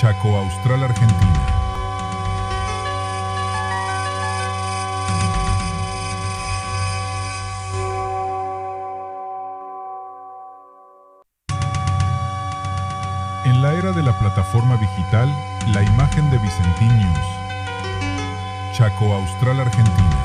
Chaco Austral, Argentina. En la era de la plataforma digital, la imagen de Vicentín News. Chaco Austral, Argentina.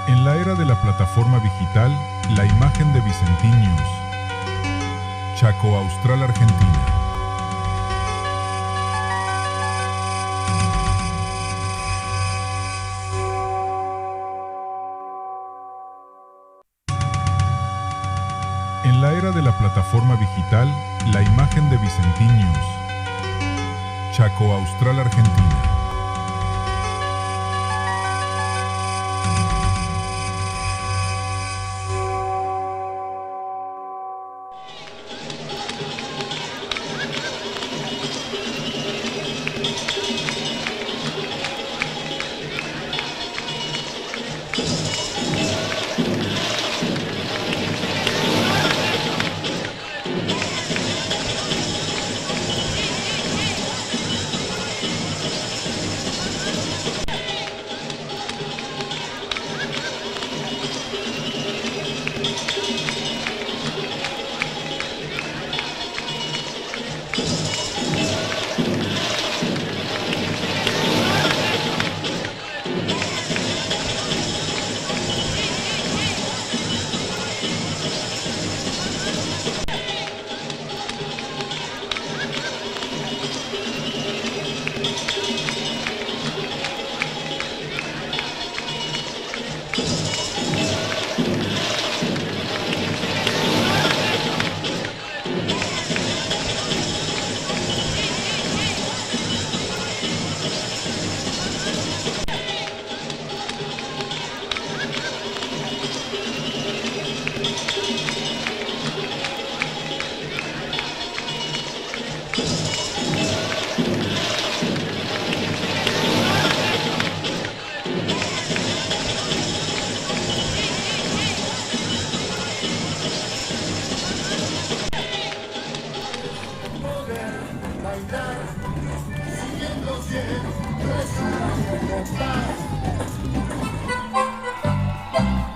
En la era de la plataforma digital, la imagen de Vicentín News. Chaco Austral, Argentina. En la era de la plataforma digital, la imagen de Vicentín News. Chaco Austral, Argentina.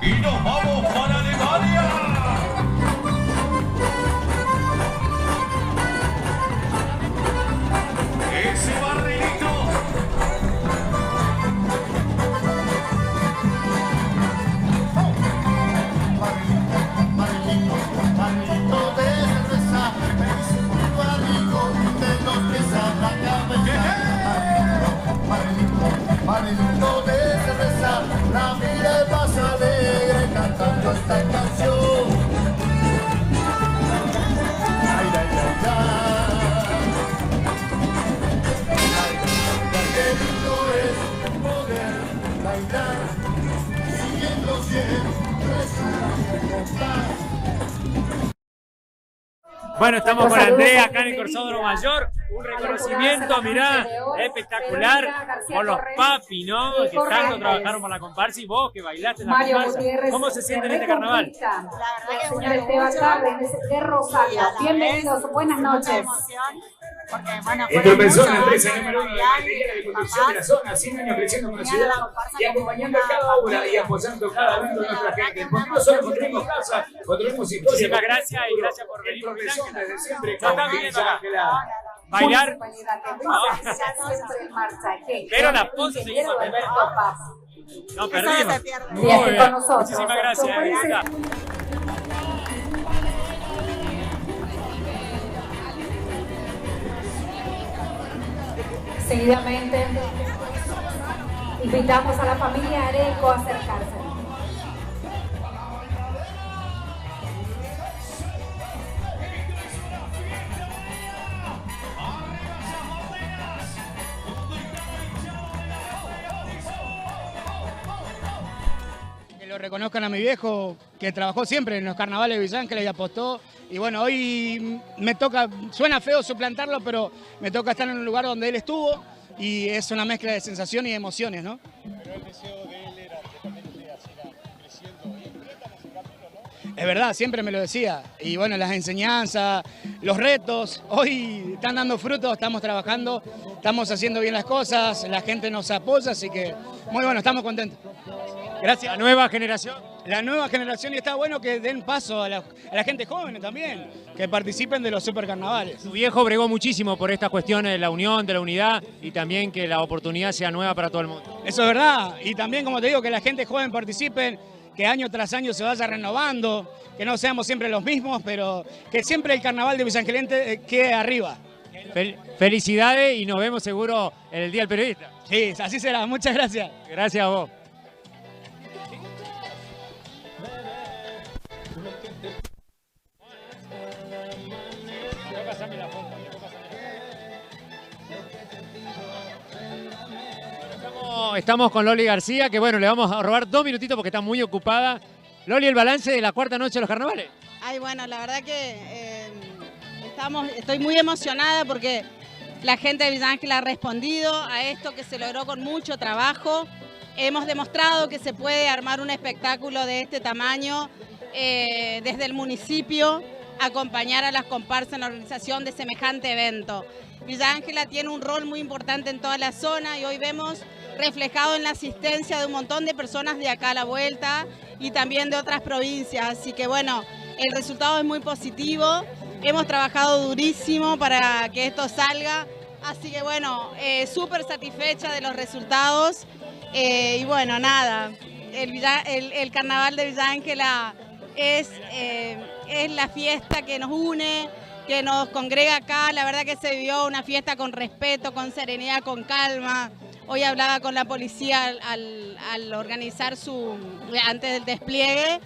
Y nos vamos para Alemania. Ese barrilito. Barrilito de cerveza, es un barrito de los que sacan la cabeza. Barrilito de cerveza, la vida es más alegre cantando esta canción. Ay, ay, ay, ay. Qué lindo es poder bailar, siguiendo siempre su compás. Bueno, estamos con Andrea acá en el Corsódromo Mayor, un reconocimiento, mirá, espectacular, con los papi, ¿no? Que tanto trabajaron por la comparsa y vos que bailaste en la comparsa. ¿Cómo se siente en este carnaval? La verdad que señor Esteban Chávez de Rosario. Bienvenidos, buenas noches. Porque, bueno, Intervención en la empresa número 1 de material de construcción de la zona, 100 años creciendo con la ciudad y acompañando cada obra y apoyando cada uno de nuestra gente. Porque no solo construimos casa, construimos historia. Muchísimas gracias y gracias por venir. Profesión desde siempre. No están viendo acá. Bailar. Pero la pose se hizo primero. No perdimos. Muy bien. Muchísimas gracias. Seguidamente, invitamos a la familia Areco a acercarse. Que lo reconozcan a mi viejo, que trabajó siempre en los carnavales de Villa Ángeles y apostó. Y bueno, hoy me toca, suena feo suplantarlo, pero me toca estar en un lugar donde él estuvo. y es una mezcla de sensaciones y emociones, ¿no? Pero el deseo de él era que también usted siga creciendo y enfrentan ese camino, ¿no? Es verdad, siempre me lo decía. Y bueno, las enseñanzas, los retos, hoy están dando frutos, estamos trabajando, estamos haciendo bien las cosas, la gente nos apoya, así que muy bueno, estamos contentos. Gracias. La nueva generación. La nueva generación, y está bueno que den paso a la gente joven también, que participen de los supercarnavales. Tu viejo bregó muchísimo por estas cuestiones de la unión, de la unidad y también que la oportunidad sea nueva para todo el mundo. Eso es verdad, y también, como te digo, que la gente joven participe, que año tras año se vaya renovando, que no seamos siempre los mismos, pero que siempre el carnaval de Villa Angelente quede arriba. Felicidades y nos vemos seguro en el Día del Periodista. Sí, así será, muchas gracias. Gracias a vos. Estamos con Loli García, que bueno, le vamos a robar 2 minutitos porque está muy ocupada. Loli, el balance de la cuarta noche de los carnavales. Ay, bueno, la verdad que estoy muy emocionada porque la gente de Villa Ángela ha respondido a esto que se logró con mucho trabajo. Hemos demostrado que se puede armar un espectáculo de este tamaño desde el municipio, acompañar a las comparsas en la organización de semejante evento. Villa Ángela tiene un rol muy importante en toda la zona y hoy vemos reflejado en la asistencia de un montón de personas de acá a la vuelta y también de otras provincias. Así que bueno, el resultado es muy positivo. Hemos trabajado durísimo para que esto salga. Así que bueno, súper satisfecha de los resultados. Y bueno, nada, el carnaval de Villa Ángela es la fiesta que nos une, que nos congrega acá. La verdad que se vivió una fiesta con respeto, con serenidad, con calma. Hoy hablaba con la policía al organizar antes del despliegue,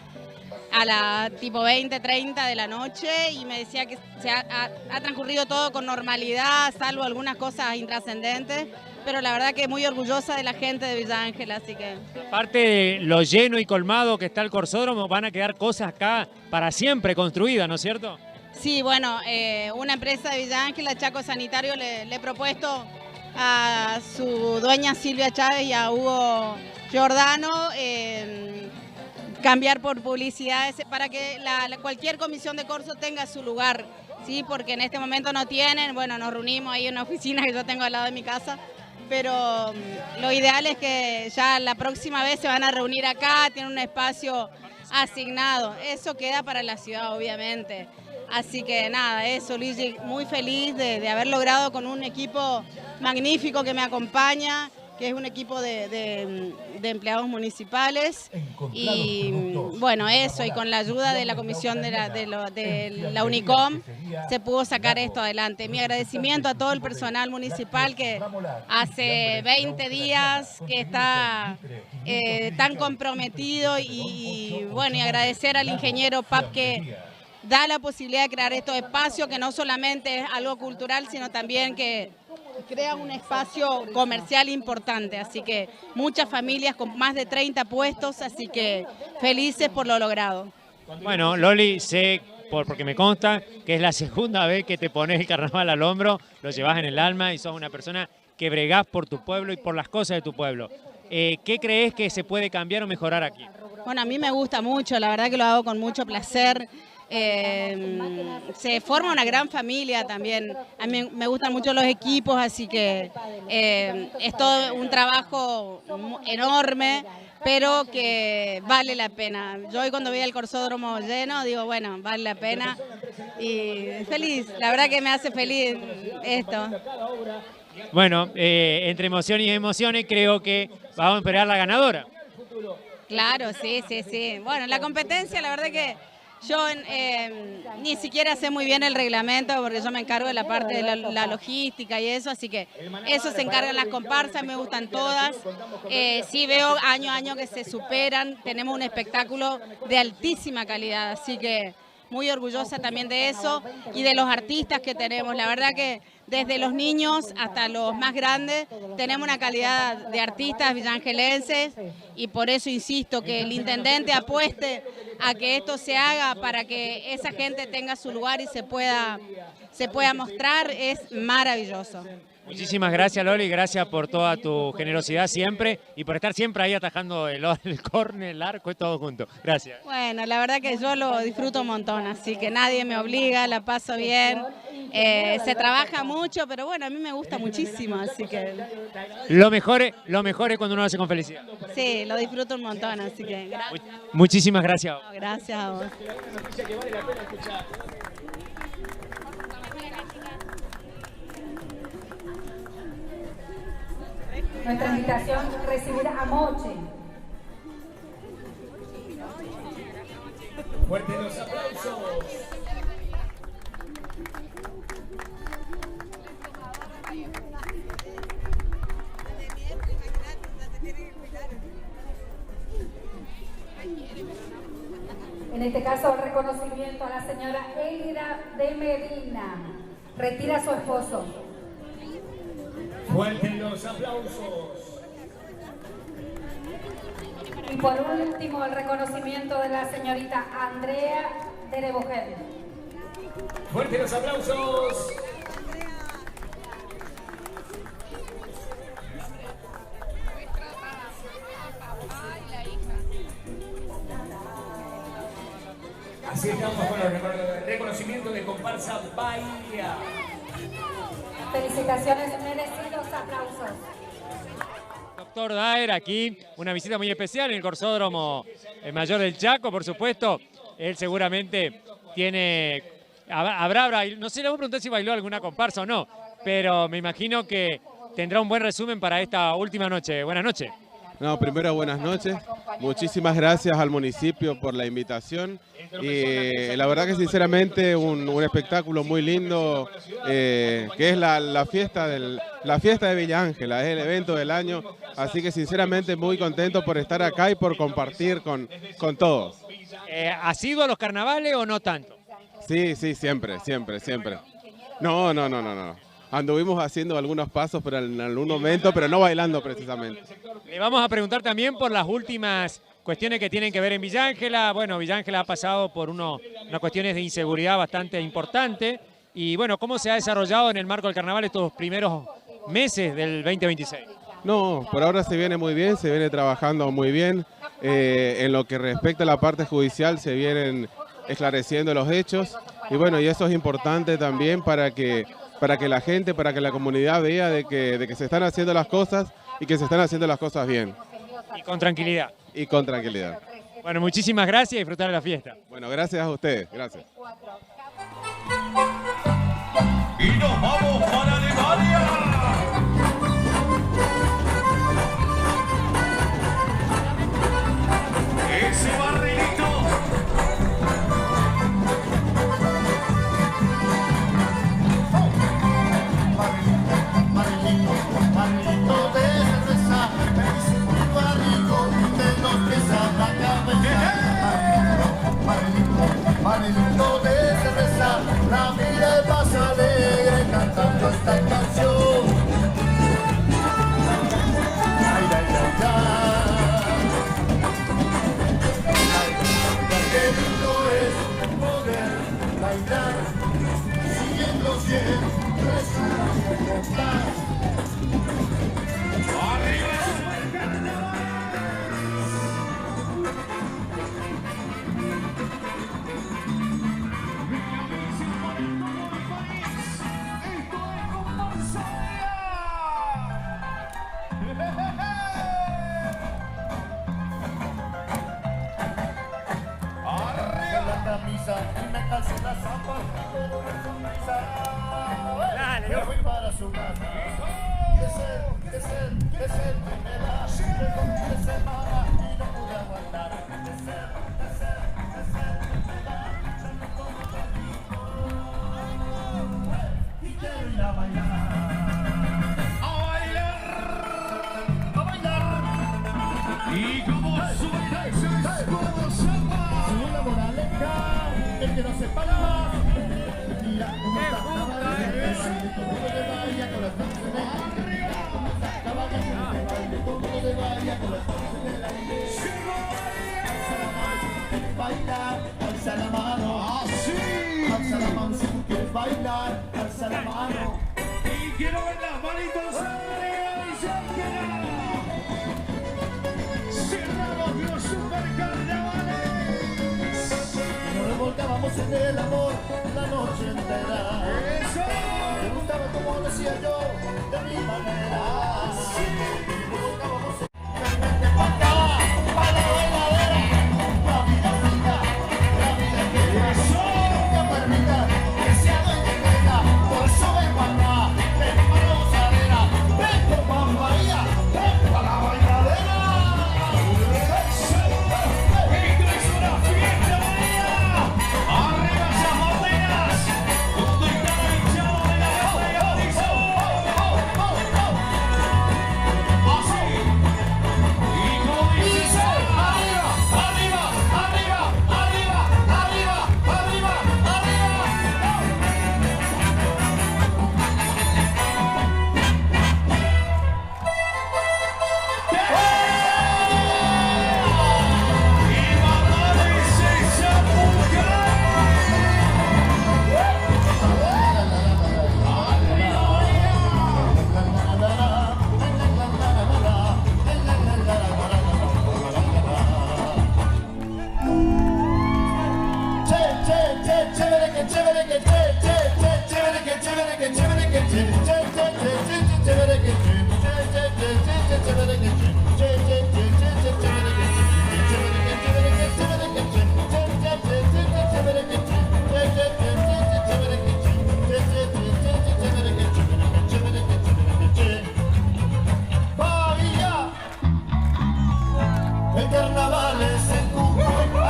a la tipo 20, 30 de la noche, y me decía que ha transcurrido todo con normalidad, salvo algunas cosas intrascendentes, pero la verdad que muy orgullosa de la gente de Villa Ángela, así que... Aparte de lo lleno y colmado que está el Corsódromo, van a quedar cosas acá para siempre construidas, ¿no es cierto? Sí, bueno, una empresa de Villa Ángela, Chaco Sanitario, le he propuesto a su dueña Silvia Chávez y a Hugo Giordano cambiar por publicidad para que cualquier comisión de corso tenga su lugar, ¿sí? Porque en este momento no tienen. Bueno, nos reunimos ahí en una oficina que yo tengo al lado de mi casa, pero lo ideal es que ya la próxima vez se van a reunir acá, tienen un espacio asignado. Eso queda para la ciudad, obviamente. Así que nada, eso, Luigi, muy feliz de haber logrado con un equipo magnífico que me acompaña, que es un equipo de empleados municipales. Y bueno, eso, y con la ayuda de la comisión de la UNICOM se pudo sacar esto adelante. Mi agradecimiento a todo el personal municipal que hace 20 días que está tan comprometido y bueno, y agradecer al ingeniero Pap que da la posibilidad de crear estos espacios, que no solamente es algo cultural, sino también que crea un espacio comercial importante. Así que muchas familias con más de 30 puestos, así que felices por lo logrado. Bueno, Loli, sé, porque me consta que es la segunda vez que te pones el carnaval al hombro, lo llevas en el alma y sos una persona que bregás por tu pueblo y por las cosas de tu pueblo. ¿Qué crees que se puede cambiar o mejorar aquí? Bueno, a mí me gusta mucho, la verdad que lo hago con mucho placer. Se forma una gran familia también. A mí me gustan mucho los equipos, así que es todo un trabajo enorme, pero que vale la pena. Yo hoy cuando vi el Corsódromo lleno digo, bueno, vale la pena y feliz. La verdad que me hace feliz esto. Bueno, entre emociones y emociones creo que vamos a esperar la ganadora. Claro, sí. Bueno, la competencia, la verdad que yo ni siquiera sé muy bien el reglamento porque yo me encargo de la parte de la logística y eso, así que eso se encargan las comparsas, me gustan todas. Sí veo año a año que se superan, tenemos un espectáculo de altísima calidad, así que muy orgullosa también de eso y de los artistas que tenemos. La verdad que desde los niños hasta los más grandes tenemos una calidad de artistas villangelenses y por eso insisto que el intendente apueste a que esto se haga para que esa gente tenga su lugar y se pueda mostrar, es maravilloso. Muchísimas gracias, Loli, gracias por toda tu generosidad siempre y por estar siempre ahí atajando el córner, el arco y todo junto. Gracias. Bueno, la verdad que yo lo disfruto un montón, así que nadie me obliga, la paso bien. Se trabaja mucho, pero bueno, a mí me gusta muchísimo, así que... Lo mejor es cuando uno lo hace con felicidad. Sí, lo disfruto un montón, así que gracias. Muchísimas gracias. Gracias a vos. Nuestra invitación recibir a Moche. Fuertes los aplausos. En este caso, el reconocimiento a la señora Elida de Medina. Retira a su esposo. Fuertes los aplausos. Y por último, el reconocimiento de la señorita Andrea de Rebujel. Fuertes los aplausos. Así estamos con el reconocimiento de comparsa Bahía. Felicitaciones, merecidos aplausos. Doctor Daer, aquí una visita muy especial en el Corsódromo Mayor del Chaco, por supuesto. Él seguramente tiene... no sé, le voy a preguntar si bailó alguna comparsa o no, pero me imagino que tendrá un buen resumen para esta última noche. Buenas noches. No, primero buenas noches. Muchísimas gracias al municipio por la invitación y la verdad que sinceramente un espectáculo muy lindo que es la fiesta de Villa Ángela, es el evento del año, así que sinceramente muy contento por estar acá y por compartir con todos. ¿Has ido a los carnavales o no tanto? Sí, siempre. No. Anduvimos haciendo algunos pasos pero en algún momento, pero no bailando precisamente. Le vamos a preguntar también por las últimas cuestiones que tienen que ver en Villa Ángela. Bueno, Villa Ángela ha pasado por unas cuestiones de inseguridad bastante importantes. Y bueno, ¿cómo se ha desarrollado en el marco del carnaval estos primeros meses del 2026? No, por ahora se viene muy bien, se viene trabajando muy bien. En lo que respecta a la parte judicial se vienen esclareciendo los hechos. Y bueno, y eso es importante también para que la gente, para que la comunidad vea de que se están haciendo las cosas y que se están haciendo las cosas bien. Y con tranquilidad. Y con tranquilidad. Bueno, muchísimas gracias y disfrutar de la fiesta. Bueno, gracias a ustedes. Gracias. Y nos vamos para Alemania. Ese barrilito. Barrilito de cerveza, me dice un barrico de los que saben la cabeza. Barrilito de cerveza, la vida pasa alegre cantando esta canción. Ay, ay, ay, ay. Qué lindo es poder bailar, siguiendo siempre su compás. Y me calcé las zapas, pero una sonrisa. Me fui para su casa. De ser, que me da. De fin de semana y no pude aguantar. De ser, que me da. Ya no como rico. Y quiero ir a bailar. A bailar. Y como suena ese escudo samba. Según la moraleja. El que no se para, mira cómo está todo de vaya con las manos en el aire. Cómo está baile, todo de vaya con las manos en el aire. Alza la mano si tú quieres bailar, alza la mano. Alza la mano si tú quieres bailar, alza la mano. quiero ver las manitos arriba y ya queda. Cerramos los supercarnavales. Nos revolcábamos en el amor la noche entera. Eso. Me gustaba como decía yo, de mi manera. Sí. Nos revolcábamos en acá, para la bailadera. La vida fría, la vida que eso. Nunca permita que sea doña Negra. Por eso vengo acá, ven para la gozadera. Ven por Bahía, ven para la bailadera. Eso. Esto es una fiesta, Bahía. Arriba esas botellas. ¿Dónde está el chavo de la botella? Dice. Así. Y como dice, arriba, arriba, arriba, arriba, arriba, arriba, arriba. Y Mamades esa mujer. Bahía, el carnaval es en Cuba,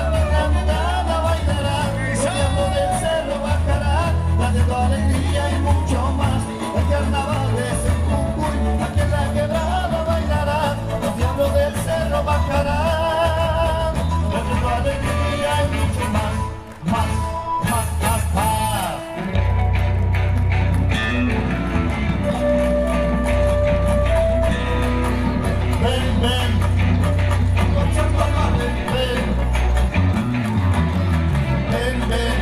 aquí la mirada bailará, el diablo del cerro bajará, trayendo alegría y mucho más. El carnaval es en Cuba, aquí en la quebrada bailará, el diablo del cerro bajará, trayendo alegría y mucho más, más, más, más, más. Ven, ven. Ven, ven,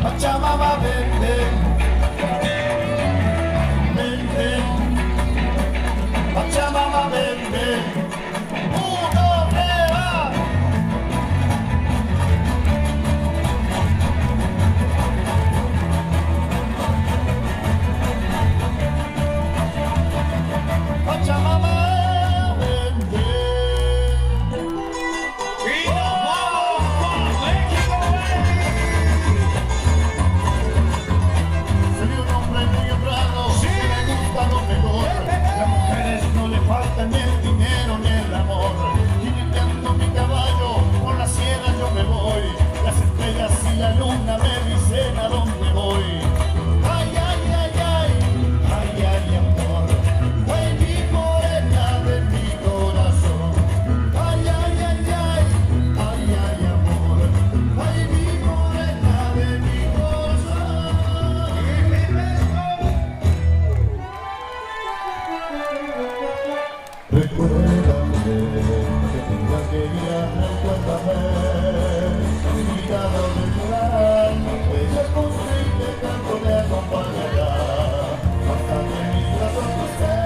Pachamama, ven, ven, ven, ven, Pachamama, ven, ven, uno, va. Pachamama, ven, ven. Y nos vamos con México, Soy un hombre muy honrado, que me gusta lo mejor. Las mujeres no le faltan ni el dinero ni el amor. Jineteando mi caballo, por la sierra yo me voy. Las estrellas y la luna me dicen a dónde voy. Ay, ay, ay, ay, ay, ay, amor. Ay, mi morena de mi corazón. Ay, ay, ay, ay, ay, ay, amor. Ay, mi morena de mi corazón. Recuérdame, que tengas que ir, recuérdame. Mi mirada de llorar, ella es posible, tanto me acompañará. Hasta que mis brazos no estén.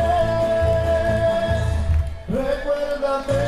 Recuérdame.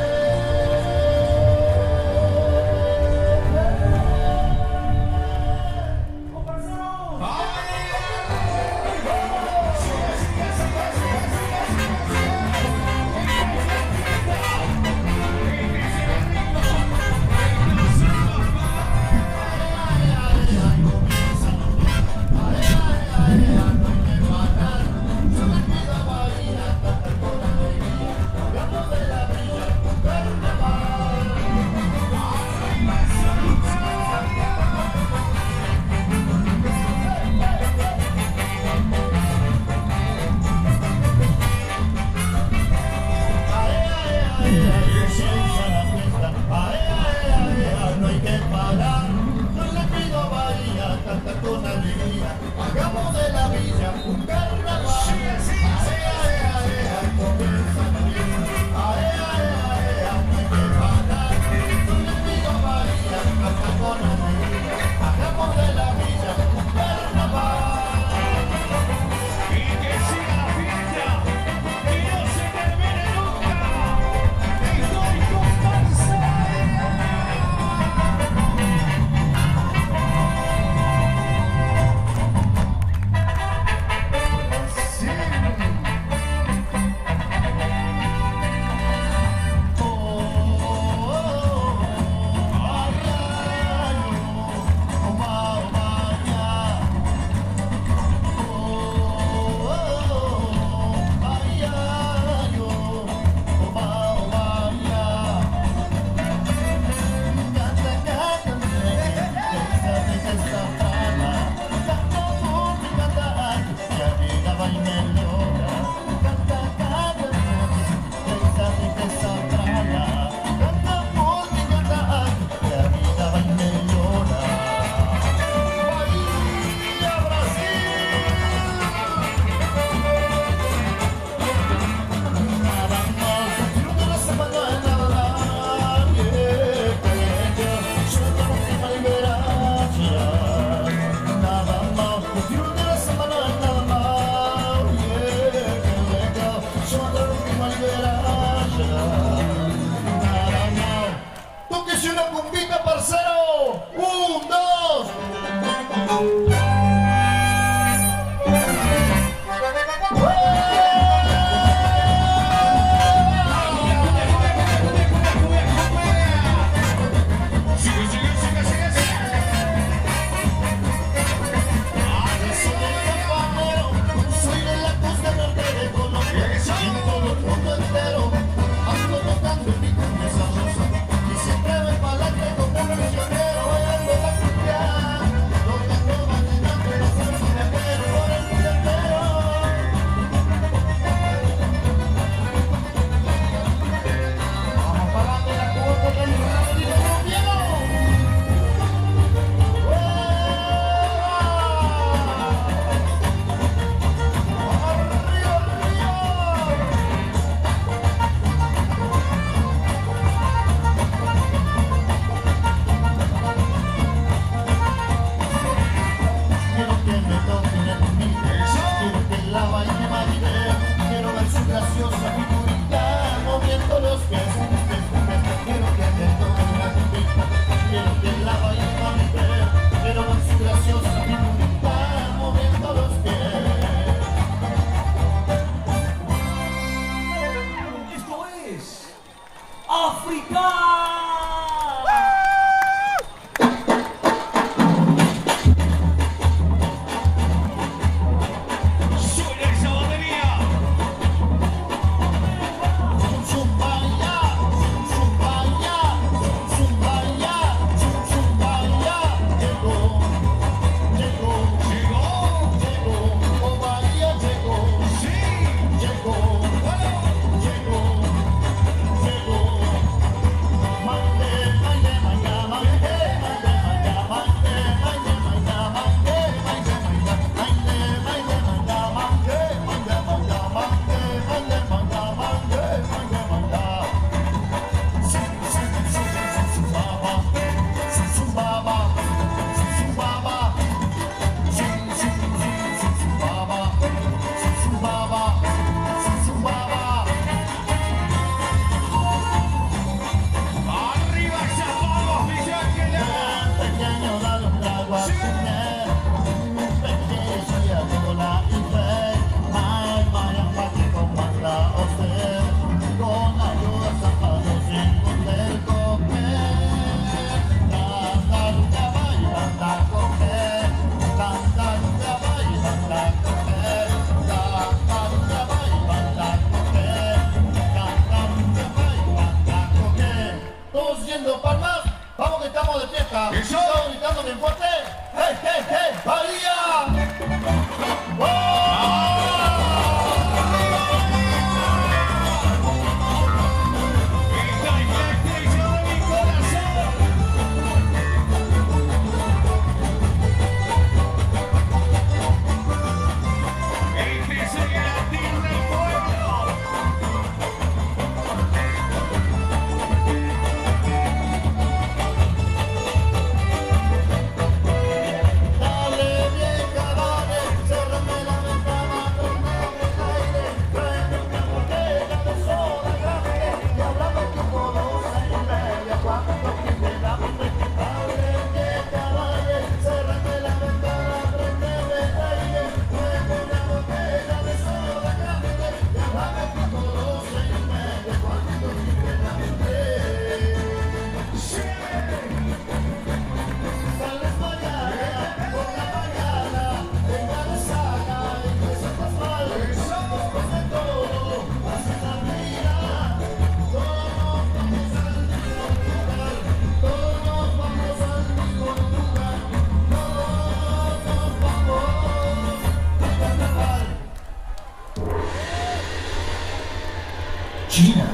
China.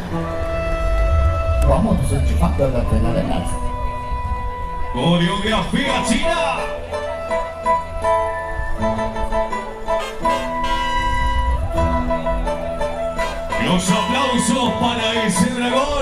Vamos a la pena de nada. Coreografía china. Los aplausos para ese dragón.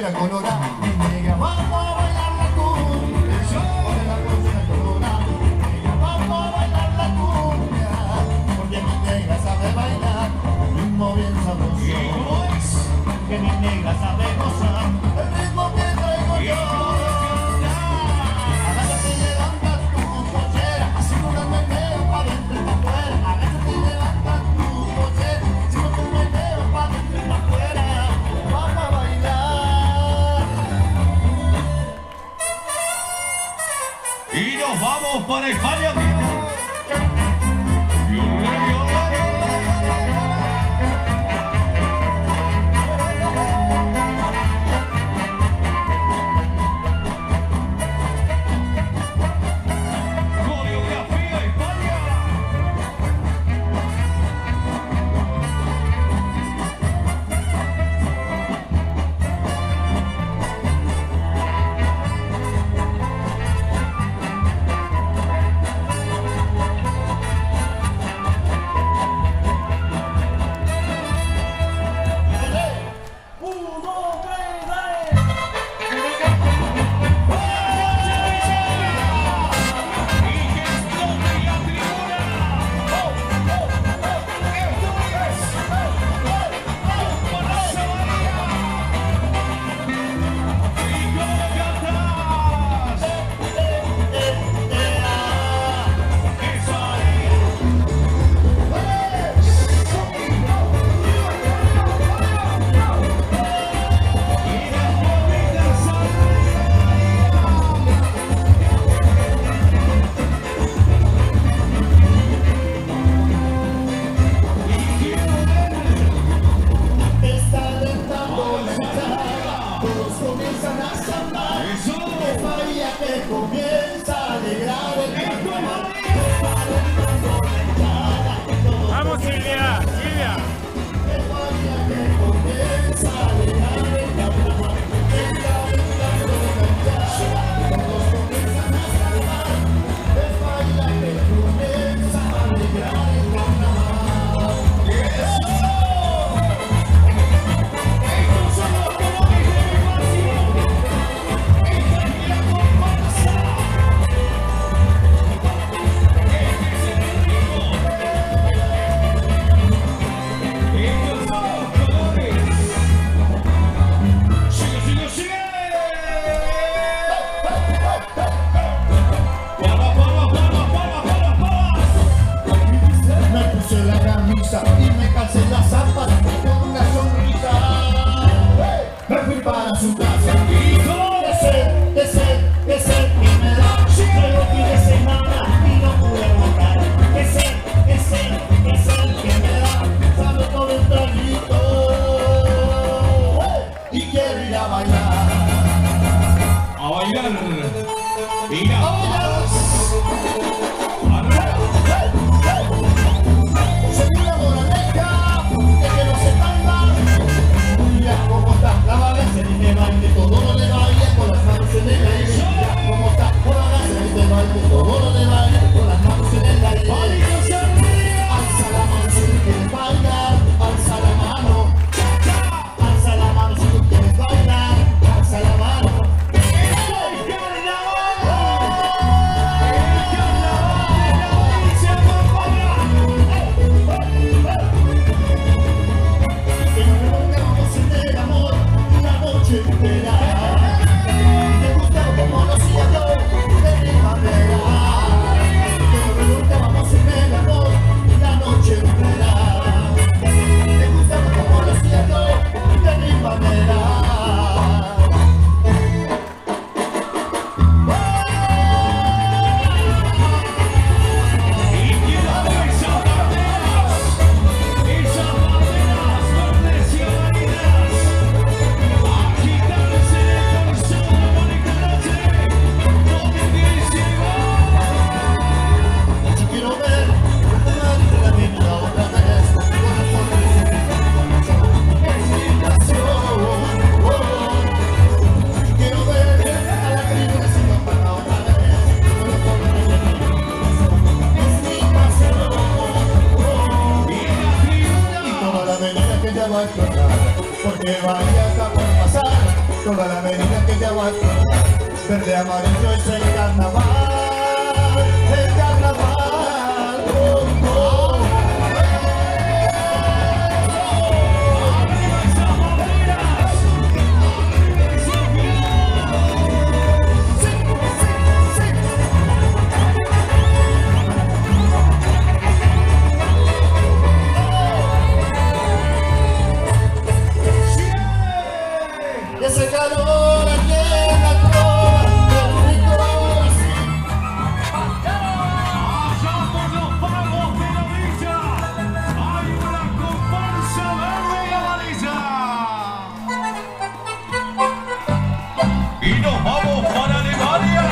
pollera colorada, mi negra, vamos a bailar la cumbia. Ponte la pollera colorada, mi negra, vamos a bailar la cumbia. Porque mi negra sabe bailar un ritmo bien sabroso. Que mi negra sabe gozar el ritmo que traigo yo. Agárrate y levanta tu pollera, así no la meneo pa' dentro y pa' afuera. Agárrate y levanta tu pollera, si no te meneo pa' dentro y pa' afuera. Vamos a bailar. Y nos vamos para España. Vamos, Silvia, Silvia. Y me calcé las zapatas con una sonrisa. Me fui para su casa y que sé que me da. Traigo fin de semana y no pude votar. Que sé que me da. Sabe todo el traguito y quiero ir a bailar. A bailar. Ir a bailar. La bagaza de baile, todo lo de baile con las manos en el aire. Como está por la bagaza de baile, todo lo de baile con las manos en el aire. Alza la mano si tú quieres bailar, alza la mano. Alza la mano si tú quieres bailar, alza la mano. toda la avenida que ya bastó. Verde, amarillo es el carnaval, el carnaval. Oh, oh. Ese calor aquí en la trova, qué rico así. Allá por los pagos de la villa hay una comparsa verde y amarilla. Y nos vamos para Alemania.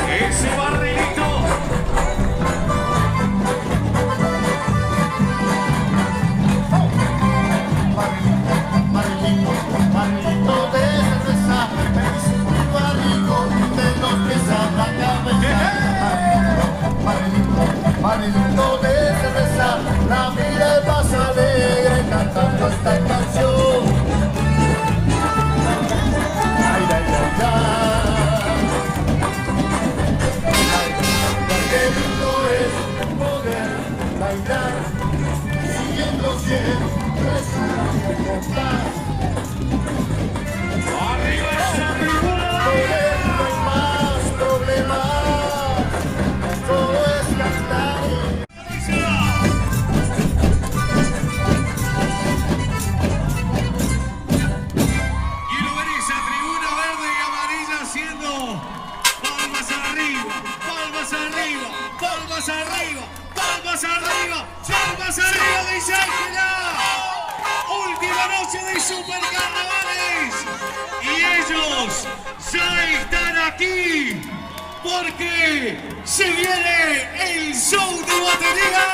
Ese barrilito. Barrilito de cerveza, es un barrico de los que sacan la cabeza. Barrilito de cerveza, la vida es más alegre cantando esta canción. Ay, ay, ay, ay. Qué lindo es poder bailar, siguiendo siempre su voluntad. Arriba esa tribuna. No hay más problemas, todo es cantar. Quiero ver esa tribuna verde y amarilla haciendo palmas arriba, palmas arriba, palmas arriba, palmas arriba, palmas arriba, dice Ángela. Última noche de Super Carnavales y ellos ya están aquí porque se viene el show de batería.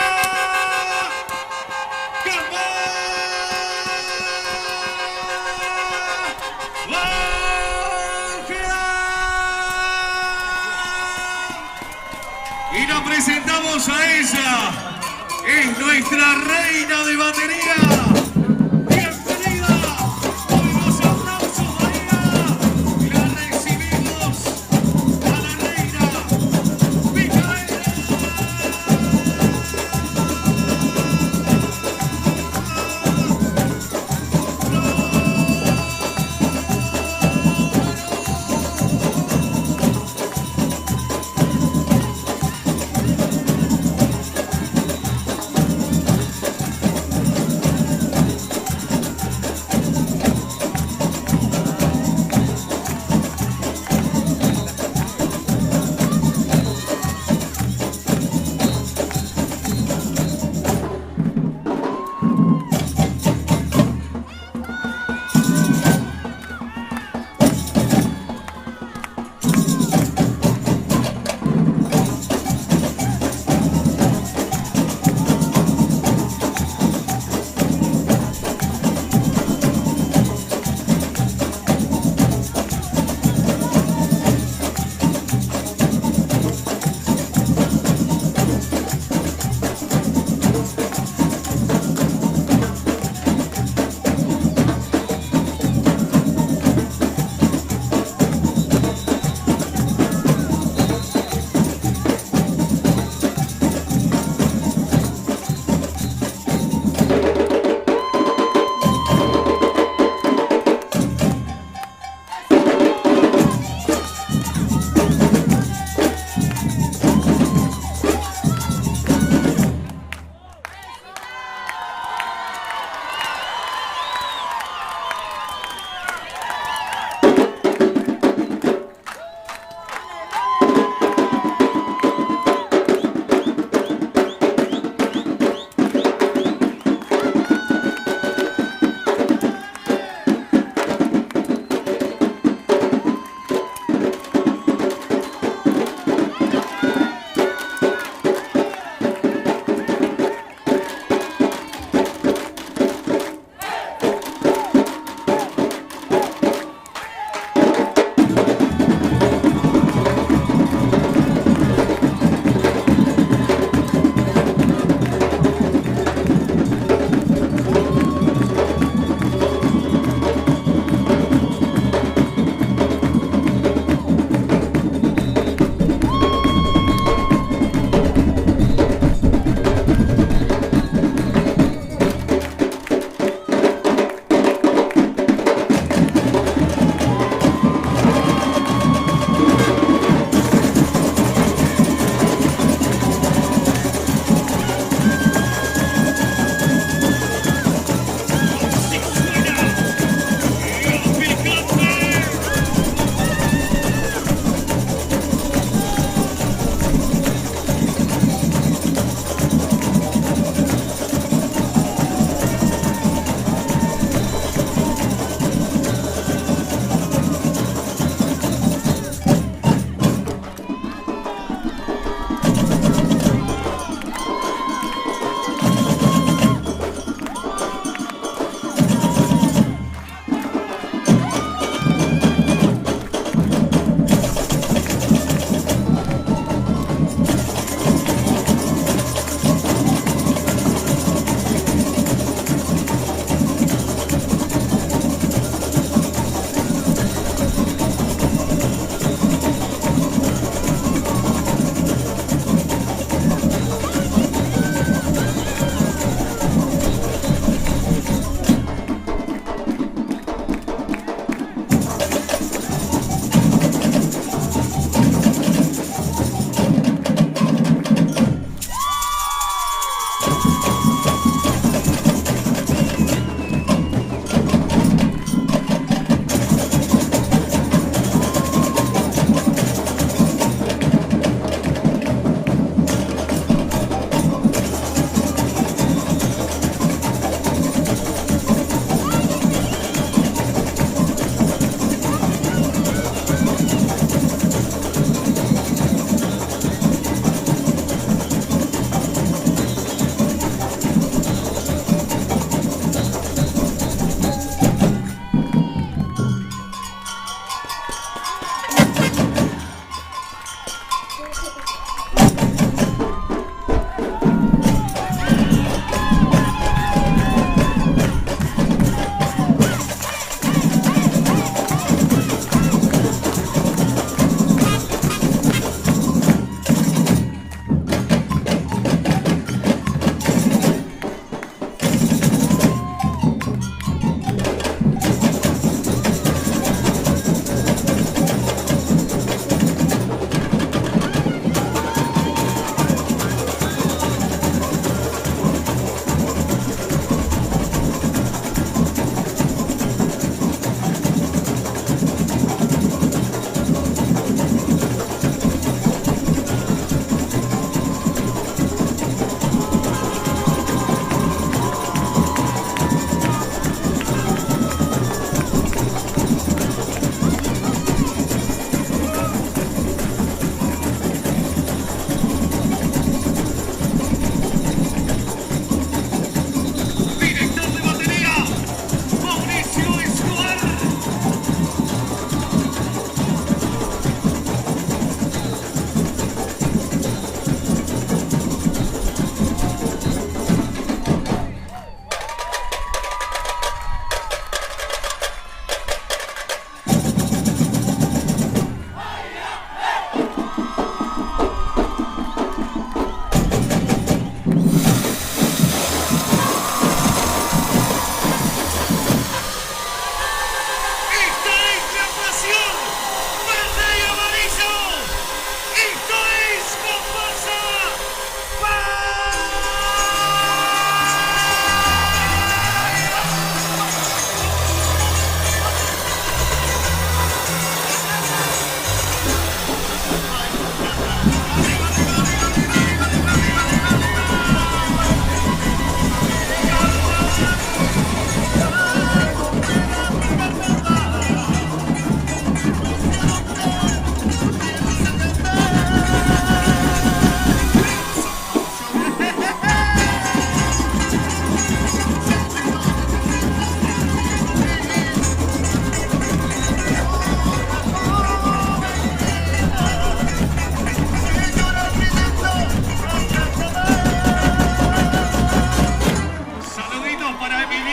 Y nos presentamos a ella, es nuestra reina de batería. Bienvenida, con los aplausos María, la recibimos a la reina Micaela.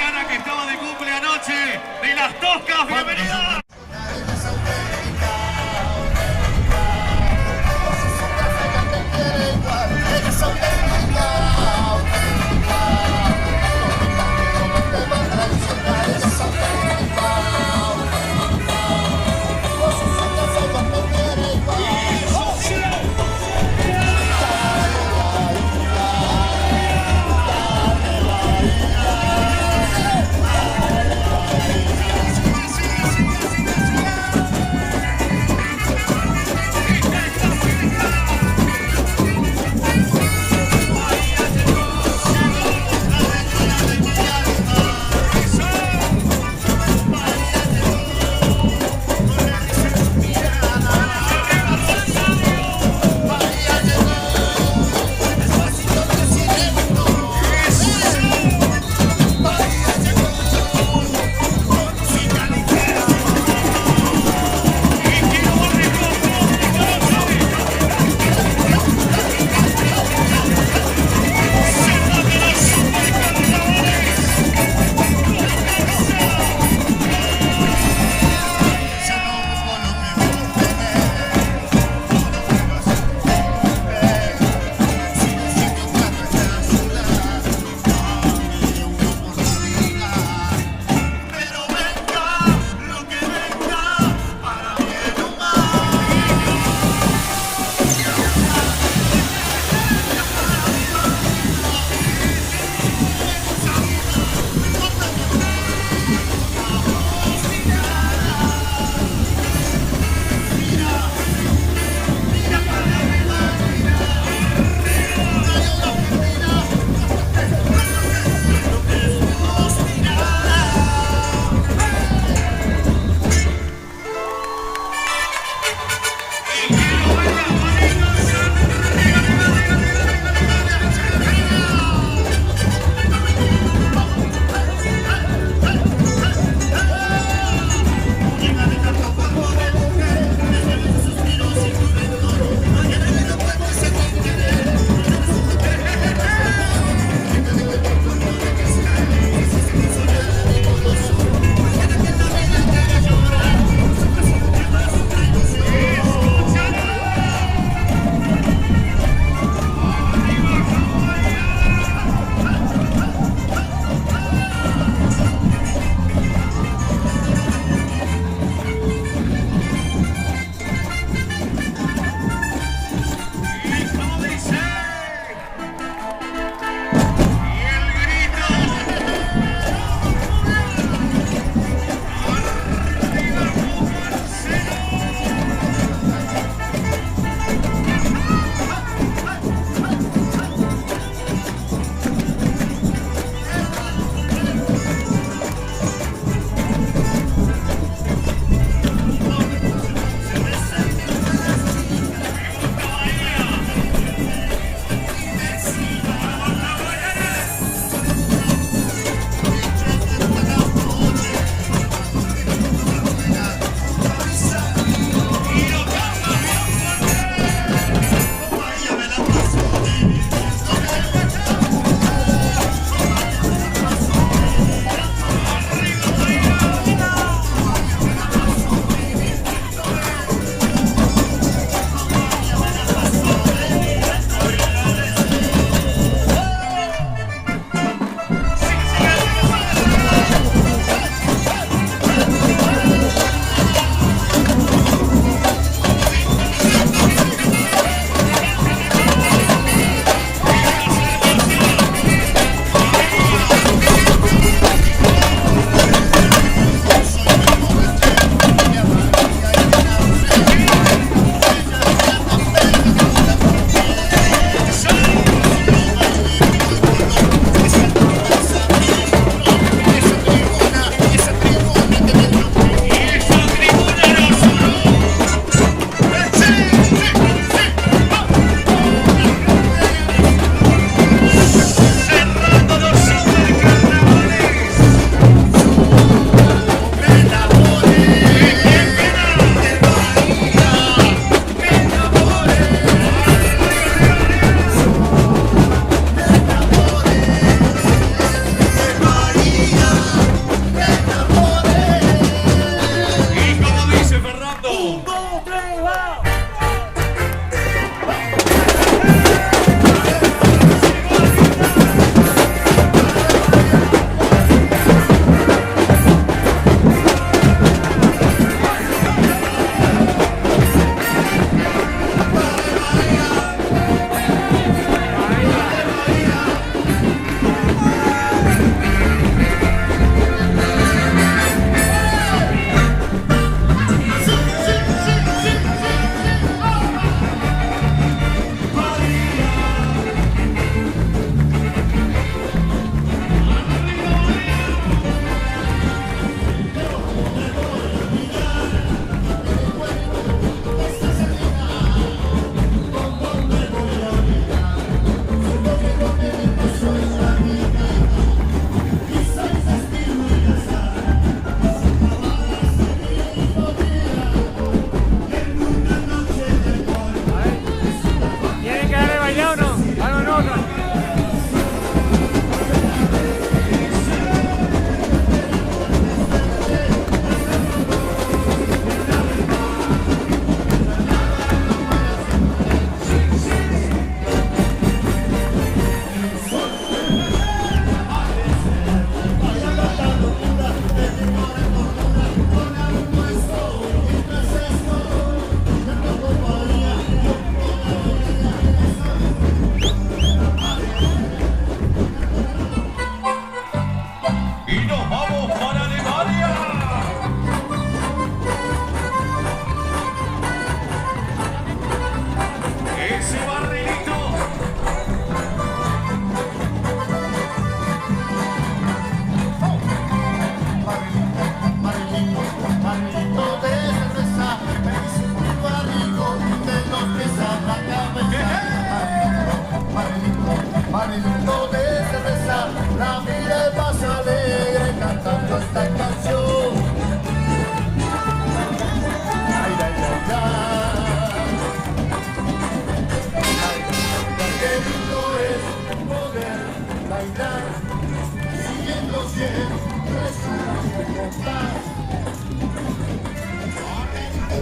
Mariana, que estaba de cumple anoche, de las Toscas, bienvenida.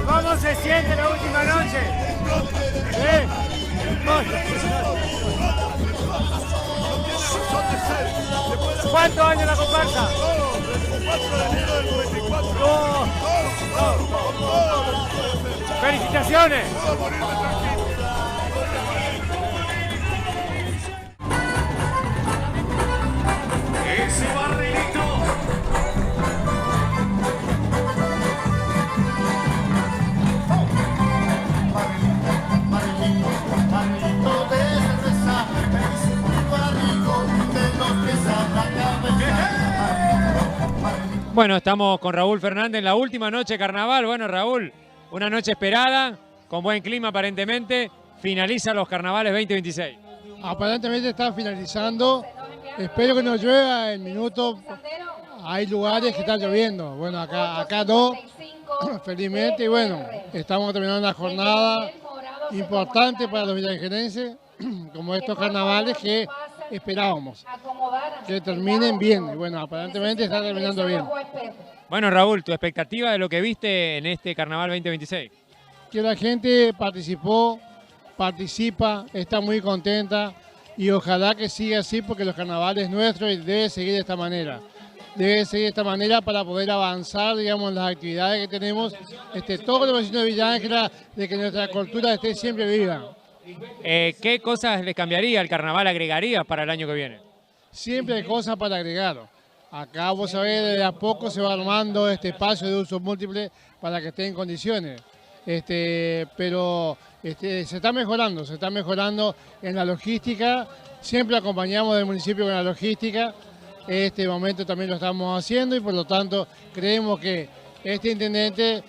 ¿Cómo se siente la última noche? ¿Cuántos años la comparsa? ¡Felicitaciones! Ese barrilito. Barrilito de cerveza, me dice un barrigo de los pies a la cabeza. Bueno, estamos con Raúl Fernández en la última noche de carnaval. Bueno, Raúl, una noche esperada, con buen clima aparentemente. Finaliza los carnavales 2026. Aparentemente está finalizando. Espero que no llueva el minuto. Hay lugares que están lloviendo. Bueno, acá no, felizmente. Y bueno, estamos terminando una jornada importante para los villaangelenses, como estos carnavales que esperábamos que terminen bien. Y bueno, aparentemente está terminando bien. Bueno, Raúl, tu expectativa de lo que viste en este carnaval 2026. Que la gente participa, está muy contenta y ojalá que siga así porque los carnavales nuestros y debe seguir de esta manera. Debe seguir de esta manera para poder avanzar, digamos, en las actividades que tenemos, todos los vecinos de Villa Ángela, de que nuestra cultura esté siempre viva. ¿Qué cosas le cambiaría al carnaval, agregarías para el año que viene? Siempre hay cosas para agregar. Acá vos sabés, de a poco se va armando este espacio de uso múltiple para que esté en condiciones. Pero se está mejorando en la logística. Siempre acompañamos del municipio con la logística. Este momento también lo estamos haciendo y por lo tanto creemos que este intendente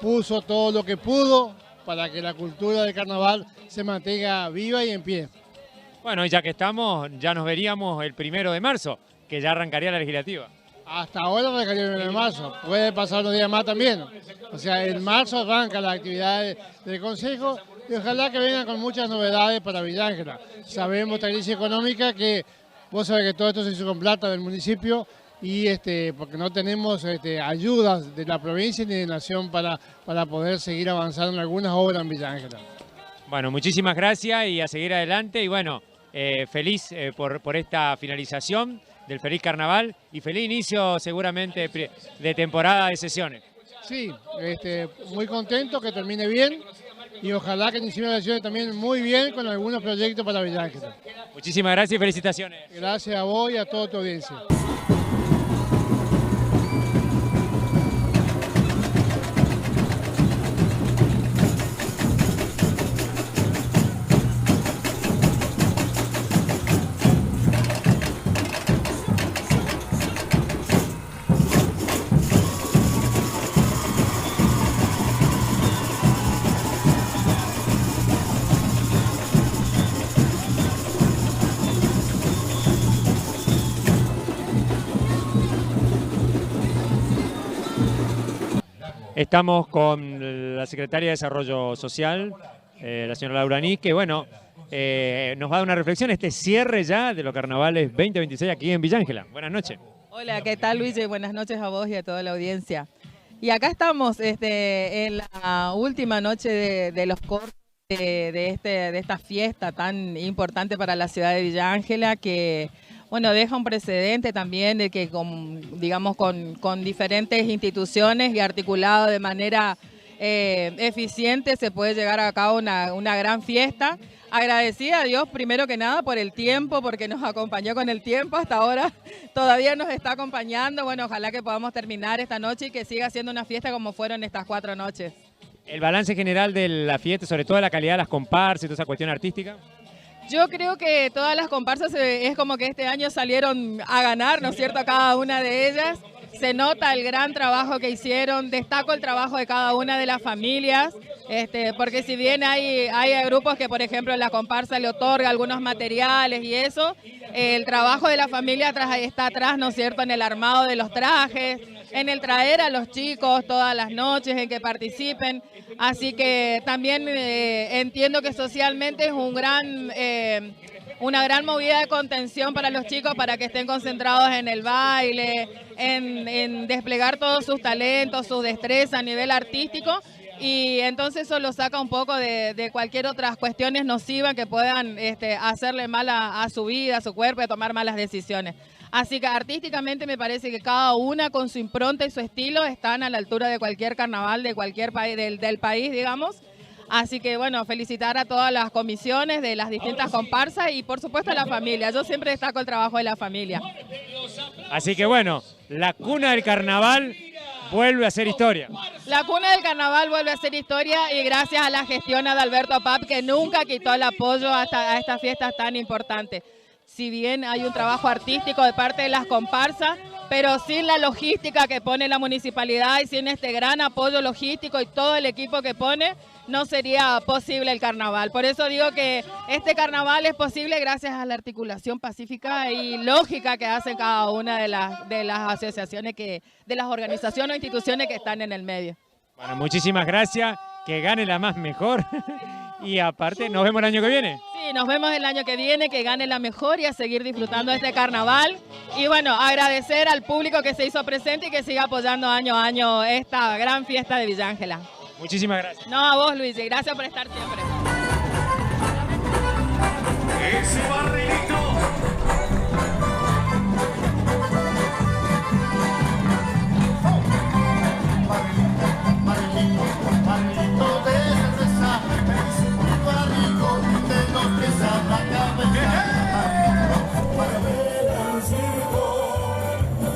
puso todo lo que pudo para que la cultura del carnaval se mantenga viva y en pie. Bueno, ya que estamos, ya nos veríamos el 1 de marzo, que ya arrancaría la legislativa. Hasta ahora arrancaría el 1 de marzo, puede pasar unos días más también. O sea, en marzo arranca las actividades del Consejo y ojalá que vengan con muchas novedades para Villa Ángela. Sabemos esta crisis económica que vos sabés que todo esto se hizo con plata del municipio y porque no tenemos ayudas de la provincia ni de nación para poder seguir avanzando en algunas obras en Villa Ángela. Bueno, muchísimas gracias y a seguir adelante y bueno, feliz por esta finalización del feliz carnaval y feliz inicio seguramente de temporada de sesiones. Sí, muy contento que termine bien y ojalá que inicie las sesiones también muy bien con algunos proyectos para Villa Ángela. Muchísimas gracias y felicitaciones. Gracias a vos y a toda tu audiencia. Estamos con la Secretaria de Desarrollo Social, la señora Laura Anís, que bueno, nos va a dar una reflexión, cierre ya de los carnavales 2026 aquí en Villa Ángela. Buenas noches. Hola, ¿qué tal, Luis? Buenas noches a vos y a toda la audiencia. Y acá estamos en la última noche de los cortes de esta fiesta tan importante para la ciudad de Villa Ángela, que bueno, deja un precedente también de que con diferentes instituciones y articulado de manera eficiente se puede llegar a cabo una gran fiesta. Agradecida a Dios primero que nada por el tiempo, porque nos acompañó con el tiempo hasta ahora, todavía nos está acompañando. Bueno, ojalá que podamos terminar esta noche y que siga siendo una fiesta como fueron estas 4 noches. El balance general de la fiesta, sobre todo la calidad de las comparsas y toda esa cuestión artística. Yo creo que todas las comparsas es como que este año salieron a ganar, ¿no es cierto?, cada una de ellas. Se nota el gran trabajo que hicieron, destaco el trabajo de cada una de las familias, porque si bien hay grupos que, por ejemplo, la comparsa le otorga algunos materiales y eso, el trabajo de la familia está atrás, ¿no es cierto?, en el armado de los trajes, en el traer a los chicos todas las noches, en que participen. Así que también entiendo que socialmente es un gran una gran movida de contención para los chicos para que estén concentrados en el baile, en desplegar todos sus talentos, sus destrezas a nivel artístico. Y entonces eso lo saca un poco de cualquier otras cuestiones nocivas que puedan hacerle mal a su vida, a su cuerpo, y tomar malas decisiones. Así que artísticamente me parece que cada una con su impronta y su estilo están a la altura de cualquier carnaval de cualquier país, del país, digamos. Así que bueno, felicitar a todas las comisiones de las distintas comparsas y por supuesto a la familia. Yo siempre destaco el trabajo de la familia. Así que bueno, la cuna del carnaval vuelve a hacer historia. La cuna del carnaval vuelve a hacer historia y gracias a la gestión de Alberto Pap, que nunca quitó el apoyo a estas fiestas tan importantes. Si bien hay un trabajo artístico de parte de las comparsas, pero sin la logística que pone la municipalidad y sin este gran apoyo logístico y todo el equipo que pone, no sería posible el carnaval. Por eso digo que este carnaval es posible gracias a la articulación pacífica y lógica que hacen cada una de las asociaciones, de las organizaciones o instituciones que están en el medio. Bueno, muchísimas gracias, que gane la más mejor y aparte nos vemos el año que viene. Sí, nos vemos el año que viene, que gane la mejor y a seguir disfrutando de este carnaval. Y bueno, agradecer al público que se hizo presente y que siga apoyando año a año esta gran fiesta de Villa Ángela. Muchísimas gracias. No, a vos, Luis, y gracias por estar siempre. Ese barrilito. Barrilito de cerveza, es un barrico de los que sacan la cabeza. Para ver el circo,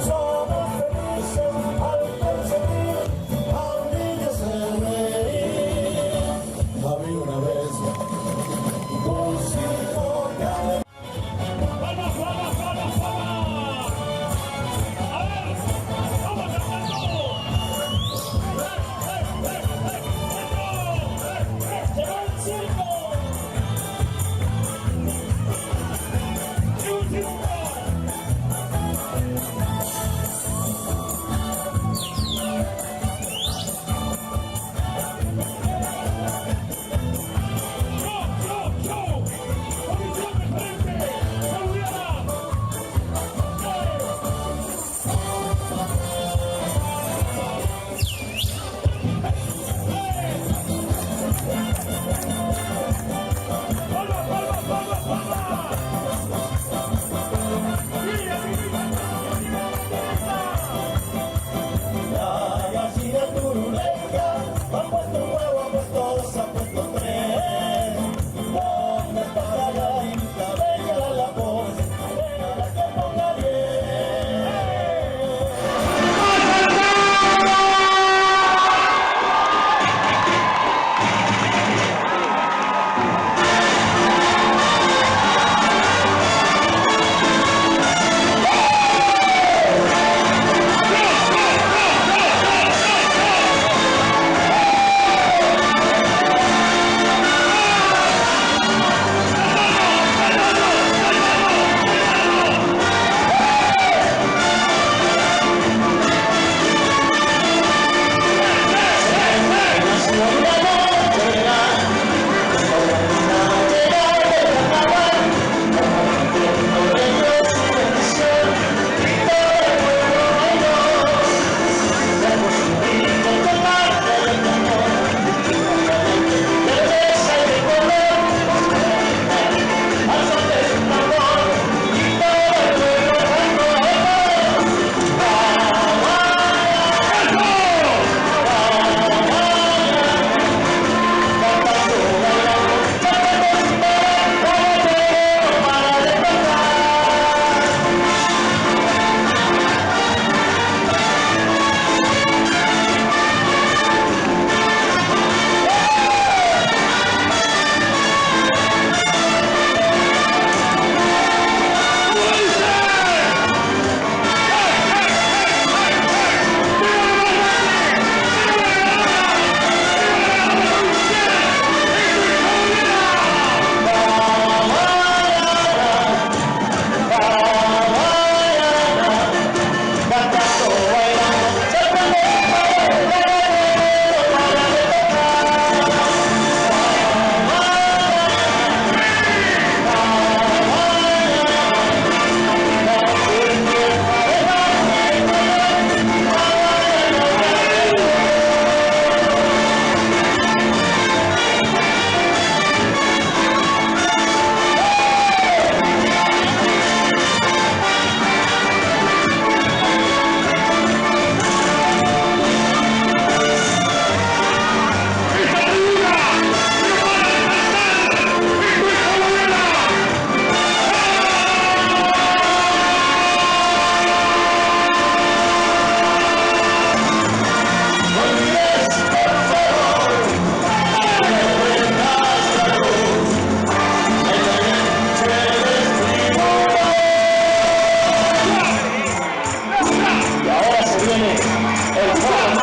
somos felices al perseguir a un niño se reír. Había una vez un circo que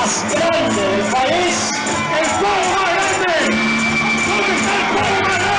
más grande del país, el fuego más grande. ¿Dónde está el fuego más grande?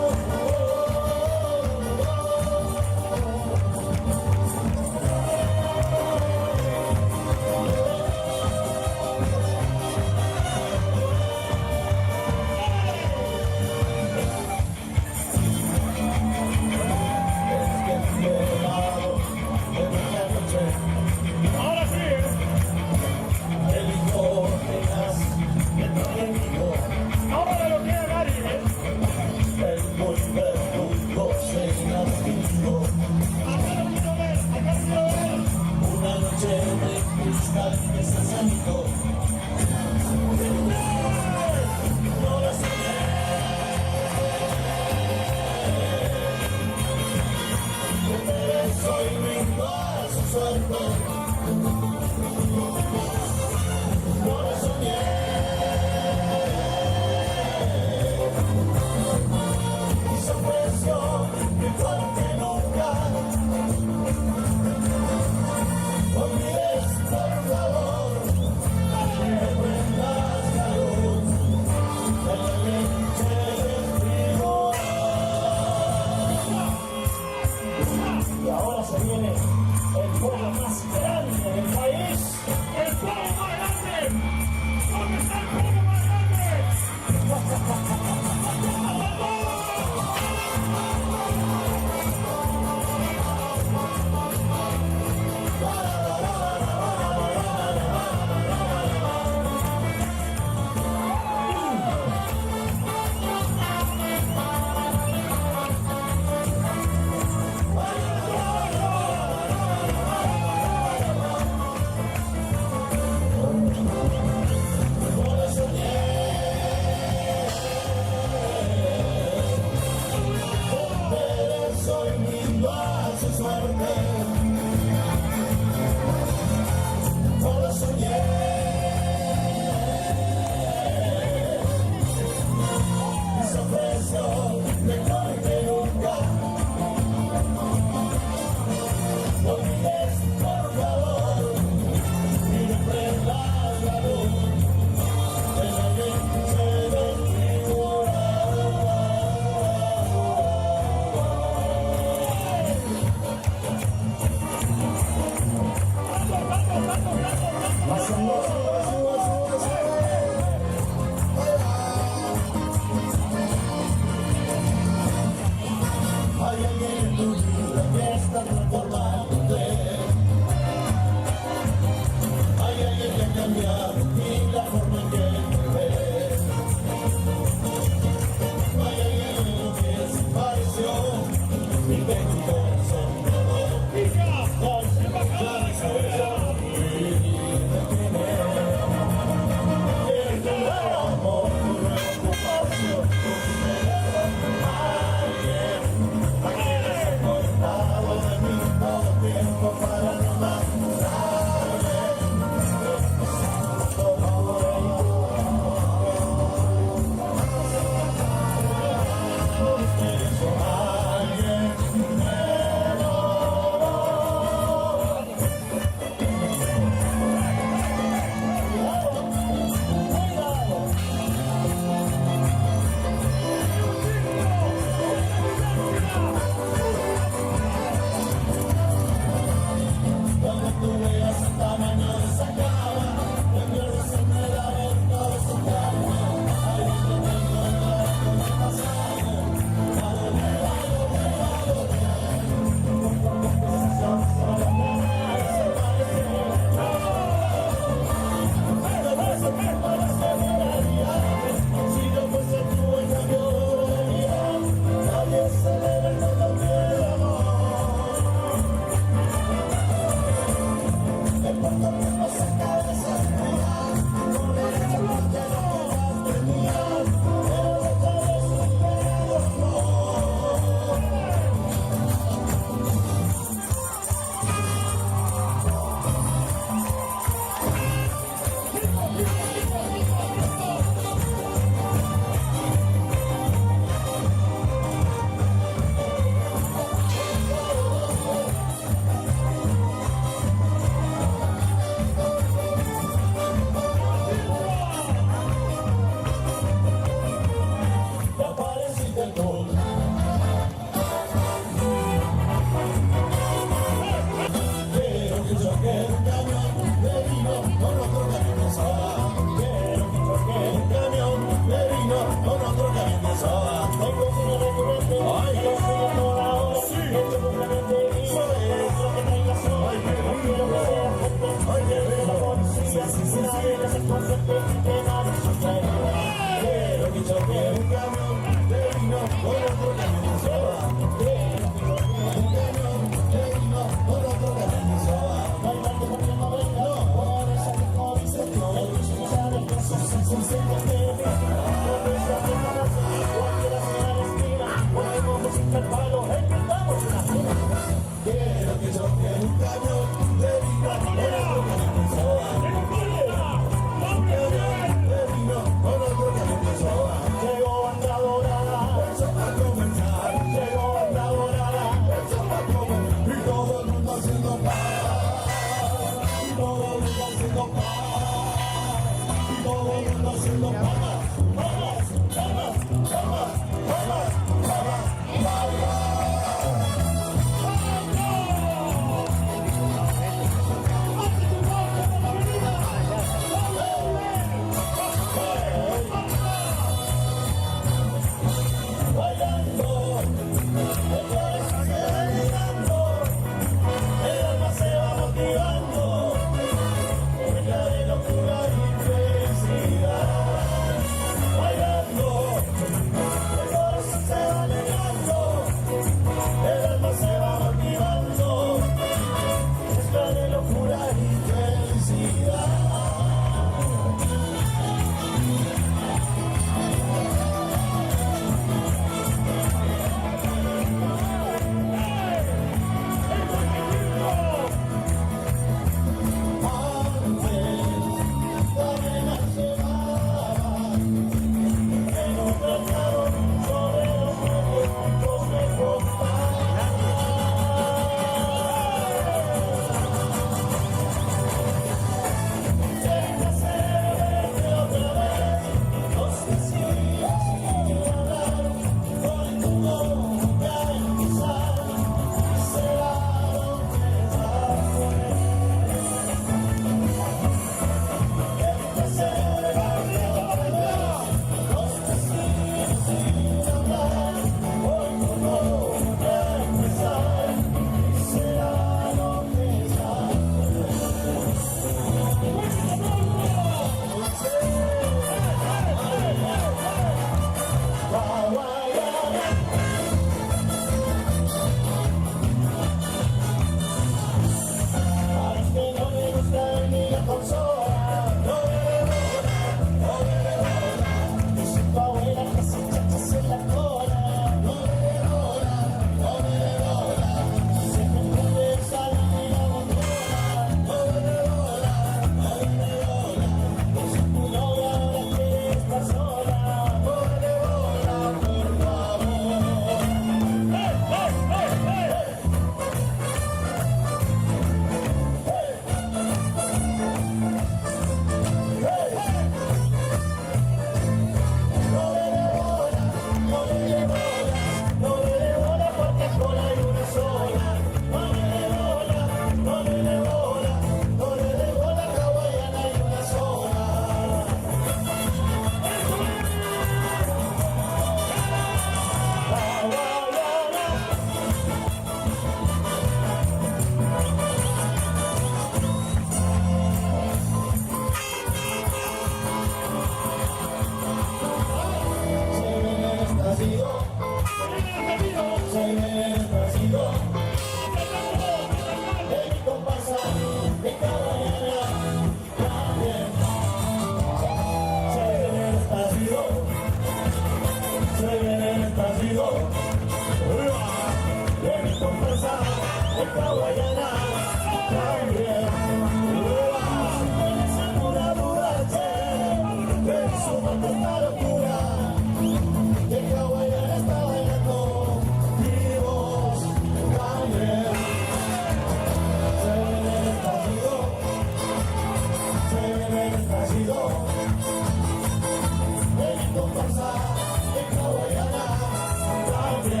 También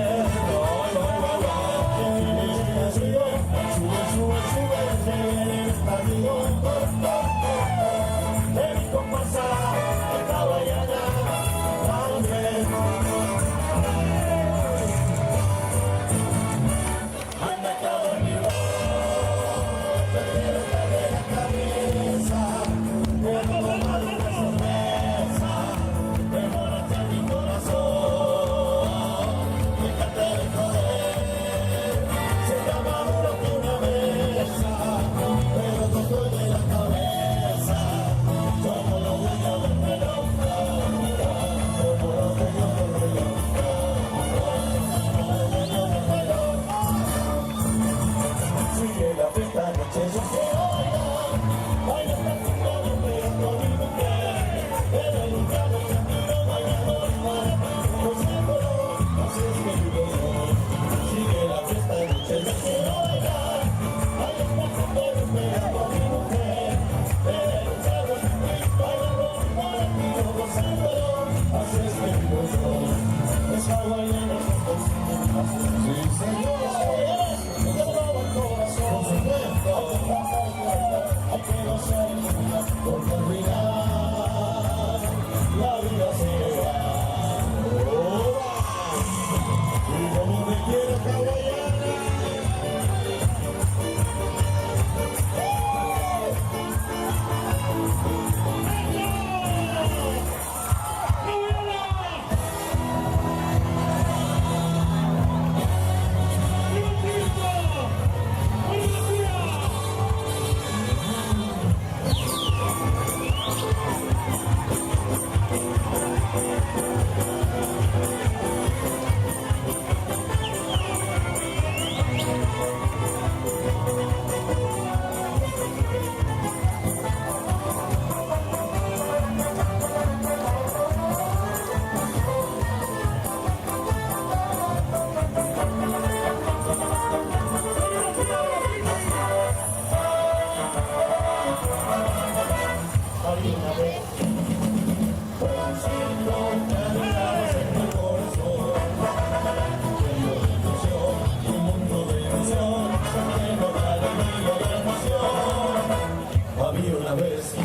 Había una vez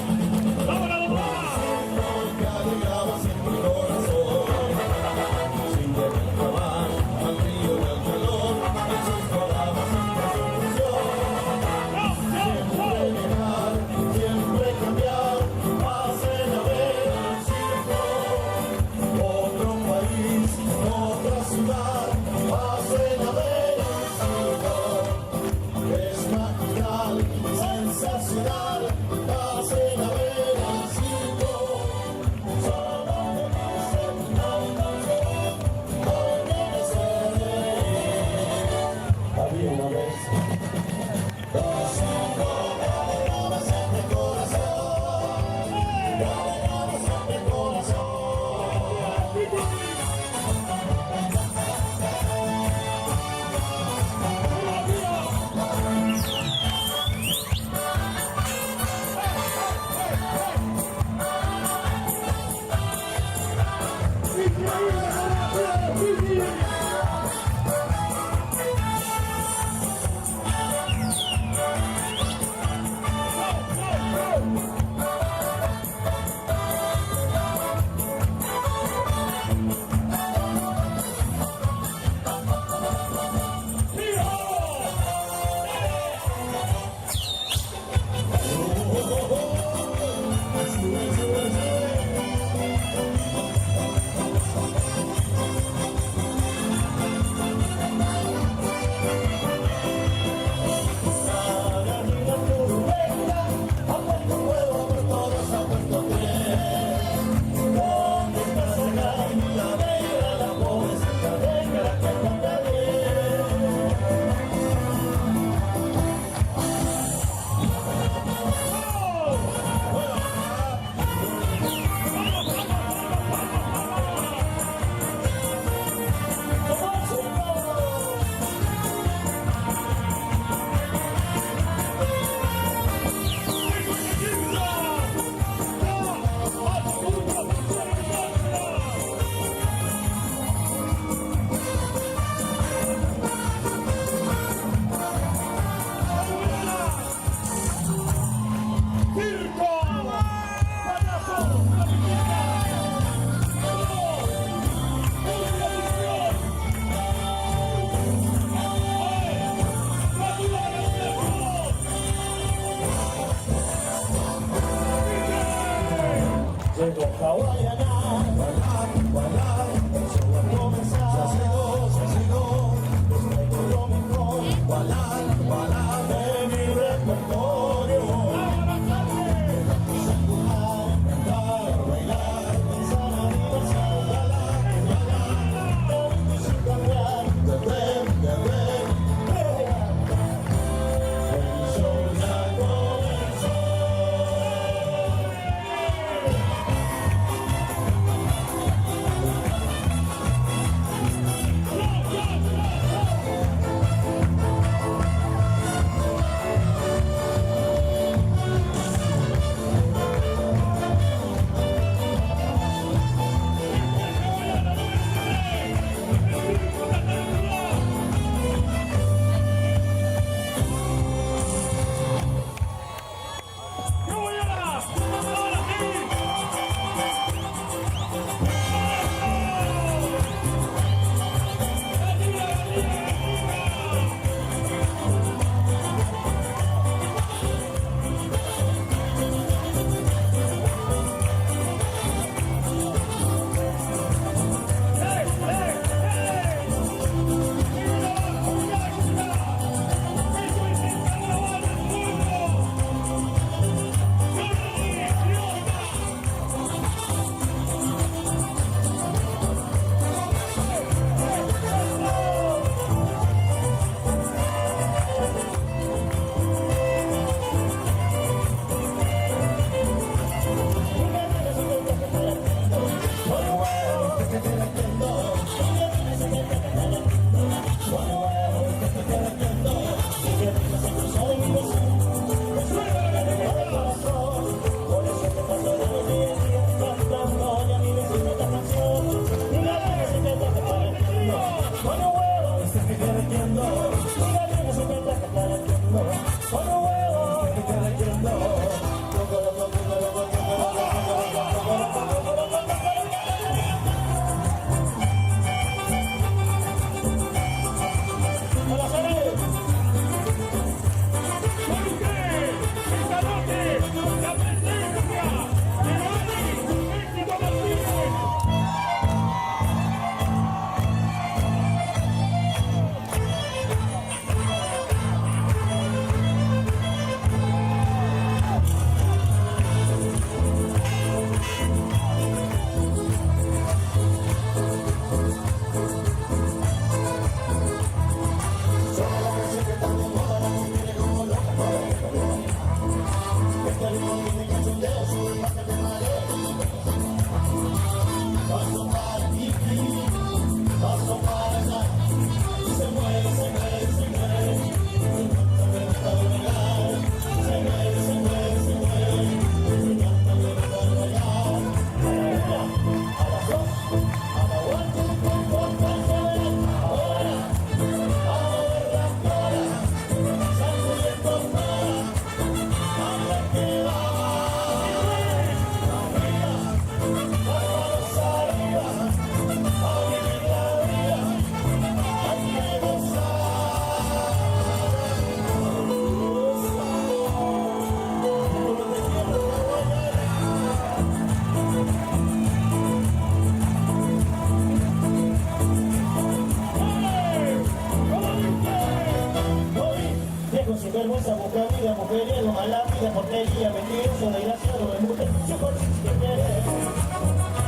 vergüenza, busca vida, mujeriego, mala vida, porquería, mentiroso, desgraciado, de mujer, yo por si te querés.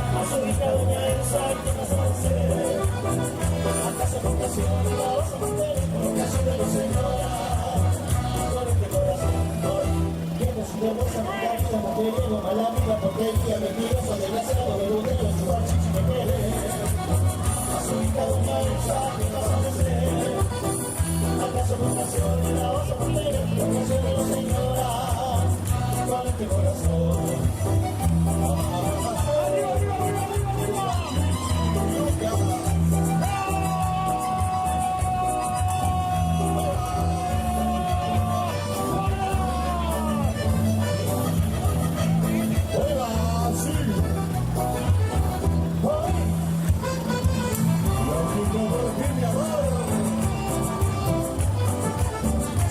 A su rica doña Elsa, que no se ve. ¿Acaso compasión la vas a meter? Vocación de los señora. Con este corazón, tiene su vergüenza, busca vida, mujeriego, mala vida, porquería, mentiroso, desgraciado, de mujer, yo por si te querés. A su rica doña Elsa, que no se ve. ¿Acaso compasión la vas a meter? Vocación de los señora. Con este corazón.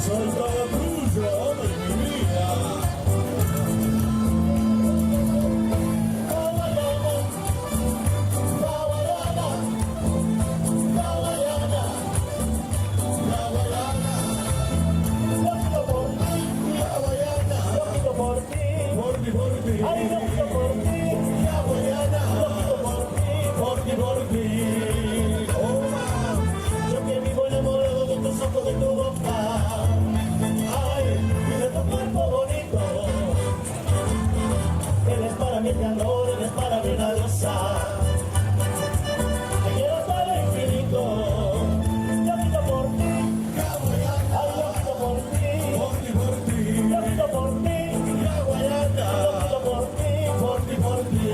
Soy todo tuyo, hombre, mi vida. Yo que vivo enamorado de tus ojos, de tu boca. Y de tu cuerpo bonito. Eres para mí el calor, eres para mí la diosa. Te quiero hasta el infinito. Yo grito por ti. Ay, yo grito por ti. Yo grito por ti. Yo grito por ti, por ti.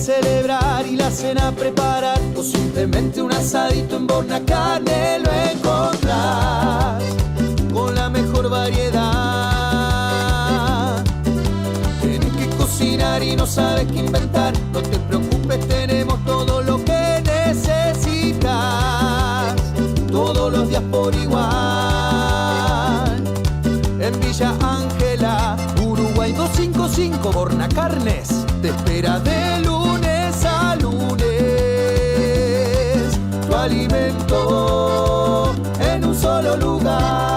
celebrar y la cena preparar, o simplemente un asadito en Borna Carne lo encontrás con la mejor variedad. Tienes que cocinar y no sabes qué inventar, no te preocupes, tenemos todo lo que necesitas, todos los días por igual. En Villa Ángela, Uruguay 255, Borna Carnes te espera de lunes a lunes. Tu alimento en un solo lugar.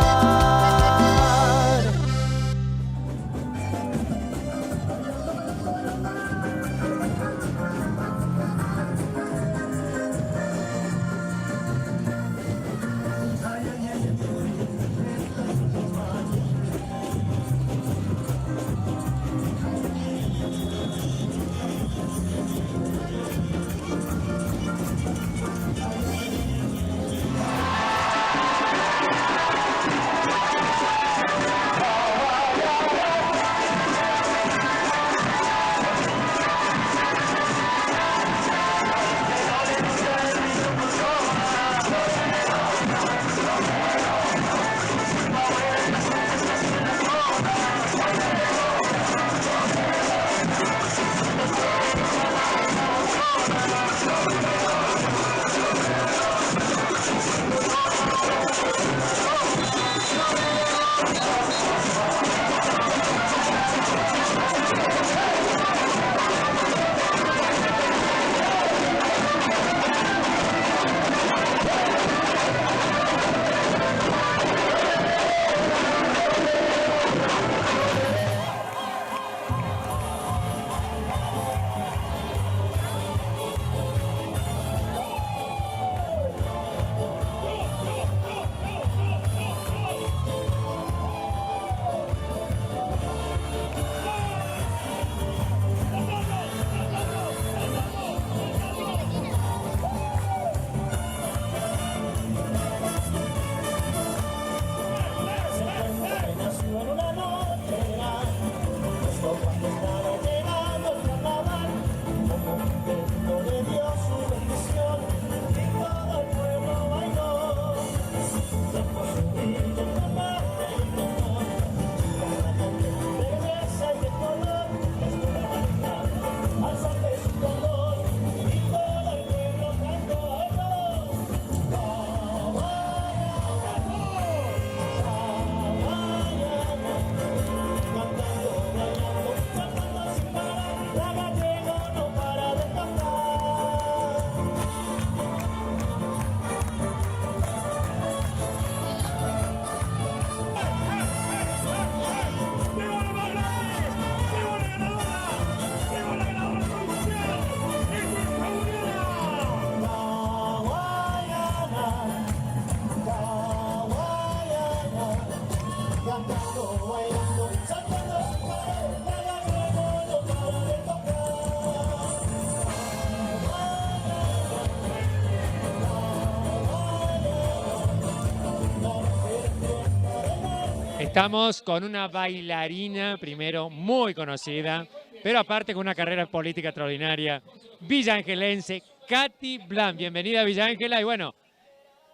Estamos con una bailarina, primero, muy conocida, pero aparte con una carrera política extraordinaria, villaangelense, Katy Blan. Bienvenida a Villa Ángela. Y bueno,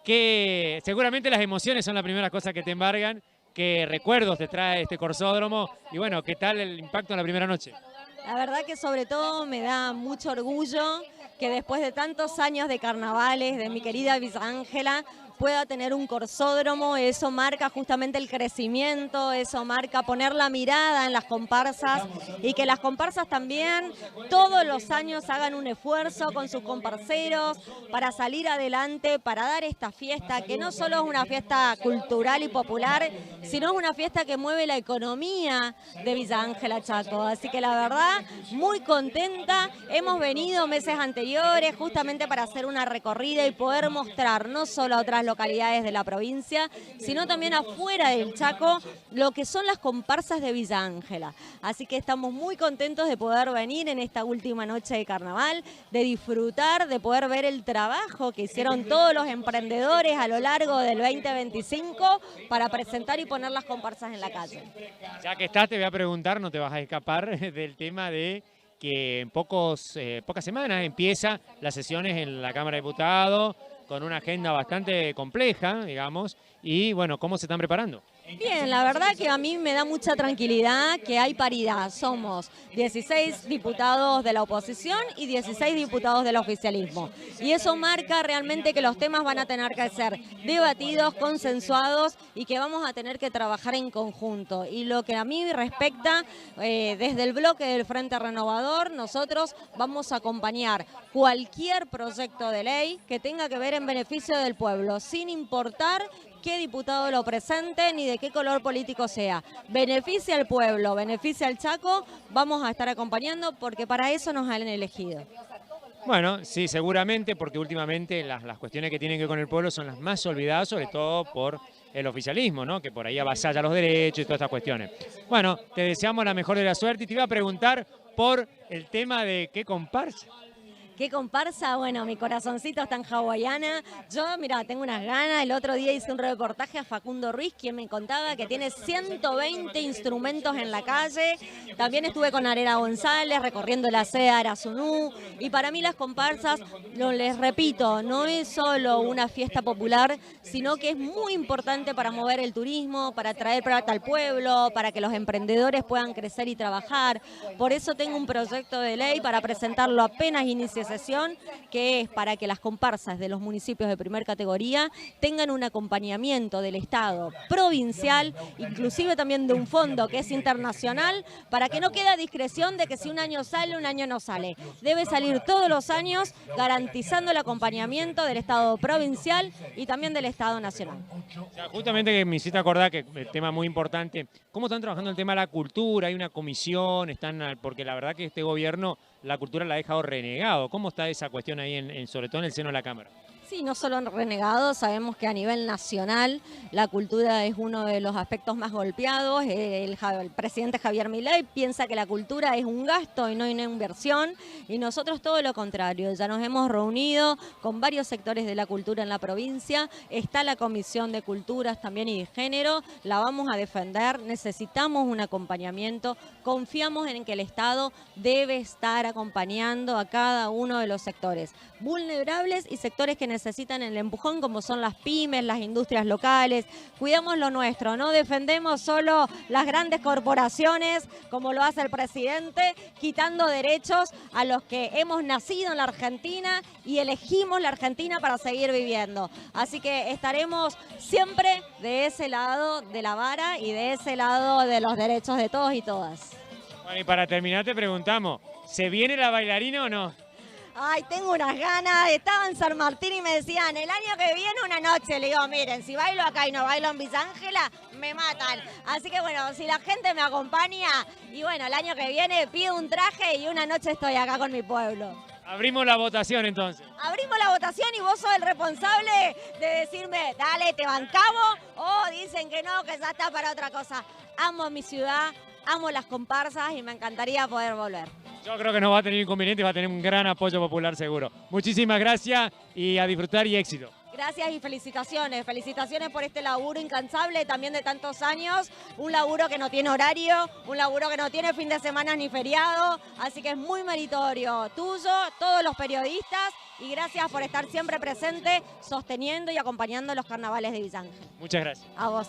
que seguramente las emociones son la primera cosa que te embargan, qué recuerdos te trae este corsódromo y bueno, ¿qué tal el impacto en la primera noche? La verdad que sobre todo me da mucho orgullo que después de tantos años de carnavales de mi querida Villa Ángela pueda tener un corsódromo. Eso marca justamente el crecimiento, eso marca poner la mirada en las comparsas y que las comparsas también todos los años hagan un esfuerzo con sus comparseros para salir adelante, para dar esta fiesta que no solo es una fiesta cultural y popular, sino es una fiesta que mueve la economía de Villa Ángela, Chaco. Así que la verdad, muy contenta. Hemos venido meses anteriores justamente para hacer una recorrida y poder mostrar no solo a otras localidades de la provincia, sino también afuera del Chaco, lo que son las comparsas de Villa Ángela. Así que estamos muy contentos de poder venir en esta última noche de carnaval, de disfrutar, de poder ver el trabajo que hicieron todos los emprendedores a lo largo del 2025 para presentar y poner las comparsas en la calle. Ya que estás, te voy a preguntar, no te vas a escapar del tema de que en pocas semanas empieza las sesiones en la Cámara de Diputados con una agenda bastante compleja, digamos, y bueno, ¿cómo se están preparando? Bien, la verdad que a mí me da mucha tranquilidad que hay paridad. Somos 16 diputados de la oposición y 16 diputados del oficialismo. Y eso marca realmente que los temas van a tener que ser debatidos, consensuados y que vamos a tener que trabajar en conjunto. Y lo que a mí respecta, desde el bloque del Frente Renovador, nosotros vamos a acompañar cualquier proyecto de ley que tenga que ver en beneficio del pueblo, sin importar qué diputado lo presente ni de qué color político sea. Beneficia al pueblo, beneficia al Chaco, vamos a estar acompañando porque para eso nos han elegido. Bueno, sí, seguramente, porque últimamente las cuestiones que tienen que ver con el pueblo son las más olvidadas, sobre todo por el oficialismo, ¿no? Que por ahí avasalla los derechos y todas estas cuestiones. Bueno, te deseamos la mejor de la suerte y te iba a preguntar por el tema de qué comparsa. ¿Qué comparsa? Bueno, mi corazoncito está en hawaiana. Yo, mira, tengo unas ganas. El otro día hice un reportaje a Facundo Ruiz, quien me contaba que tiene 120 instrumentos en la calle. También estuve con Arera González recorriendo la sede de Arazunú. Y para mí las comparsas, les repito, no es solo una fiesta popular, sino que es muy importante para mover el turismo, para traer plata al pueblo, para que los emprendedores puedan crecer y trabajar. Por eso tengo un proyecto de ley para presentarlo apenas inicie sesión, que es para que las comparsas de los municipios de primer categoría tengan un acompañamiento del Estado provincial, inclusive también de un fondo que es internacional, para que no quede a discreción de que si un año sale, un año no sale. Debe salir todos los años garantizando el acompañamiento del Estado provincial y también del Estado nacional. O sea, justamente que me hiciste acordar que el tema muy importante, ¿cómo están trabajando el tema de la cultura? Hay una comisión, porque la verdad que este gobierno la cultura la ha dejado renegado. ¿Cómo está esa cuestión ahí, sobre todo en el seno de la Cámara? Sí, no solo renegado, sabemos que a nivel nacional la cultura es uno de los aspectos más golpeados. El presidente Javier Milei piensa que la cultura es un gasto y no una inversión, y nosotros todo lo contrario. Ya nos hemos reunido con varios sectores de la cultura en la provincia, está la Comisión de Culturas también y de Género, la vamos a defender, necesitamos un acompañamiento, confiamos en que el Estado debe estar acompañando a cada uno de los sectores vulnerables y sectores que necesitan el empujón, como son las pymes, las industrias locales. Cuidamos lo nuestro, no defendemos solo las grandes corporaciones como lo hace el presidente, quitando derechos a los que hemos nacido en la Argentina y elegimos la Argentina para seguir viviendo. Así que estaremos siempre de ese lado de la vara y de ese lado de los derechos de todos y todas. Bueno, y para terminar te preguntamos, ¿se viene la bailarina o no? Ay, tengo unas ganas. Estaba en San Martín y me decían, el año que viene una noche. Le digo, miren, si bailo acá y no bailo en Villa Ángela, me matan. Así que bueno, si la gente me acompaña, y bueno, el año que viene pido un traje y una noche estoy acá con mi pueblo. Abrimos la votación entonces. Abrimos la votación y vos sos el responsable de decirme, dale, te bancamos, o dicen que no, que ya está para otra cosa. Amo mi ciudad, amo las comparsas y me encantaría poder volver. Yo creo que no va a tener inconveniente, va a tener un gran apoyo popular seguro. Muchísimas gracias y a disfrutar y éxito. Gracias y felicitaciones. Felicitaciones por este laburo incansable también de tantos años. Un laburo que no tiene horario, un laburo que no tiene fin de semana ni feriado. Así que es muy meritorio tuyo, todos los periodistas. Y gracias por estar siempre presente, sosteniendo y acompañando los carnavales de Villa Ángela. Muchas gracias. A vos.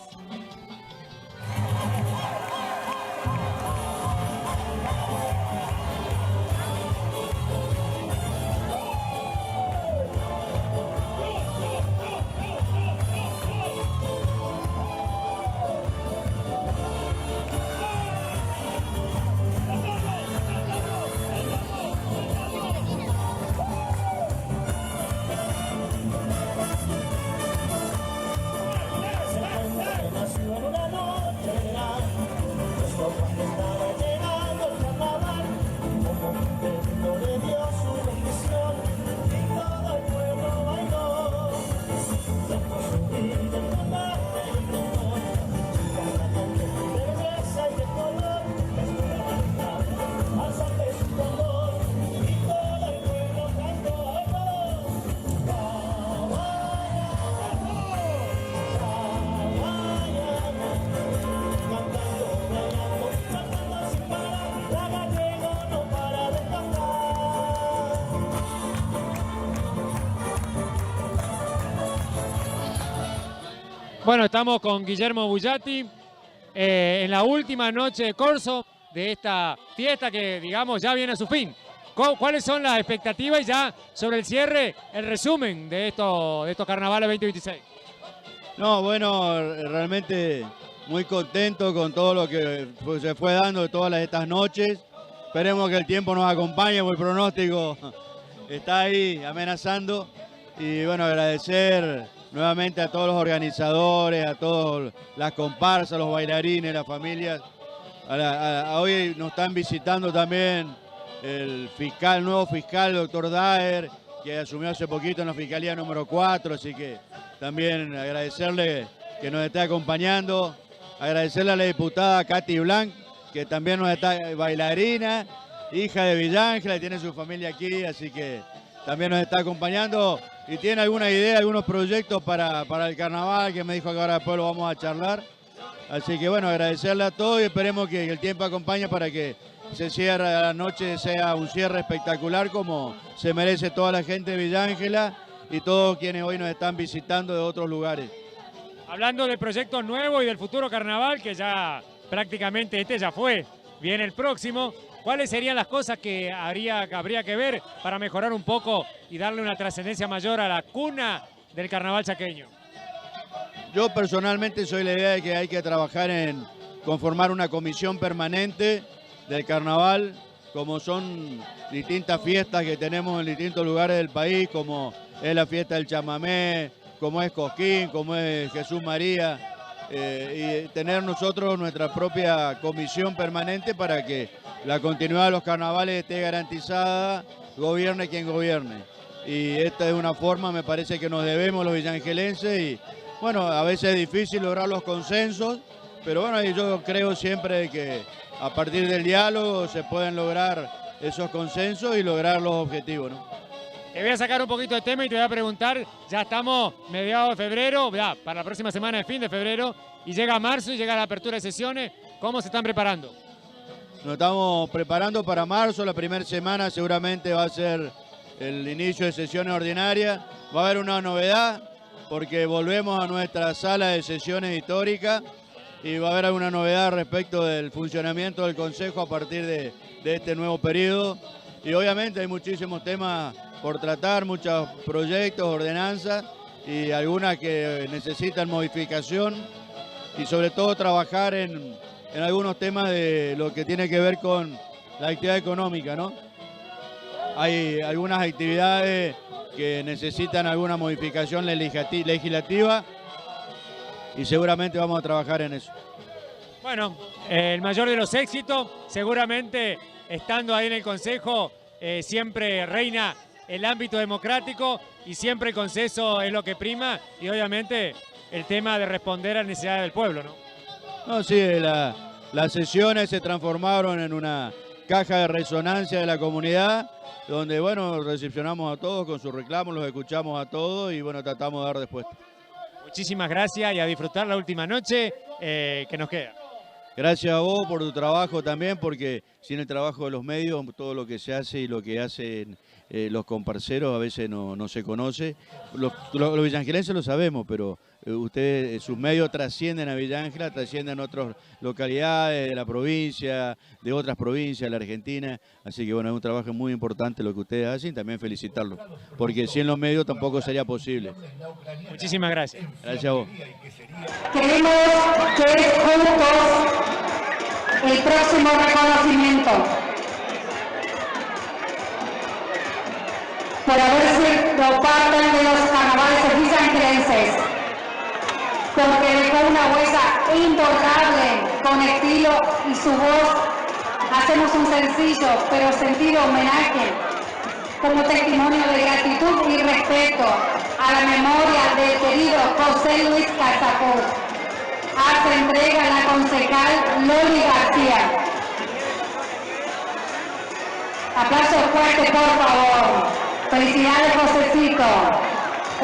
La ciudad Bueno, estamos con Guillermo Bullati en la última noche de corso de esta fiesta que, digamos, ya viene a su fin. ¿Cuáles son las expectativas y ya sobre el cierre, el resumen de estos carnavales 2026? No, bueno, realmente muy contento con todo lo que se fue dando de todas estas noches. Esperemos que el tiempo nos acompañe, porque el pronóstico está ahí amenazando. Y bueno, agradecer nuevamente a todos los organizadores, a todas las comparsas, los bailarines, las familias. Hoy nos están visitando también el nuevo fiscal, doctor Daer, que asumió hace poquito en la Fiscalía número 4, así que también agradecerle que nos esté acompañando, agradecerle a la diputada Katy Blanc, que también nos está, bailarina, hija de Villángela, tiene su familia aquí, así que también nos está acompañando y tiene alguna idea, algunos proyectos para el carnaval, que me dijo que ahora después lo vamos a charlar. Así que bueno, agradecerle a todos y esperemos que el tiempo acompañe para que se cierre la noche, sea un cierre espectacular como se merece toda la gente de Villángela y todos quienes hoy nos están visitando de otros lugares. Hablando de proyectos nuevos y del futuro carnaval, que ya prácticamente este ya fue, viene el próximo, ¿cuáles serían las cosas que habría que ver para mejorar un poco y darle una trascendencia mayor a la cuna del carnaval chaqueño? Yo personalmente soy la idea de que hay que trabajar en conformar una comisión permanente del carnaval, como son distintas fiestas que tenemos en distintos lugares del país, como es la fiesta del chamamé, como es Cosquín, como es Jesús María, y tener nosotros nuestra propia comisión permanente para que la continuidad de los carnavales esté garantizada, gobierne quien gobierne. Y esta es una forma, me parece, que nos debemos los villangelenses y bueno, a veces es difícil lograr los consensos, pero bueno, yo creo siempre que a partir del diálogo se pueden lograr esos consensos y lograr los objetivos, ¿no? Te voy a sacar un poquito de tema y te voy a preguntar, ya estamos mediados de febrero, ya para la próxima semana de fin de febrero, y llega marzo y llega la apertura de sesiones, ¿cómo se están preparando? Nos estamos preparando para marzo, la primera semana seguramente va a ser el inicio de sesiones ordinarias, va a haber una novedad, porque volvemos a nuestra sala de sesiones histórica y va a haber alguna novedad respecto del funcionamiento del Consejo a partir de este nuevo periodo. Y obviamente hay muchísimos temas por tratar, muchos proyectos, ordenanzas y algunas que necesitan modificación y sobre todo trabajar en algunos temas de lo que tiene que ver con la actividad económica, ¿no? Hay algunas actividades que necesitan alguna modificación legislativa y seguramente vamos a trabajar en eso. Bueno, el mayor de los éxitos, seguramente estando ahí en el Consejo, siempre reina el ámbito democrático y siempre el consenso es lo que prima y obviamente el tema de responder a las necesidades del pueblo, ¿no? No, sí, las sesiones se transformaron en una caja de resonancia de la comunidad, donde, bueno, recepcionamos a todos con sus reclamos, los escuchamos a todos y, bueno, tratamos de dar respuesta. Muchísimas gracias y a disfrutar la última noche que nos queda. Gracias a vos por tu trabajo también, porque sin el trabajo de los medios, todo lo que se hace y lo que hacen los comparceros a veces no se conoce. Los villangelenses lo sabemos, pero ustedes, sus medios trascienden a Villángela, trascienden a otras localidades de la provincia, de otras provincias de la Argentina. Así que bueno, es un trabajo muy importante lo que ustedes hacen y también felicitarlos, porque sin los medios tampoco sería posible. Muchísimas gracias. Gracias a vos. Queremos que juntos el próximo reconocimiento por haber sido parte de los carnavales villangelenses, porque dejó una huella imborrable con estilo y su voz. Hacemos un sencillo pero sentido homenaje como testimonio de gratitud y respeto a la memoria del querido José Luis Casapó. Hace entrega la concejal Loli García. Aplausos fuertes, por favor. Felicidades, Josecito.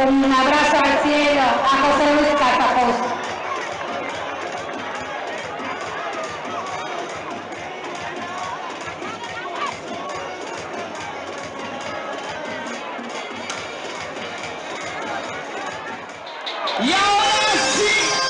Un abrazo al cielo a José Luis Casapó. Y ahora sí.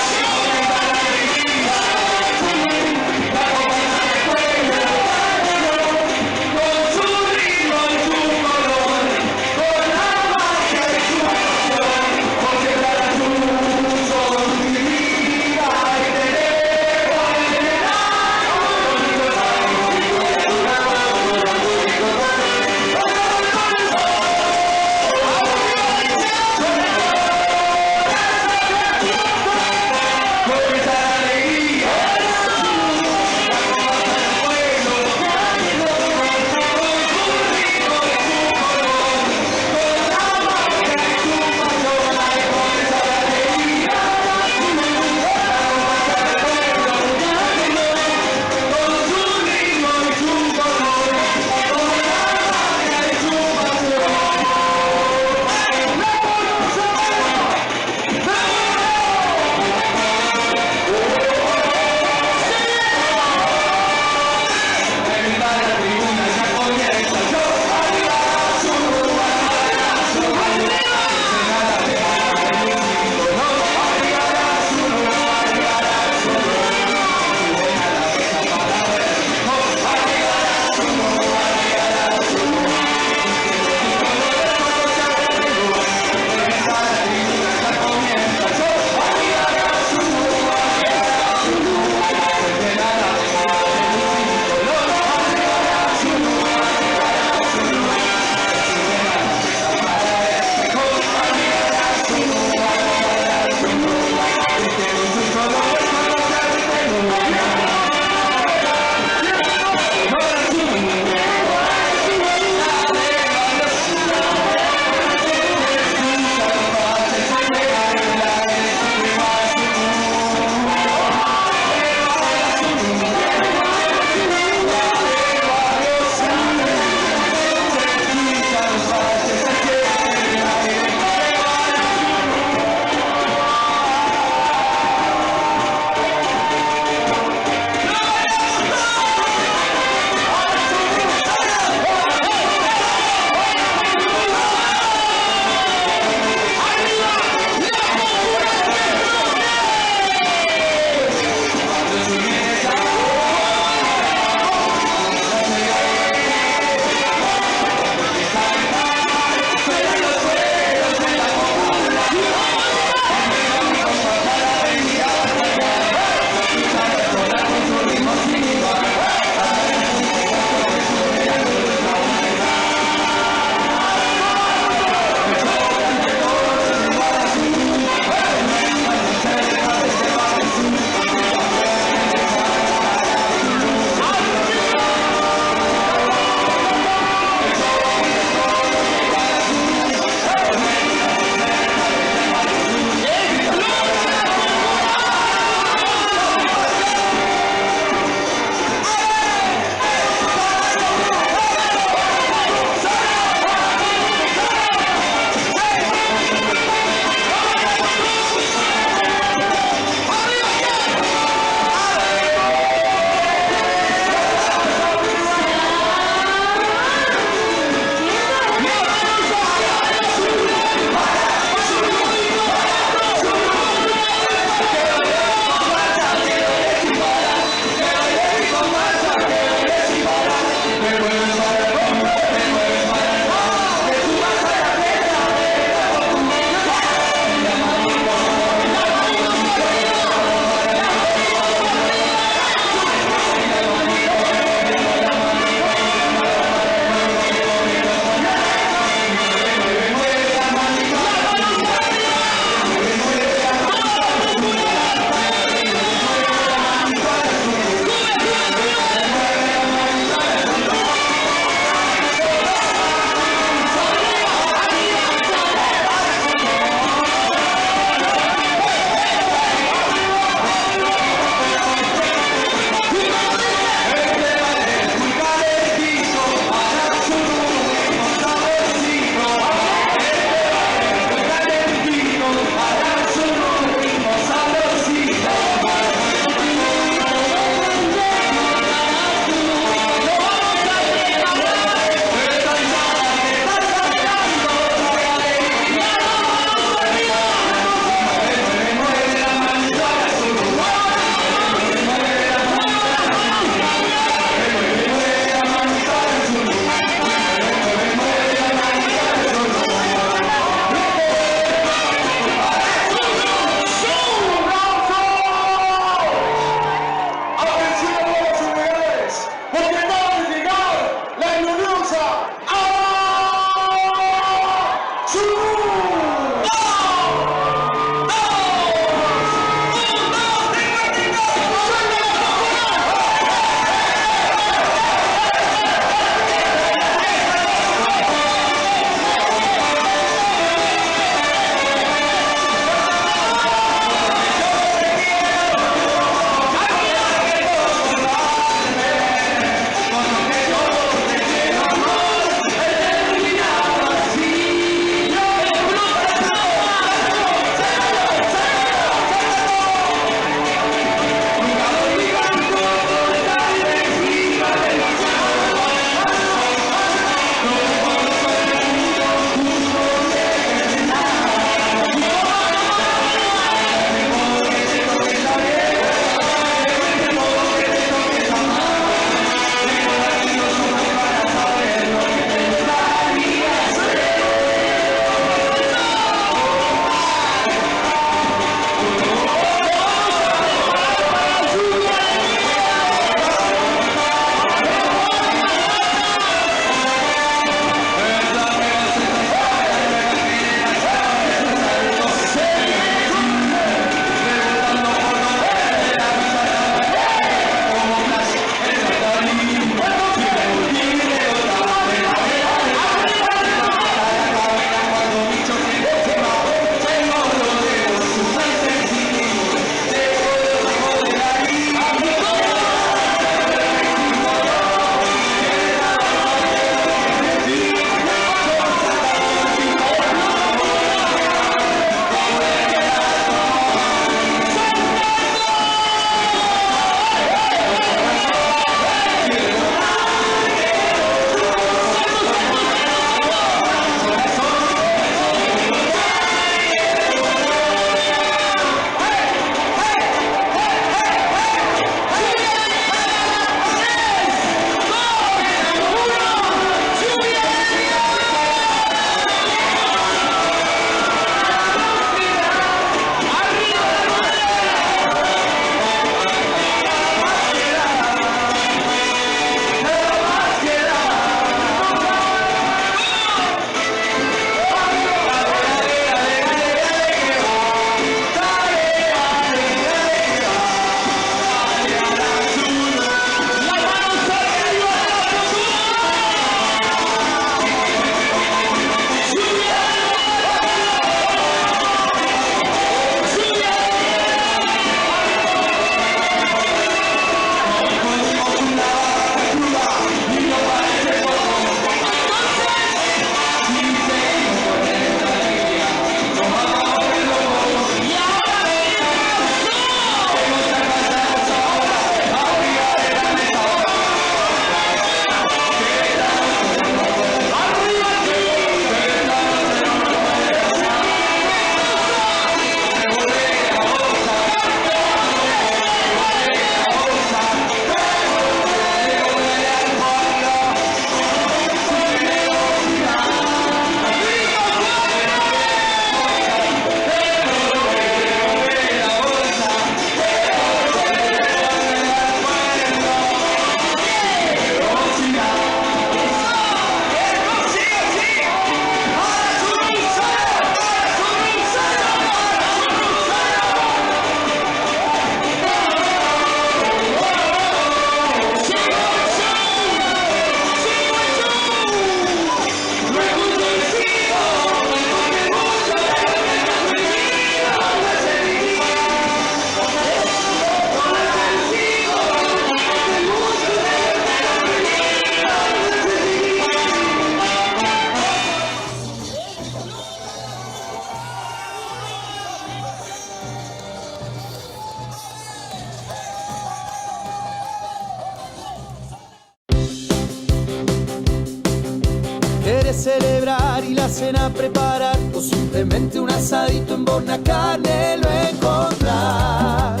la cena preparar o simplemente un asadito en Bornacane lo encontrás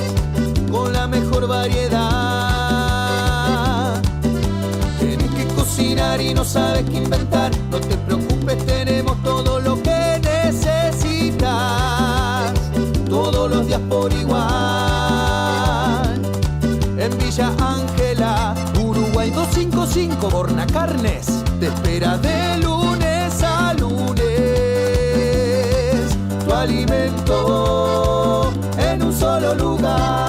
con la mejor variedad. Tienes que cocinar y no sabes qué inventar, no te preocupes, tenemos todo lo que necesitas, todos los días por igual. En Villa Ángela, Uruguay 255, Bornacarnes te espera de lunes a lunes. Tu alimento en un solo lugar.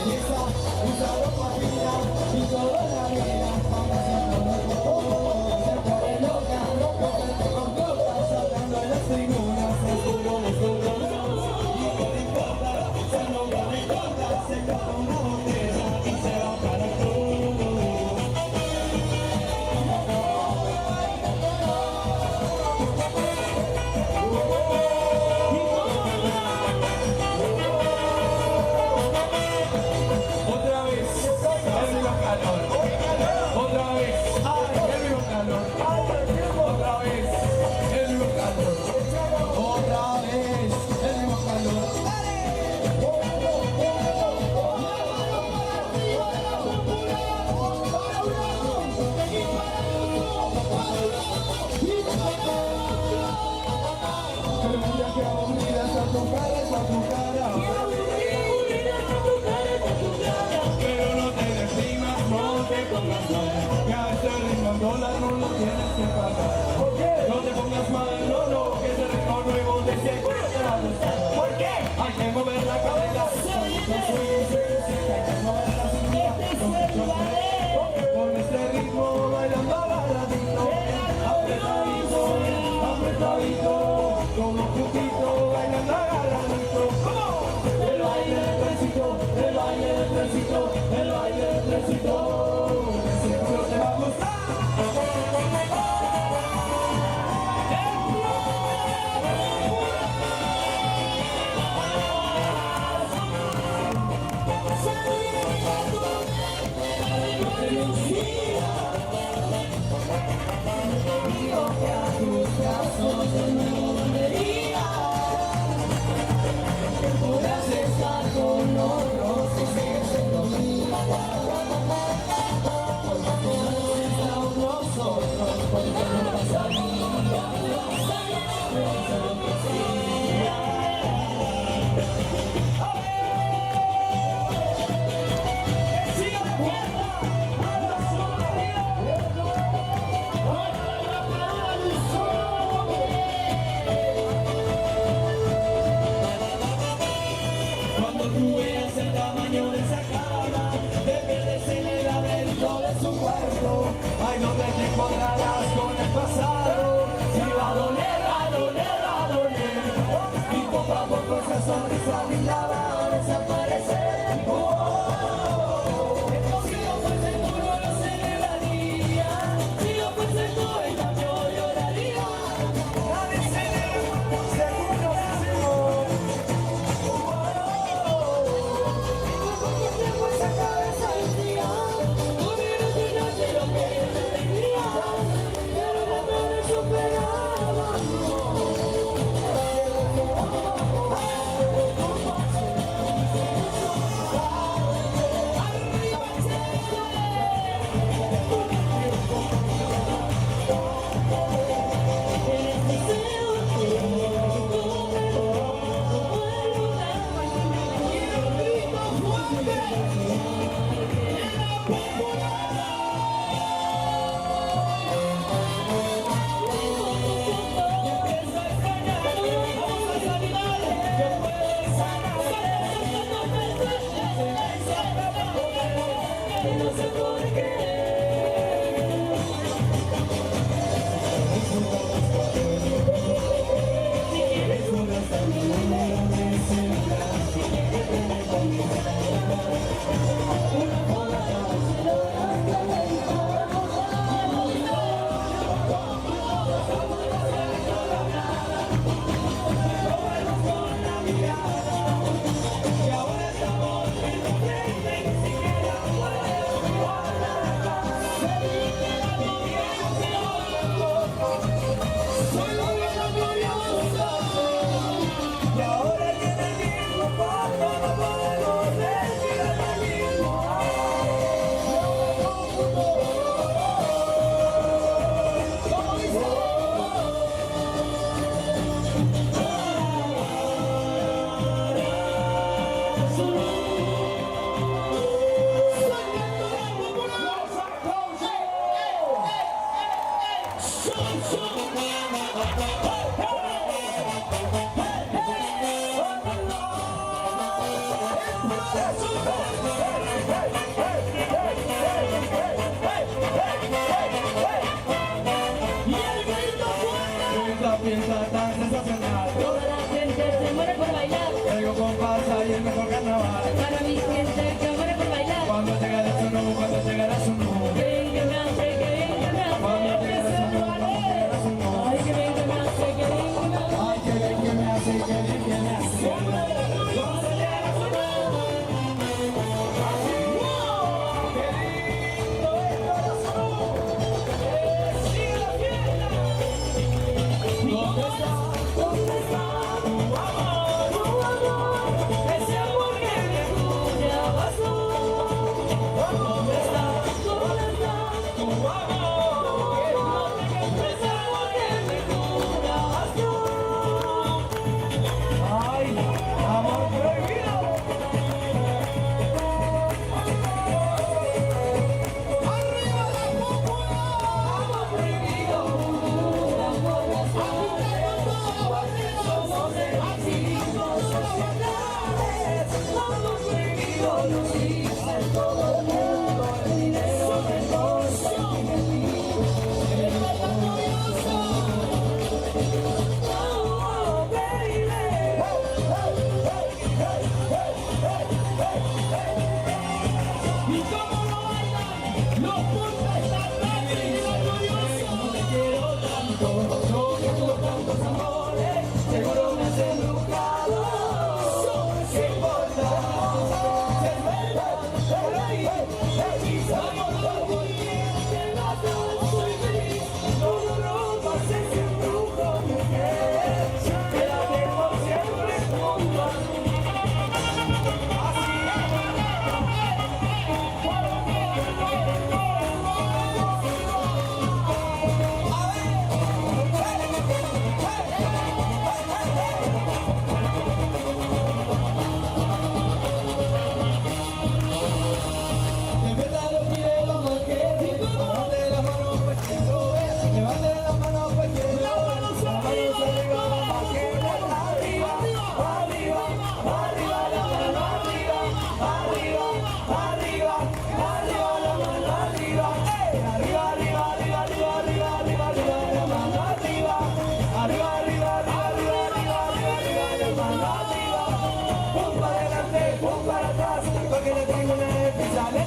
Teresa, un saludo para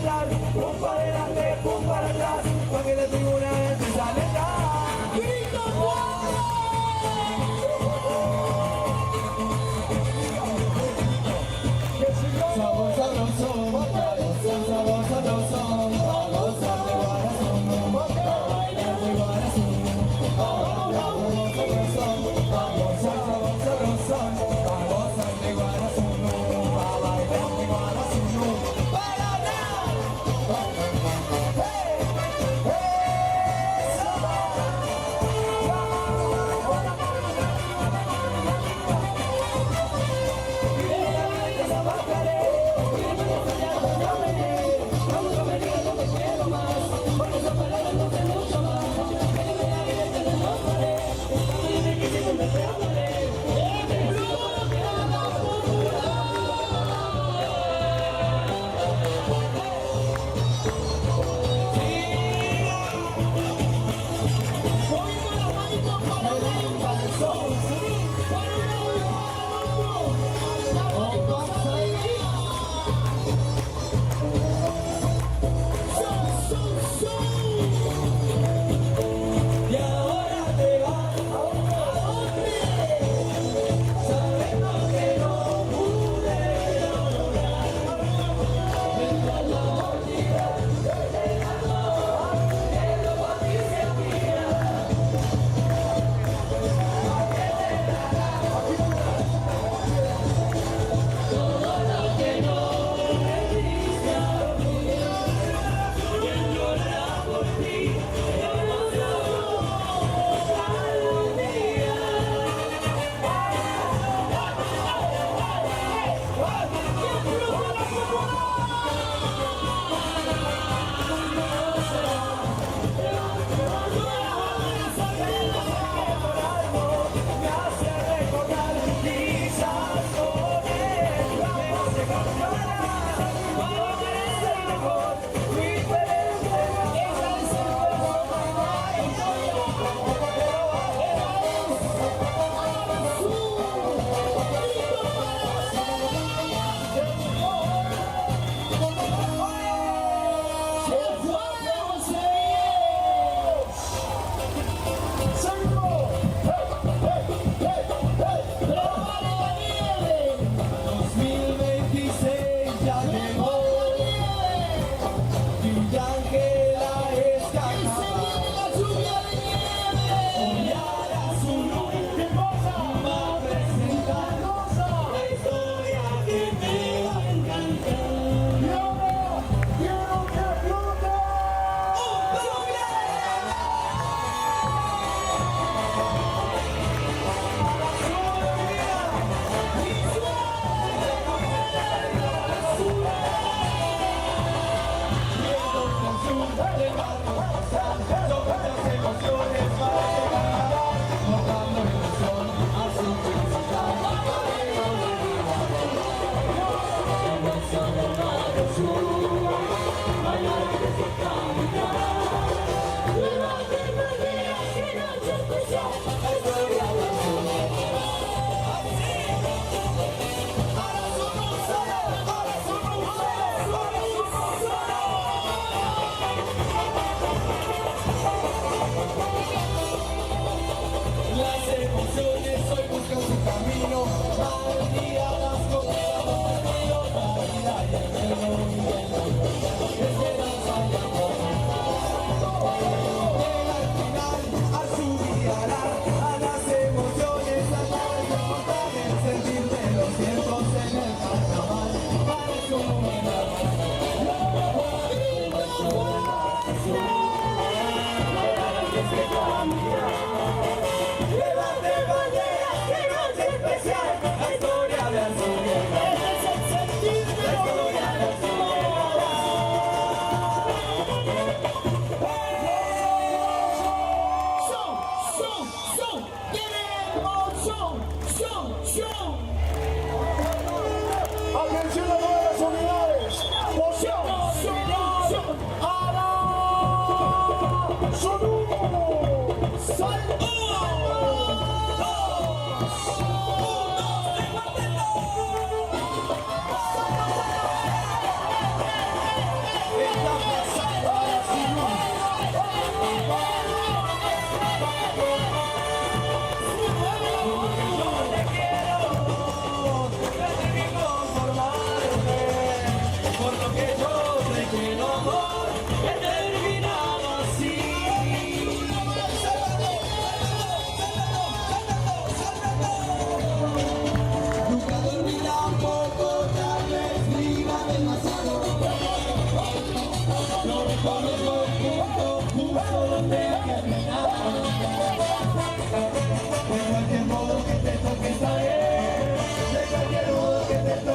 bailar, pum para adelante, pum para atrás, para que la tribuna empiece a alentar. ¡Grito sabor sabroso, sabor sabroso, a gozar de Guarazón, a bailar de Guarazón, sabor sabroso, a gozar sabor sabroso, a gozar de Guarazón, a bailar de Guarazón, para nada.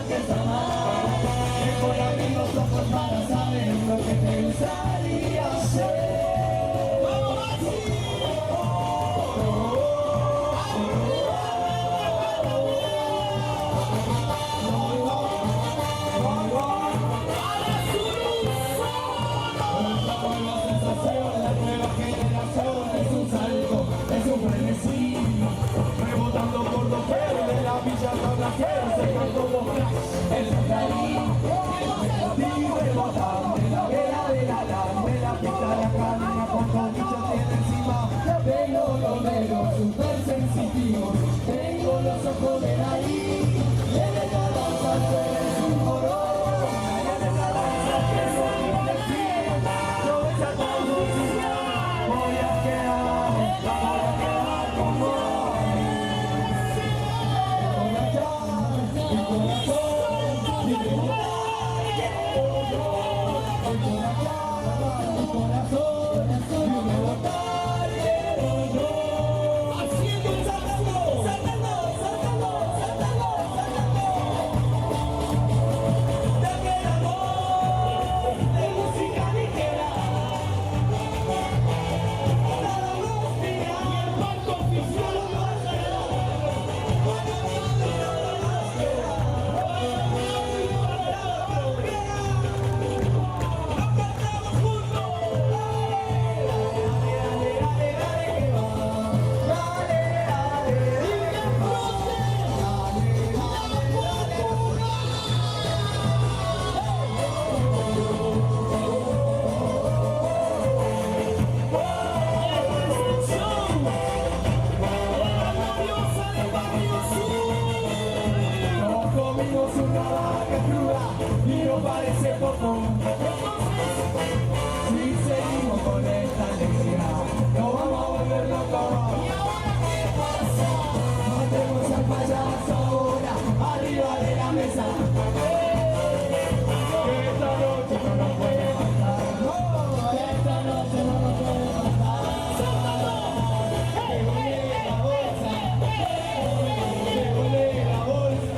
que es amar. Mejor abrir los ojos para saber lo que te gustaría hacer. Rebotando por los pelos de la villa tablaquera, cerca todo flash, el ahí, rebotando de la vela de la pista la cadena con colmillos tiene encima. Tengo los dedos super sensitivos, tengo los ojos de ahí, tiene la danza, tú eres un morón, tiene la danza que no tiene fin, no es a todos, voy a quedar como parece poco. Si seguimos con esta alegría, nos vamos a volver locos. ¿Y ahora qué pasa? Matemos al payaso ahora, arriba de la mesa. Que esta noche no nos puede faltar. Que esta noche no nos puede faltar. Que huele la bolsa. Que huele la bolsa.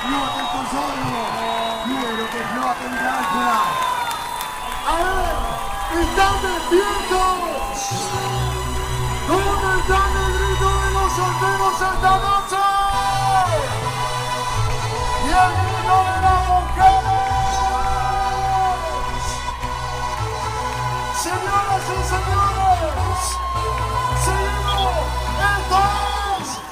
flote el Corsódromo. Quiero que flote Vizángela. A ver, ¿están despiertos? ¿Dónde está el grito de los solteros esta noche? Y el grito de las mujeres. Señoras y señores, seguimos. Esto es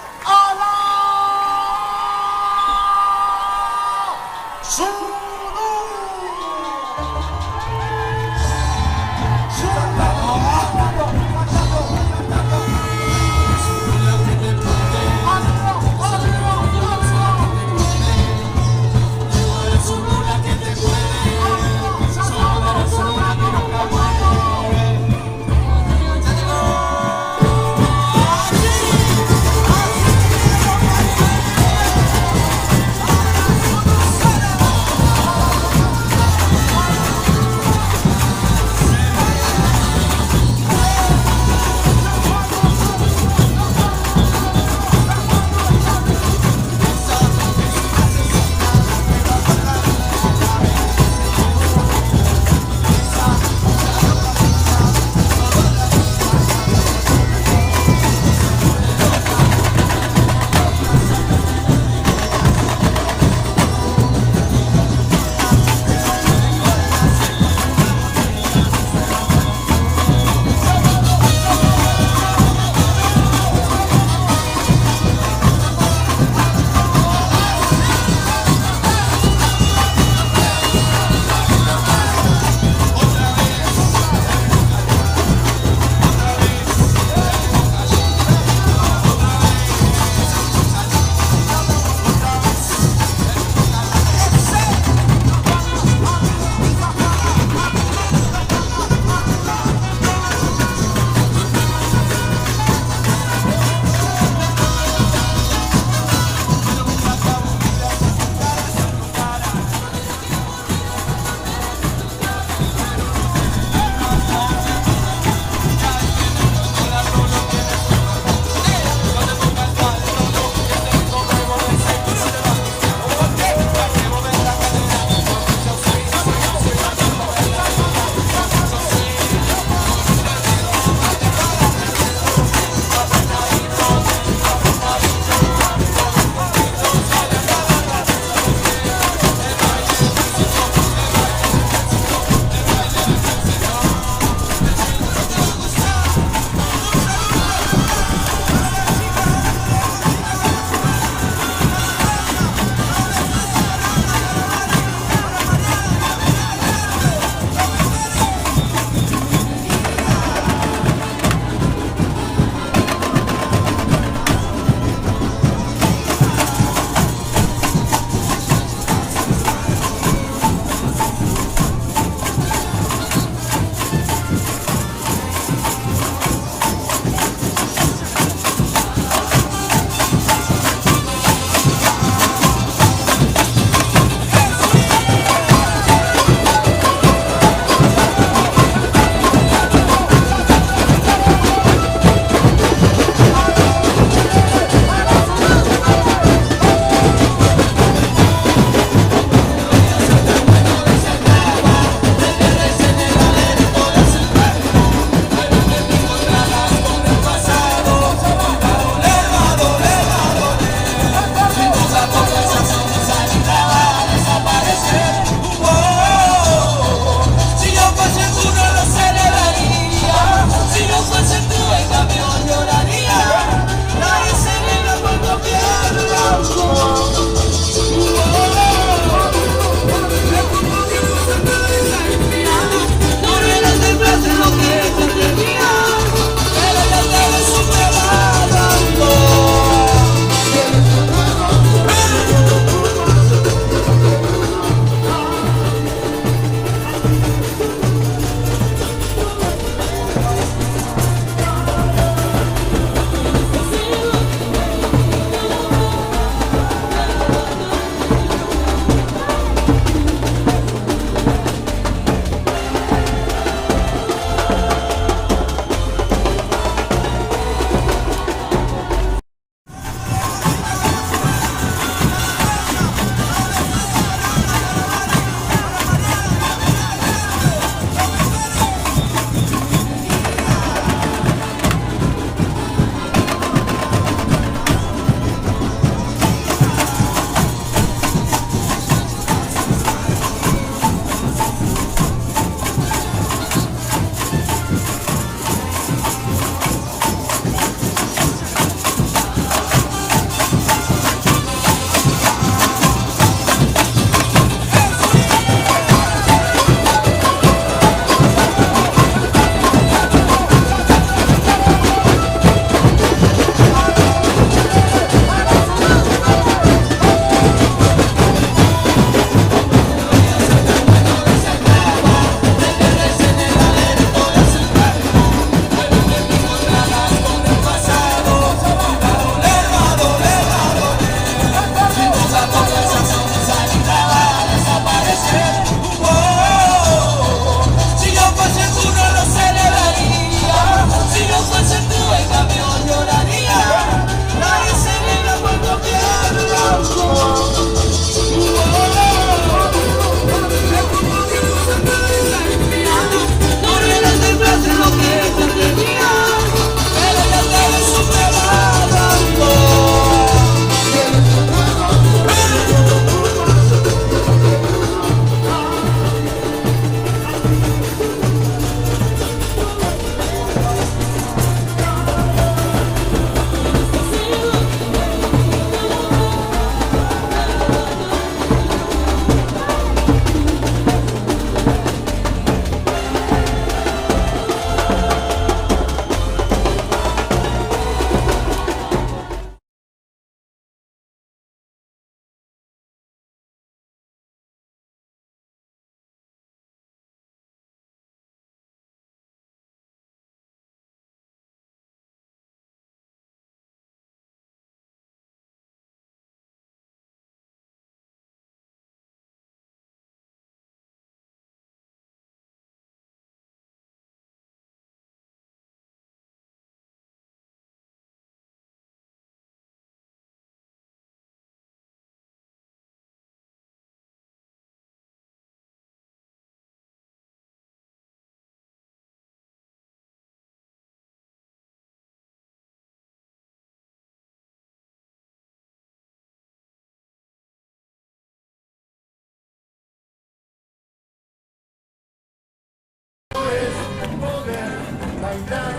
bailar,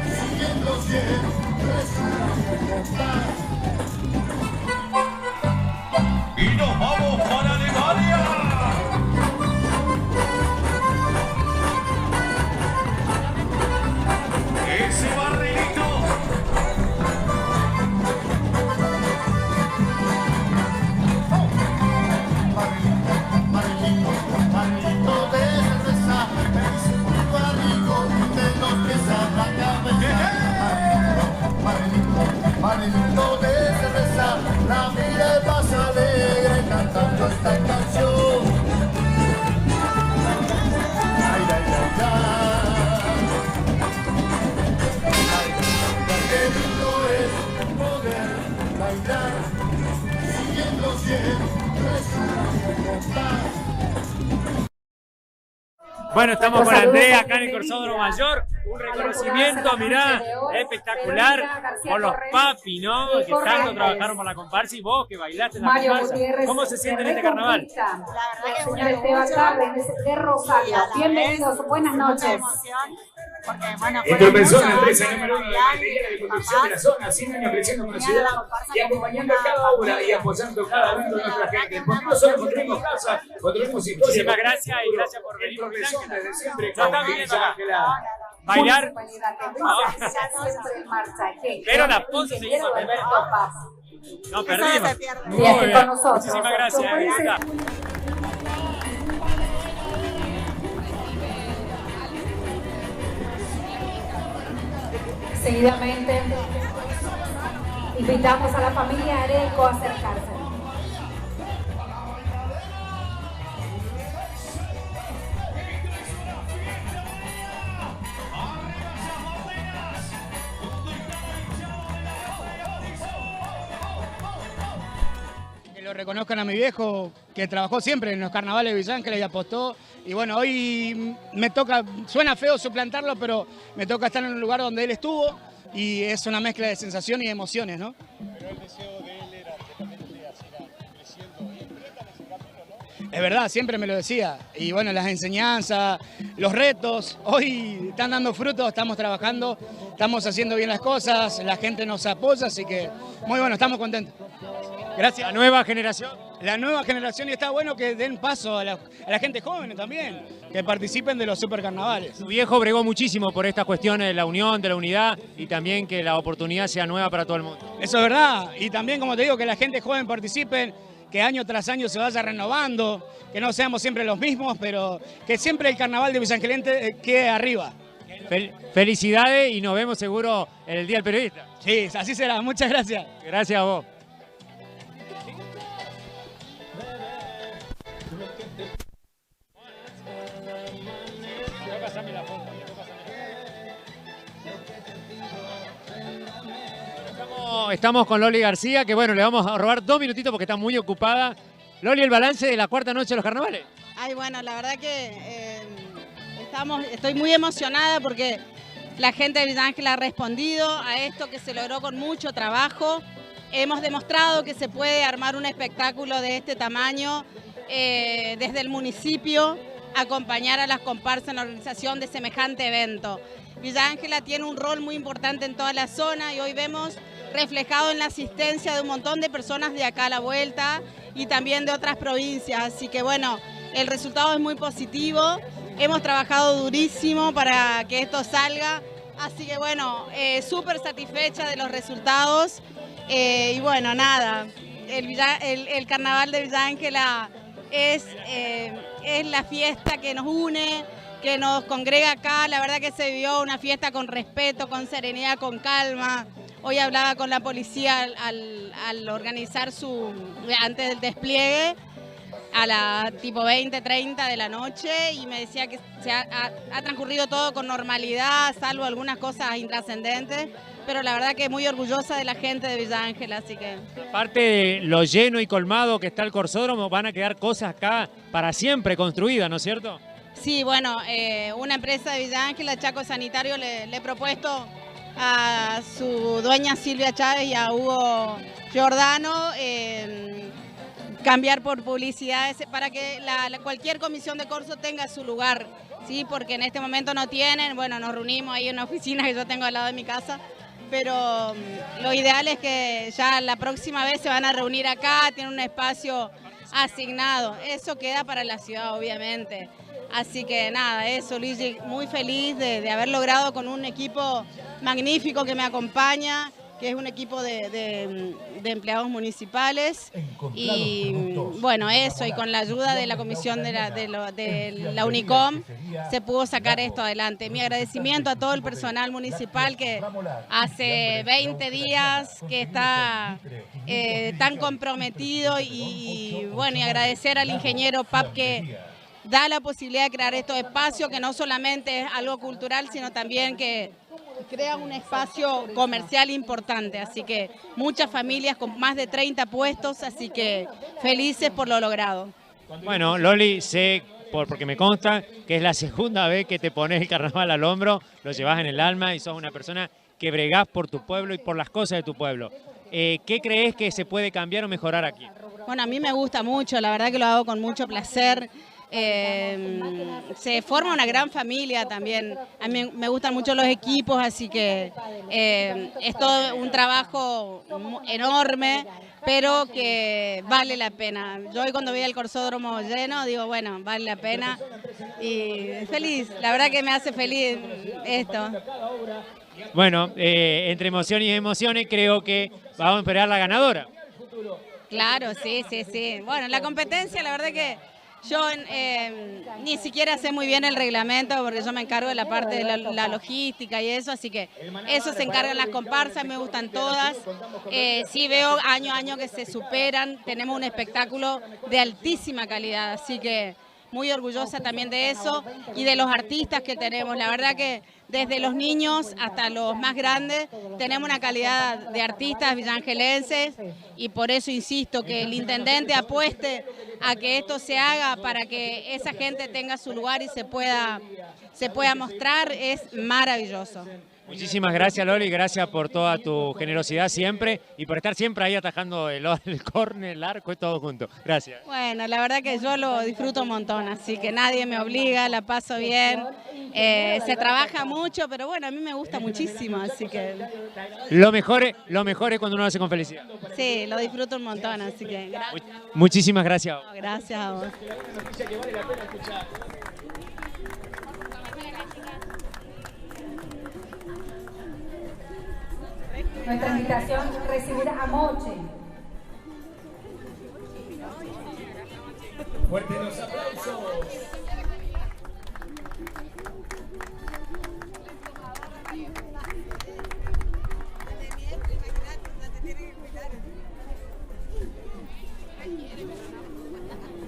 siguiendo siempre su compás. Y nos vamos para Alemania. Ese barrilito. Barrilito de cerveza, me dice un barrigo de los pies a la cabeza. Barrilito de cerveza, la vida es más alegre cantando esta canción. Ay, ay, ay, ay. Qué lindo es poder bailar, siguiendo siempre su compás. Bueno, estamos con Andrea acá en el Corsódromo Mayor. Un reconocimiento, mirá, espectacular con los papi, ¿no? Que tanto trabajaron por la comparsa y vos que bailaste en la comparsa. ¿Cómo se siente en este carnaval? Señor Esteban Cárdenas de Rosario. Bienvenidos, buenas noches. Porque, bueno, esta persona, empresa número 1 de la de construcción de la zona, 100 años creciendo con la ciudad y acompañando cada obra y apoyando cada evento de nuestra gente. Porque no solo construimos casa, construimos historia. Muchísimas gracias y gracias por venir por desde siempre. No están viniendo acá. Bailar. Pero la Ponce se hizo primero. No, perdimos. Muy bien. Muchísimas gracias. Seguidamente, invitamos a la familia Areco a acercarse. Que lo reconozcan a mi viejo, que trabajó siempre en los carnavales de Villa Ángeles y apostó. Y bueno, hoy me toca, suena feo suplantarlo, pero me toca estar en un lugar donde él estuvo y es una mezcla de sensaciones y emociones, ¿no? Pero el deseo de él era que también usted siga creciendo y emprendan ese camino, ¿no? Es verdad, siempre me lo decía. Y bueno, las enseñanzas, los retos, hoy están dando frutos, estamos trabajando, estamos haciendo bien las cosas, la gente nos apoya, así que muy bueno, estamos contentos. Gracias. La nueva generación. La nueva generación, y está bueno que den paso a la gente joven también, que participen de los supercarnavales. Su viejo bregó muchísimo por estas cuestiones de la unión, de la unidad y también que la oportunidad sea nueva para todo el mundo. Eso es verdad, y también, como te digo, que la gente joven participe, que año tras año se vaya renovando, que no seamos siempre los mismos, pero que siempre el carnaval de Villa Ángeles quede arriba. Felicidades y nos vemos seguro en el Día del Periodista. Sí, así será. Muchas gracias. Gracias a vos. Estamos con Loli García, que bueno, le vamos a robar 2 minutitos porque está muy ocupada. Loli, el balance de la cuarta noche de los carnavales. Ay, bueno, la verdad que estoy muy emocionada porque la gente de Villa Ángeles ha respondido a esto que se logró con mucho trabajo. Hemos demostrado que se puede armar un espectáculo de este tamaño desde el municipio, acompañar a las comparsas en la organización de semejante evento. Villa Ángeles tiene un rol muy importante en toda la zona y hoy vemos reflejado en la asistencia de un montón de personas de acá a la vuelta y también de otras provincias. Así que bueno, el resultado es muy positivo. Hemos trabajado durísimo para que esto salga. Así que bueno, súper satisfecha de los resultados. Y bueno, nada, el carnaval de Villa Ángeles es la fiesta que nos une, que nos congrega acá. La verdad que se vivió una fiesta con respeto, con serenidad, con calma. Hoy hablaba con la policía al organizar antes del despliegue, a la tipo 20, 30 de la noche, y me decía que ha transcurrido todo con normalidad, salvo algunas cosas intrascendentes, pero la verdad que muy orgullosa de la gente de Villa Ángeles, así que... Aparte de lo lleno y colmado que está el Corsódromo, van a quedar cosas acá para siempre construidas, ¿no es cierto? Sí, bueno, una empresa de Villa Ángeles, Chaco Sanitario, le he propuesto a su dueña Silvia Chávez y a Hugo Giordano cambiar por publicidades para que cualquier comisión de corso tenga su lugar. ¿sí? Porque en este momento no tienen, bueno, nos reunimos ahí en una oficina que yo tengo al lado de mi casa, pero lo ideal es que ya la próxima vez se van a reunir acá, tienen un espacio asignado, eso queda para la ciudad obviamente. Así que nada, eso, Luigi, muy feliz de haber logrado con un equipo magnífico que me acompaña, que es un equipo de empleados municipales y bueno, eso, y con la ayuda de la comisión de la UNICOM se pudo sacar esto adelante. Mi agradecimiento a todo el personal municipal que hace 20 días que está tan comprometido y bueno, y agradecer al ingeniero Pap que da la posibilidad de crear estos espacios, que no solamente es algo cultural, sino también que crea un espacio comercial importante, así que muchas familias con más de 30 puestos, así que felices por lo logrado. Bueno, Loli, sé, porque me consta que es la segunda vez que te pones el carnaval al hombro, lo llevas en el alma y sos una persona que bregás por tu pueblo y por las cosas de tu pueblo. ¿Qué crees que se puede cambiar o mejorar aquí? Bueno, a mí me gusta mucho, la verdad que lo hago con mucho placer. Se forma una gran familia también. A mí me gustan mucho los equipos, así que es todo un trabajo enorme, pero que vale la pena. Yo hoy cuando vi el corsódromo lleno, digo, bueno, vale la pena y feliz. La verdad que me hace feliz esto. Bueno, entre emociones y emociones creo que vamos a esperar la ganadora. Claro, sí. Bueno, la competencia, la verdad que yo ni siquiera sé muy bien el reglamento porque yo me encargo de la parte de la logística y eso, así que eso se encargan las comparsas, me gustan todas. Sí veo año a año que se superan, tenemos un espectáculo de altísima calidad, así que muy orgullosa también de eso y de los artistas que tenemos. La verdad que desde los niños hasta los más grandes tenemos una calidad de artistas villangelenses y por eso insisto que el intendente apueste a que esto se haga para que esa gente tenga su lugar y se pueda mostrar, es maravilloso. Muchísimas gracias, Loli, gracias por toda tu generosidad siempre y por estar siempre ahí atajando el córner, el arco y todo junto. Gracias. Bueno, la verdad que yo lo disfruto un montón, así que nadie me obliga, la paso bien. Se trabaja mucho, pero bueno, a mí me gusta muchísimo, así que... Lo mejor es cuando uno lo hace con felicidad. Sí, lo disfruto un montón, así que gracias. Muchísimas gracias. Gracias a vos. Nuestra invitación recibida a Moche. Fuertes los aplausos.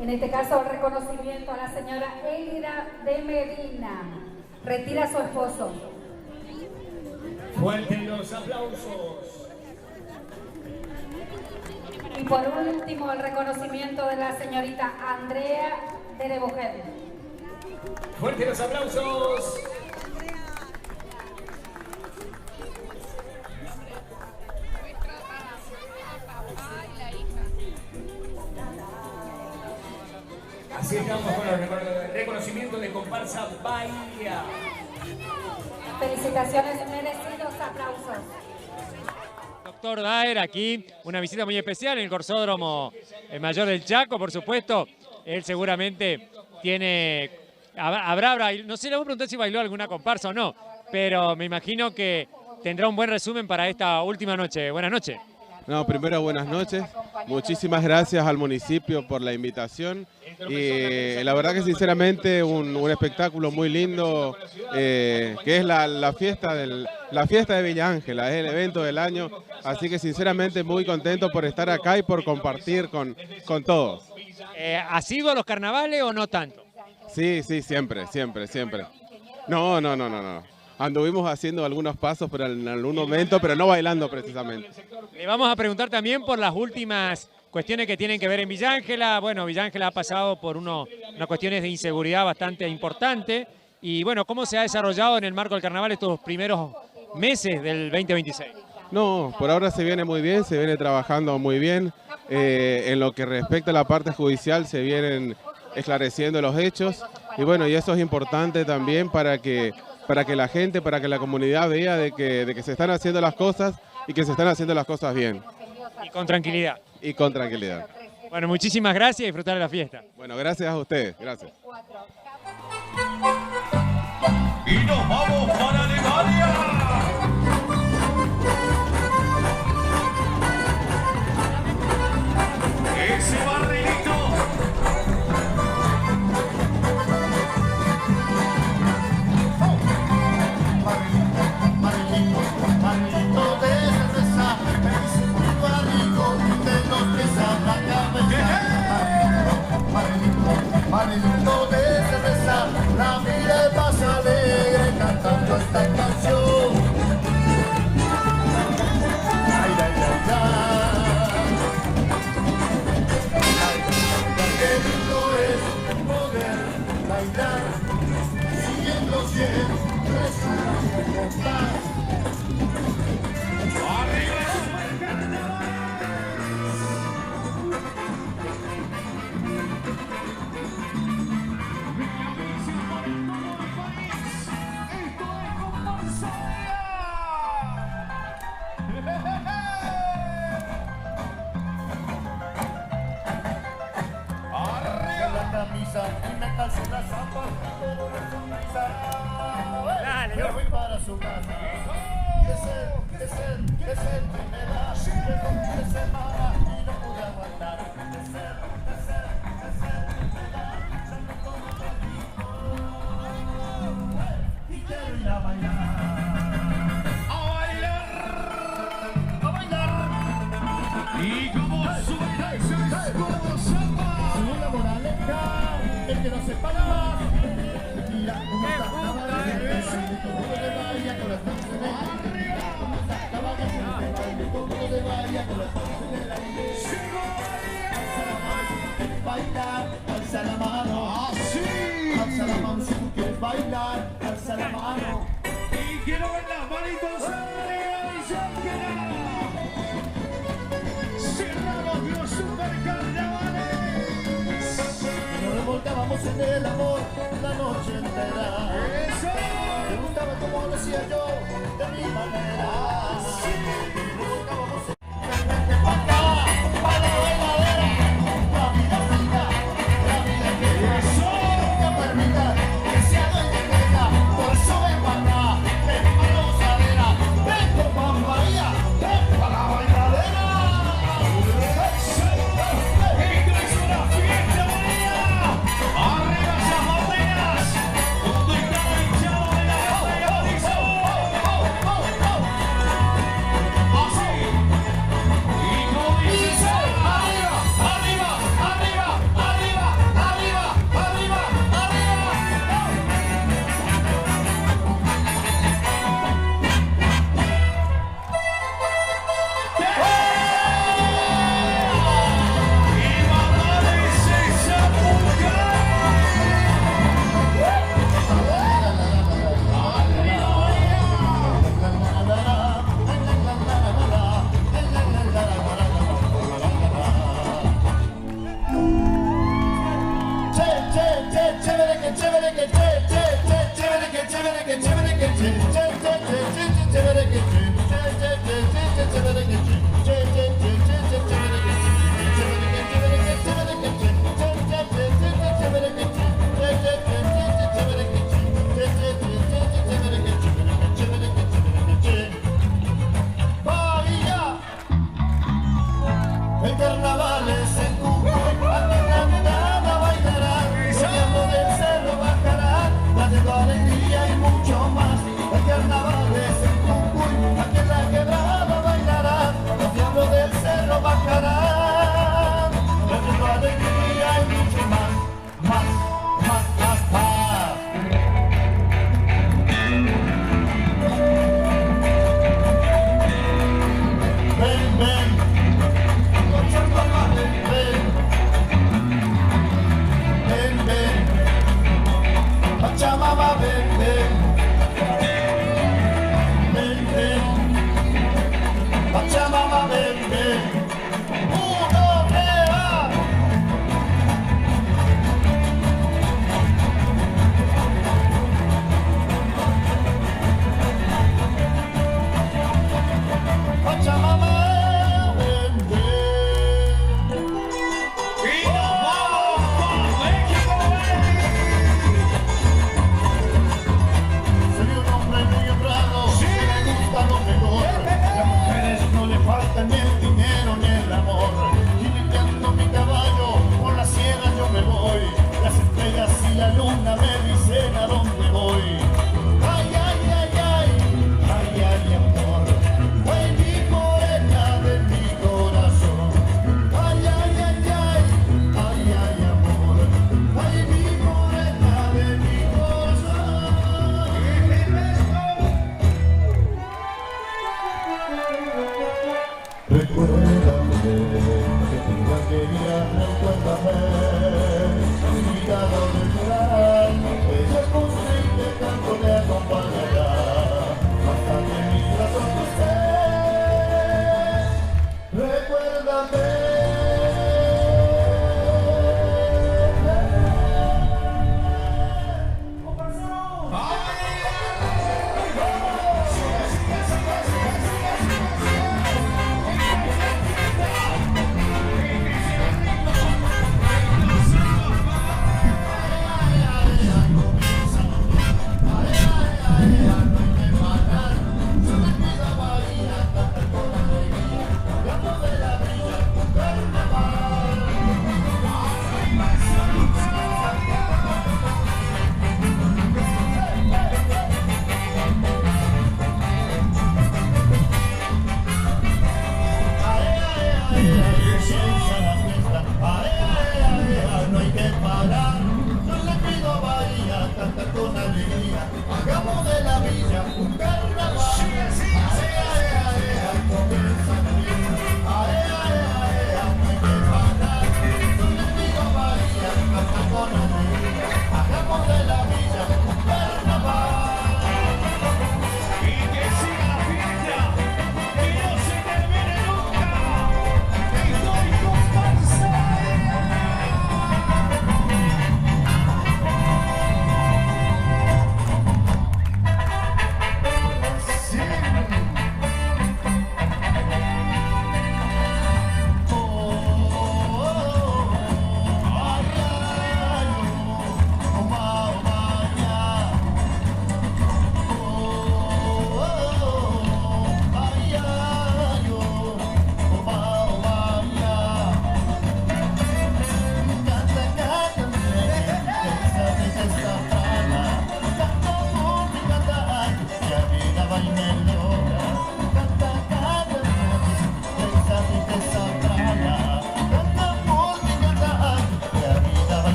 En este caso, el reconocimiento a la señora Elida de Medina. Retira a su esposo. Fuertes los aplausos. Y por último, el reconocimiento de la señorita Andrea de Rebujel. Fuertes los aplausos. Así estamos con el reconocimiento de comparsa Bahía. Felicitaciones, merecidos aplausos. Doctor Daer, aquí una visita muy especial en el Corsódromo Mayor del Chaco, por supuesto. Él seguramente tiene... no sé, le voy a preguntar si bailó alguna comparsa o no, pero me imagino que tendrá un buen resumen para esta última noche. Buenas noches. No, primero buenas noches. Muchísimas gracias al municipio por la invitación y la verdad que sinceramente un espectáculo muy lindo que es la fiesta de Villa Ángela, es el evento del año, así que sinceramente muy contento por estar acá y por compartir con todos. ¿Has ido a los carnavales o no tanto? Sí, siempre. No. Anduvimos haciendo algunos pasos pero en algún momento, pero no bailando precisamente. Le vamos a preguntar también por las últimas cuestiones que tienen que ver en Villa Ángela. Bueno, Villa Ángela ha pasado por unas cuestiones de inseguridad bastante importantes. Y bueno, ¿cómo se ha desarrollado en el marco del carnaval estos primeros meses del 2026? No, por ahora se viene muy bien, se viene trabajando muy bien. En lo que respecta a la parte judicial se vienen esclareciendo los hechos. Y bueno, y eso es importante también para que la gente, para que la comunidad vea de que se están haciendo las cosas y que se están haciendo las cosas bien. Y con tranquilidad. Y con tranquilidad. Bueno, muchísimas gracias y disfrutar de la fiesta. Bueno, gracias a ustedes. Gracias. Y nos vamos para Alemania. Ese barrilito. Barrilito de cerveza, es un barrito de los que saca cabeza. Barrilito de cerveza, la vida pasa alegre cantando esta canción. Ay, ay, ay, ay. Qué lindo es poder bailar, siguiendo siempre su compás. Y me calcé la zapa, pero no sonrisa. Me voy para su casa. Que sed que me da. Llegó un fin de semana y no pude aguantar. Que sed me da. Ya no como ratito. Y quiero ir a bailar. A bailar. Y como sube, como zapa. Sube la moraleja. El que no se para más, mira cómo está la baile, todo le vaya con las manos en el aire. La baile, todo le vaya con las manos en el aire. Alza la mano, así. Alza la mano si tú quieres bailar, alza la mano. Y quiero ver las manitos arriba y ya que cerramos los supercarnavales. Nos revolcábamos en el amor la noche entera. Me gustaba como lo hacía yo, de mi manera. Nos revolcábamos en acá, para la bailadera. La vida rica, la vida que eso me permita que sea doña Greta. Por eso ven para acá, ven para la gozadera. Ven por Juan María, ven para la bailadera. Esto es una fiesta, María. Arriba esas banderas, todo el cara hinchado de la bandera dice así. Y como dice, arriba, arriba, arriba, arriba, arriba, arriba, arriba. Y Mamades esa mujer. El carnaval es en Cuba, aquí en la mirada bailarán, rodeando del cerro bajarán, trayendo alegría y mucho más. El carnaval es en Cucuy, aquí en la quebrada bailarán, rodeando del cerro bajarán, trayendo alegría y mucho más, más, más, más, más. Ven, ven.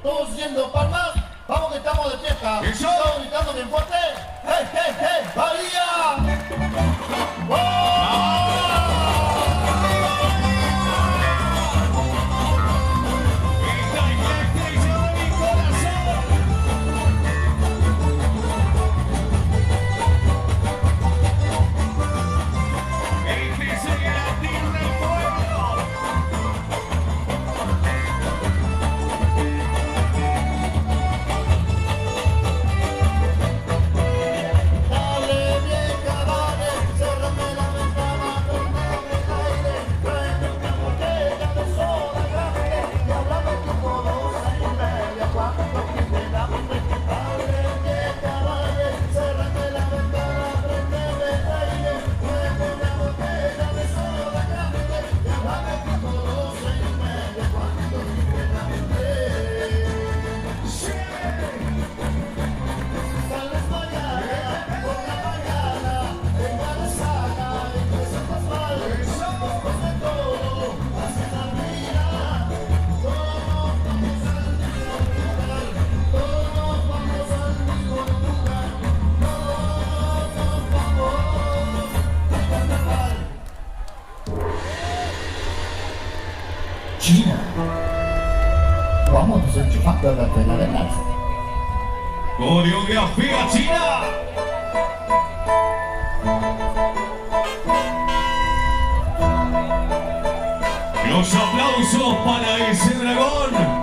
todos yendo palmas, vamos que estamos de fiesta. Estamos gritando bien fuerte. ¡Hey, hey, hey! ¡Bahía! China. Vamos desenchufando las veladeras. Coreografía china. Los aplausos para ese dragón.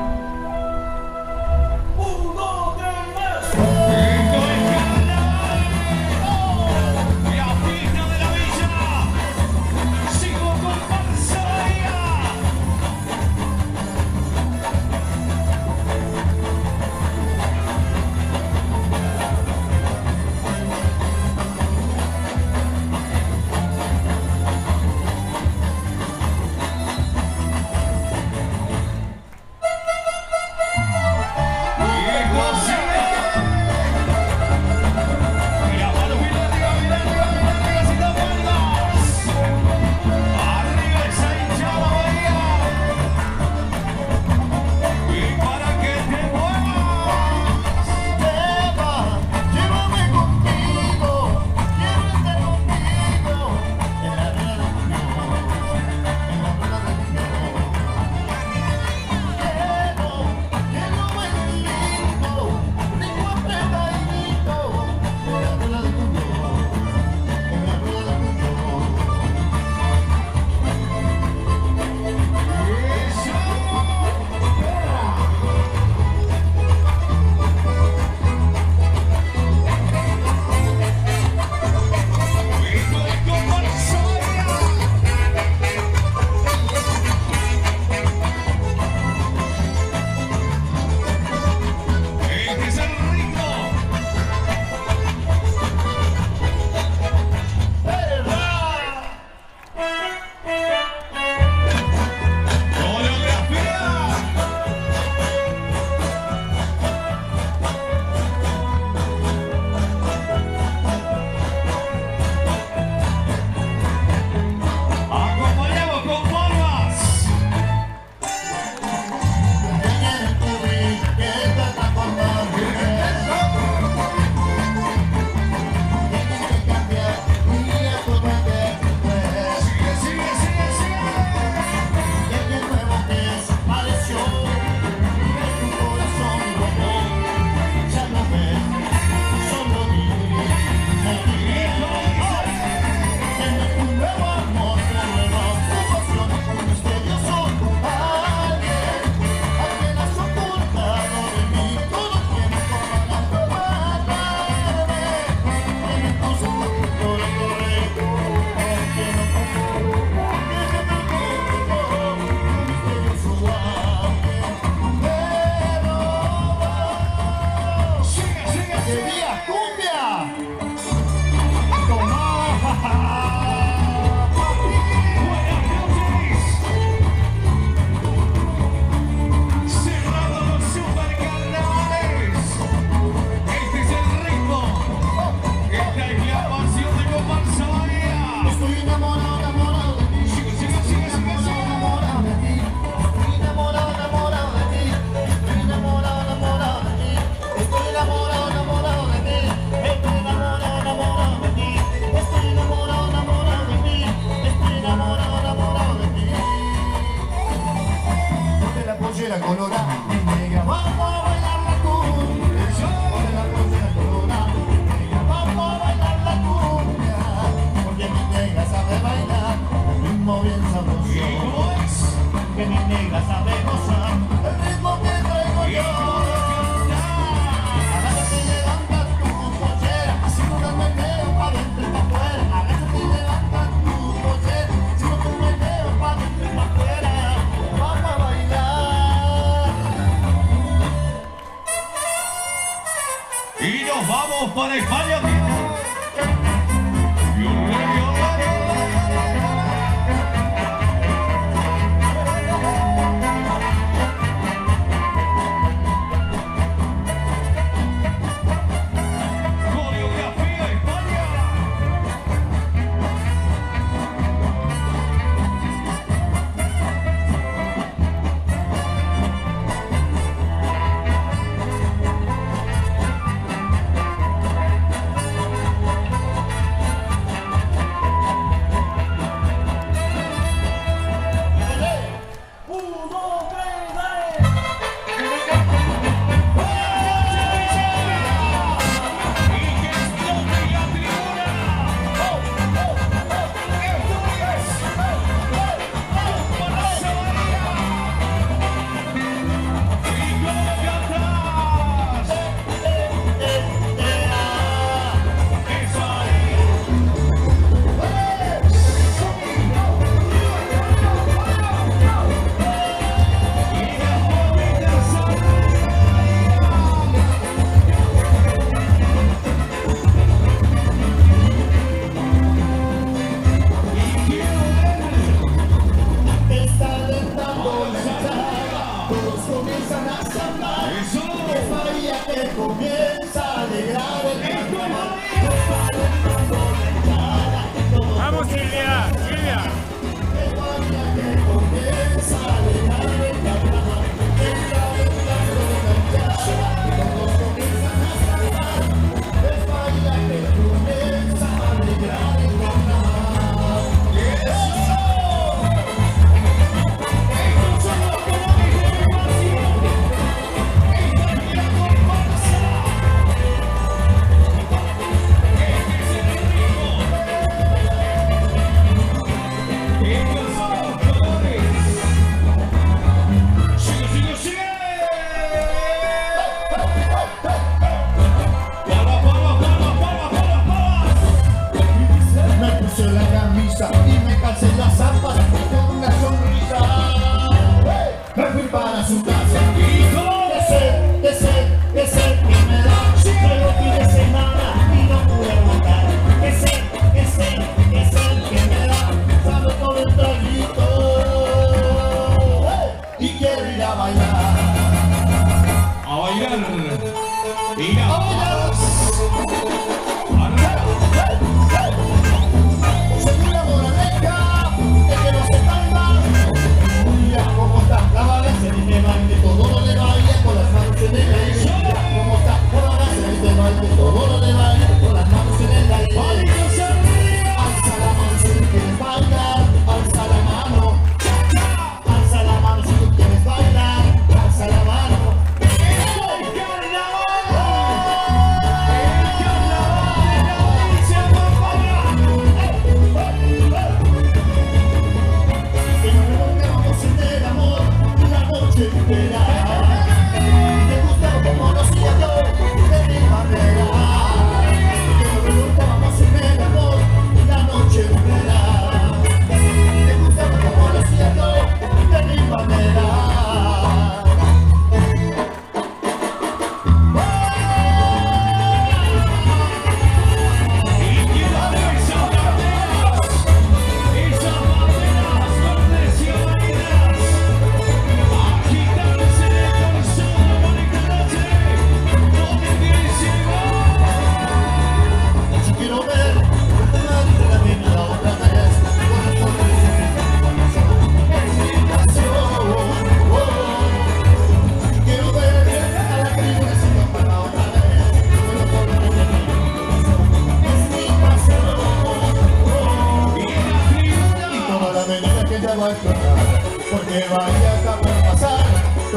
Para España, Vamos, Silvia, Silvia.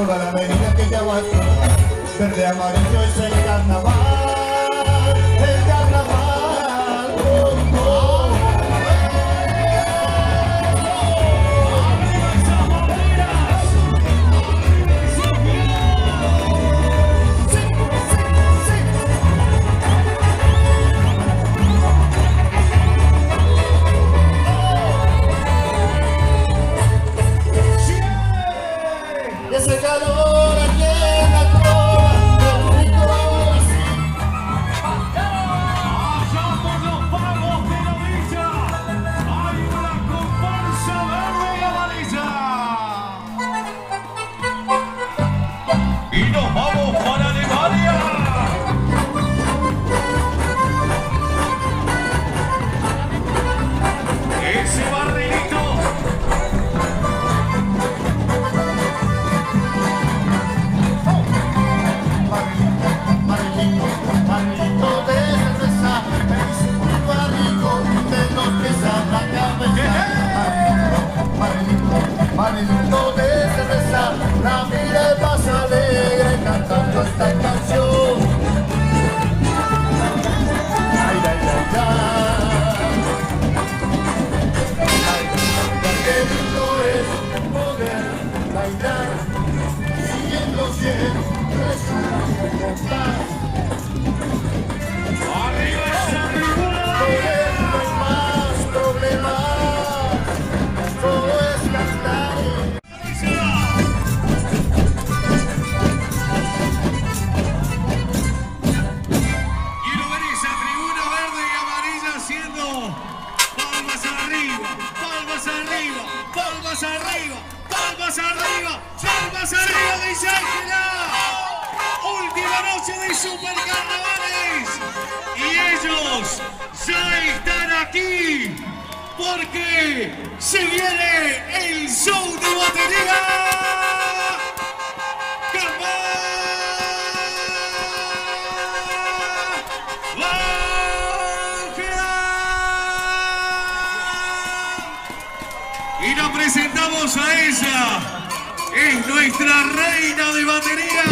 toda la avenida que ya aguantó. Verde, amarillo es el carnaval, el carnaval. Ese calor aquí en la trova, el rico así. Allá por los pagos de la villa hay una comparsa verde y amarilla. Y nos vamos para Alemania. Ese barrilito. Barrilito de cerveza, es un barrico de los que saben la cabeza. Barrilito de cerveza, la vida pasa alegre cantando esta canción. Ay, ay, ay, ay. Qué lindo es poder bailar, siguiendo siempre su voluntad. Arriba esa tribuna. No hay más problemas, todo es cantar. Quiero ver esa tribuna verde y amarilla haciendo palmas arriba, palmas arriba, palmas arriba, palmas arriba, palmas arriba, dice Ángela. Última noche de Super Carnavales y ellos ya están aquí porque se viene el show de batería. Y nos presentamos a ella, es nuestra reina de batería.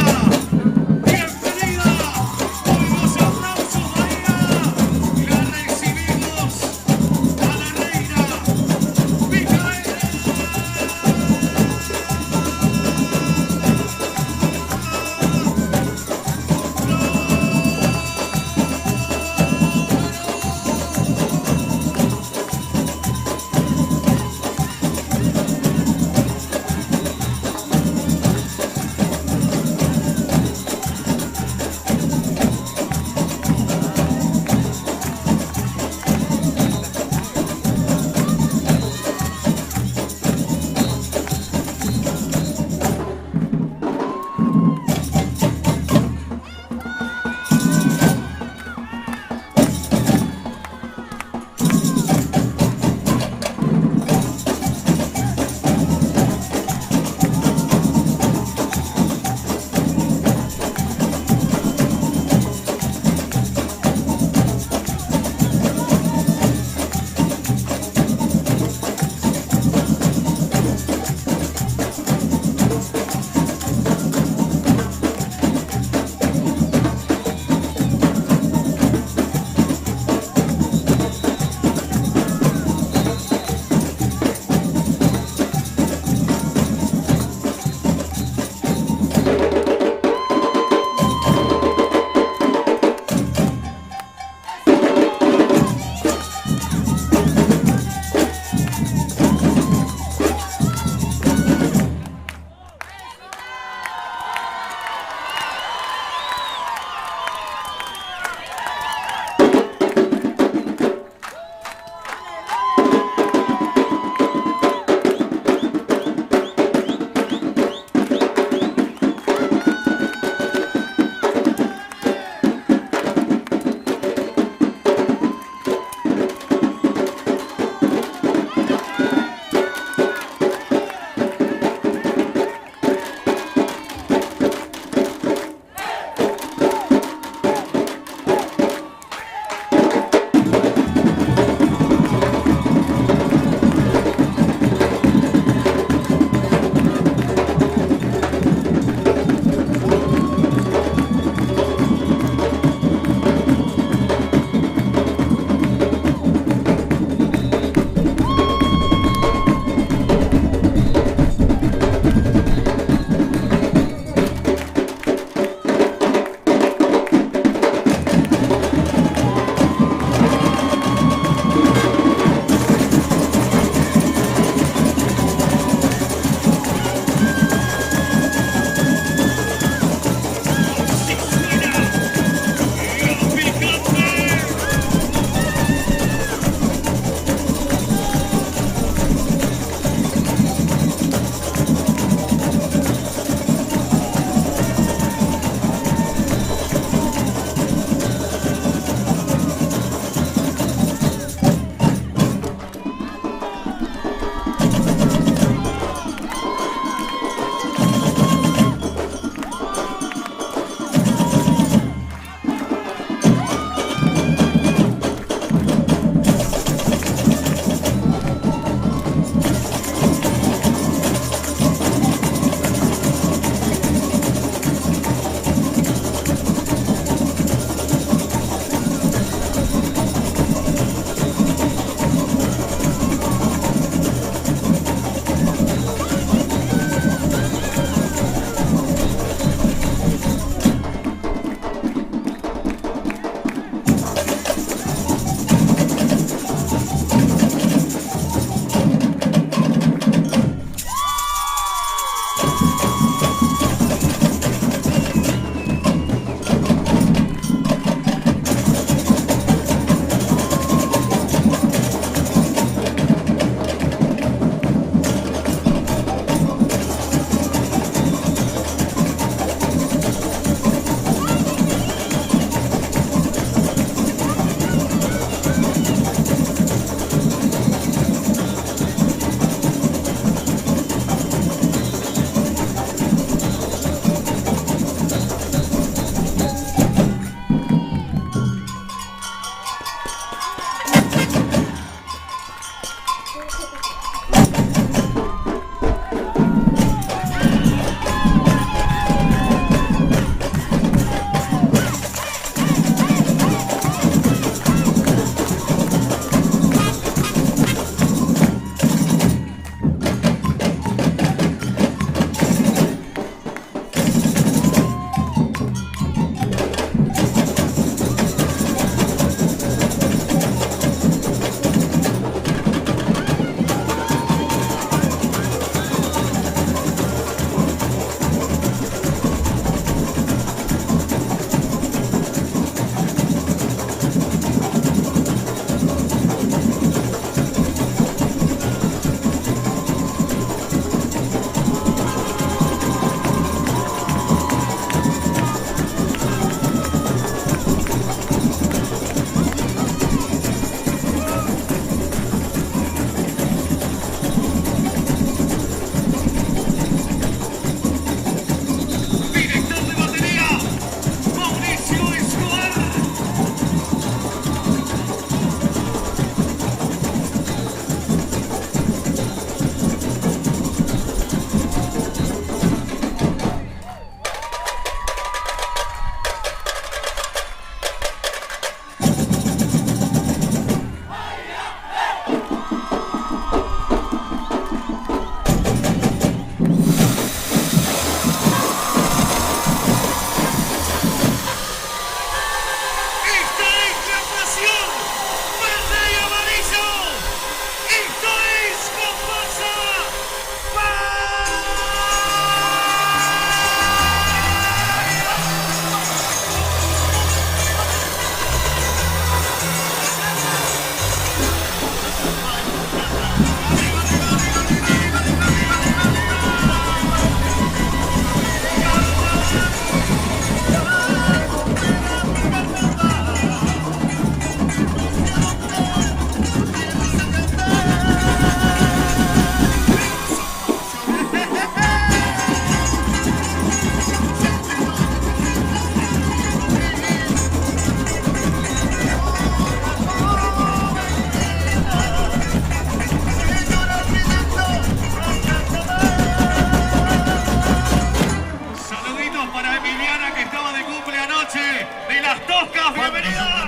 aplausos para Emiliana, que estaba de cumple anoche, de Las Toscas. ¡Bienvenida!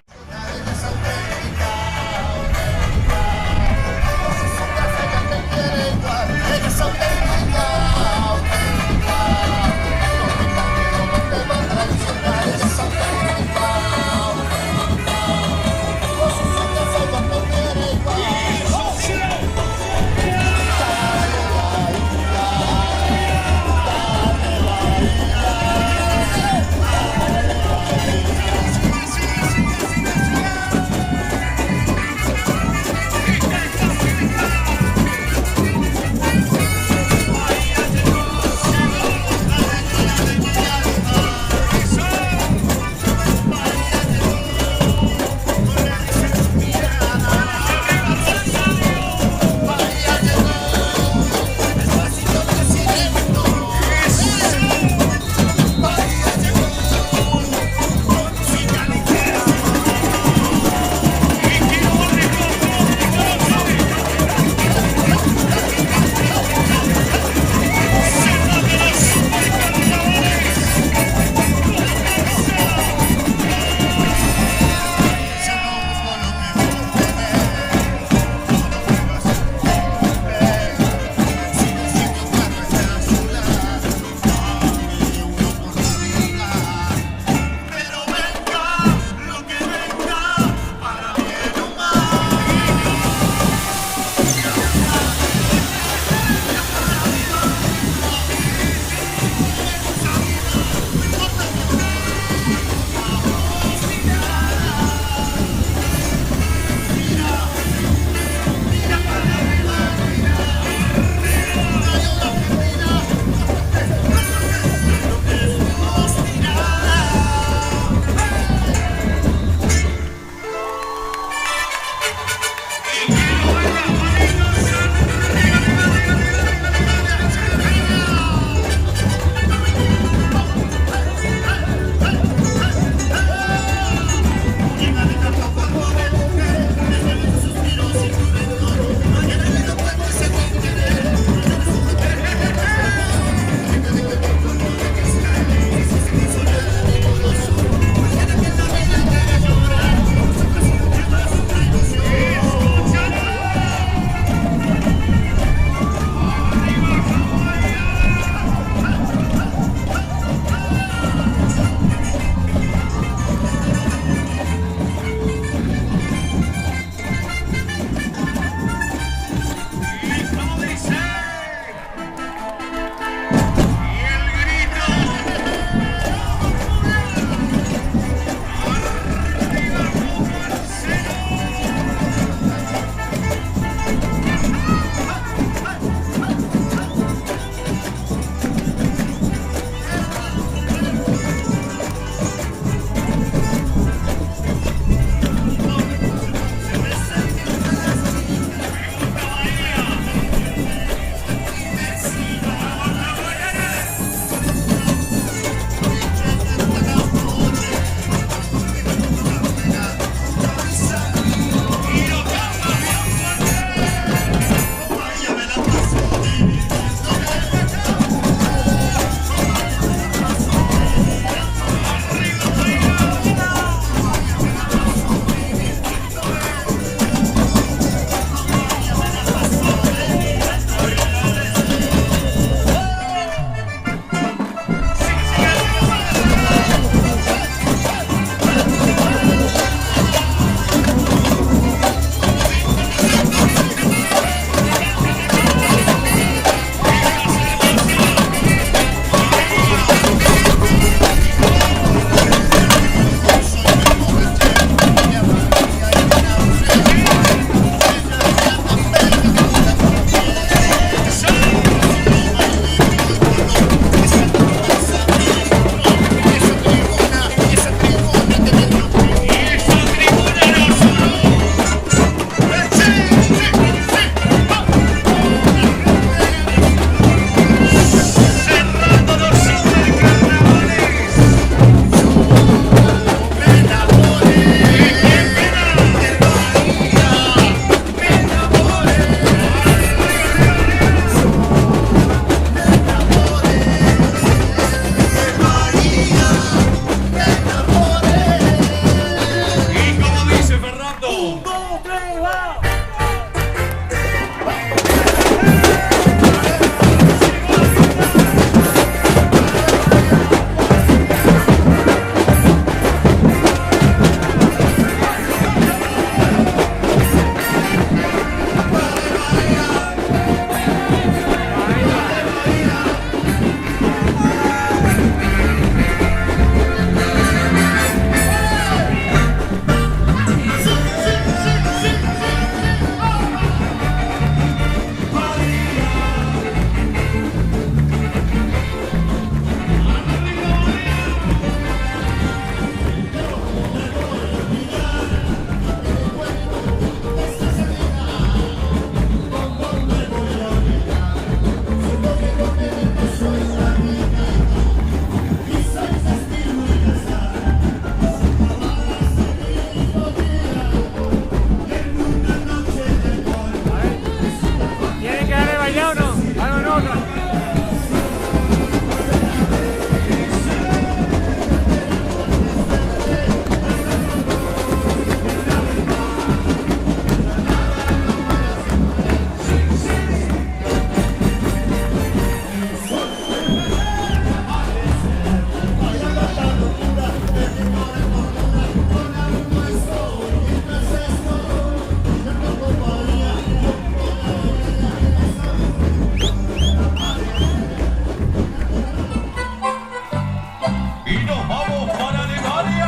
y nos vamos para Alemania.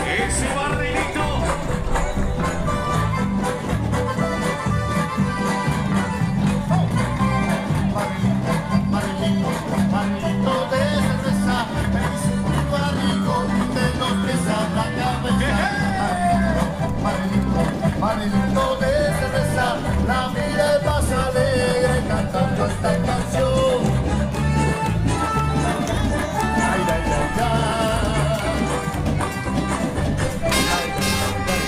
Ese barrilito. Barrilito de cerveza, es un barrigo de los que saben la cabeza. Barrilito de cerveza, la vida pasa alegre cantando esta canción. Ay, ay, ay, ay.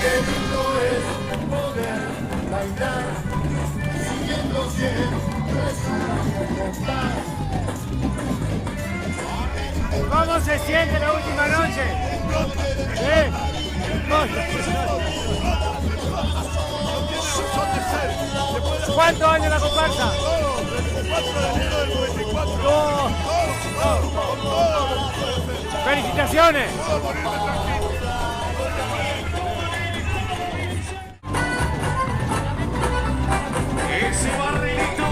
Qué lindo es poder bailar, siguiendo siempre su compás. ¿Cómo se siente la última noche? ¿Cuántos años la comparsa? ¡Felicitaciones! Ese barrilito.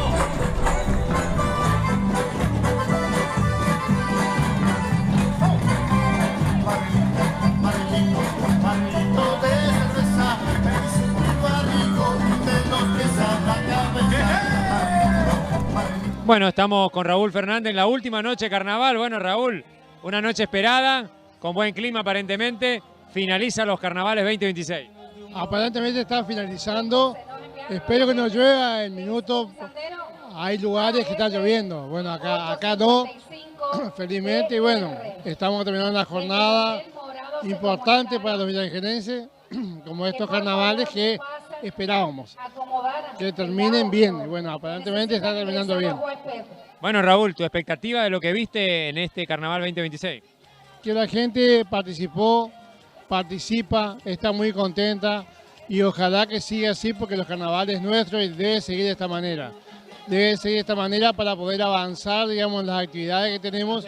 Barrilito de cerveza, es un barrigo de los que saben la cabeza. Bueno, estamos con Raúl Fernández en la última noche de carnaval. Bueno, Raúl, una noche esperada, con buen clima aparentemente. Finaliza los carnavales 2026. Aparentemente está finalizando. Espero que no llueva el minuto. Hay lugares que está lloviendo. Bueno, acá no, felizmente. Y bueno, estamos terminando una jornada importante para los villangelenses, como estos carnavales que esperábamos que terminen bien. Y bueno, aparentemente está terminando bien. Bueno, Raúl, tu expectativa de lo que viste en este carnaval 2026. Que la gente participa, está muy contenta y ojalá que siga así porque los carnavales nuestros y debe seguir de esta manera. Debe seguir de esta manera para poder avanzar, digamos, en las actividades que tenemos,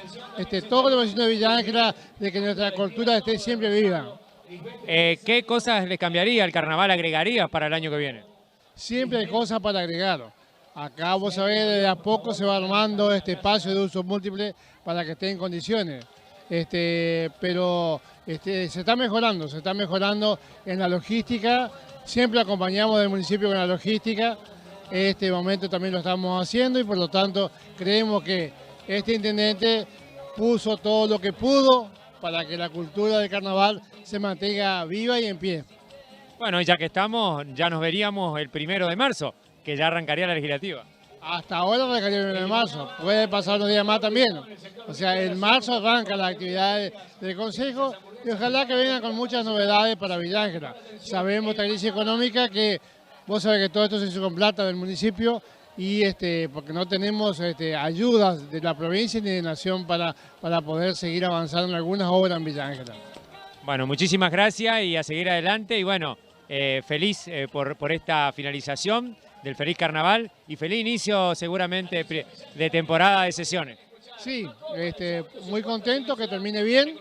todos los vecinos de Villa Ángela, de que nuestra cultura esté siempre viva. ¿Qué cosas le cambiaría al carnaval, agregarías para el año que viene? Siempre hay cosas para agregar. Acá vos sabés, de a poco se va armando este espacio de uso múltiple para que esté en condiciones. Pero se está mejorando en la logística. Siempre acompañamos del municipio con la logística. Este momento también lo estamos haciendo y por lo tanto creemos que este intendente puso todo lo que pudo para que la cultura del carnaval se mantenga viva y en pie. Bueno, ya que estamos, ya nos veríamos el 1 de marzo, que ya arrancaría la legislativa. Hasta ahora arrancaría el 1 de marzo, puede pasar unos días más también. O sea, en marzo arranca las actividades del Consejo y ojalá que vengan con muchas novedades para Villa Ángela. Sabemos esta crisis económica que vos sabés que todo esto se hizo con plata del municipio y porque no tenemos ayudas de la provincia ni de nación para poder seguir avanzando en algunas obras en Villa Ángela. Bueno, muchísimas gracias y a seguir adelante y bueno, feliz por esta finalización del feliz carnaval y feliz inicio seguramente de temporada de sesiones. Sí, muy contento que termine bien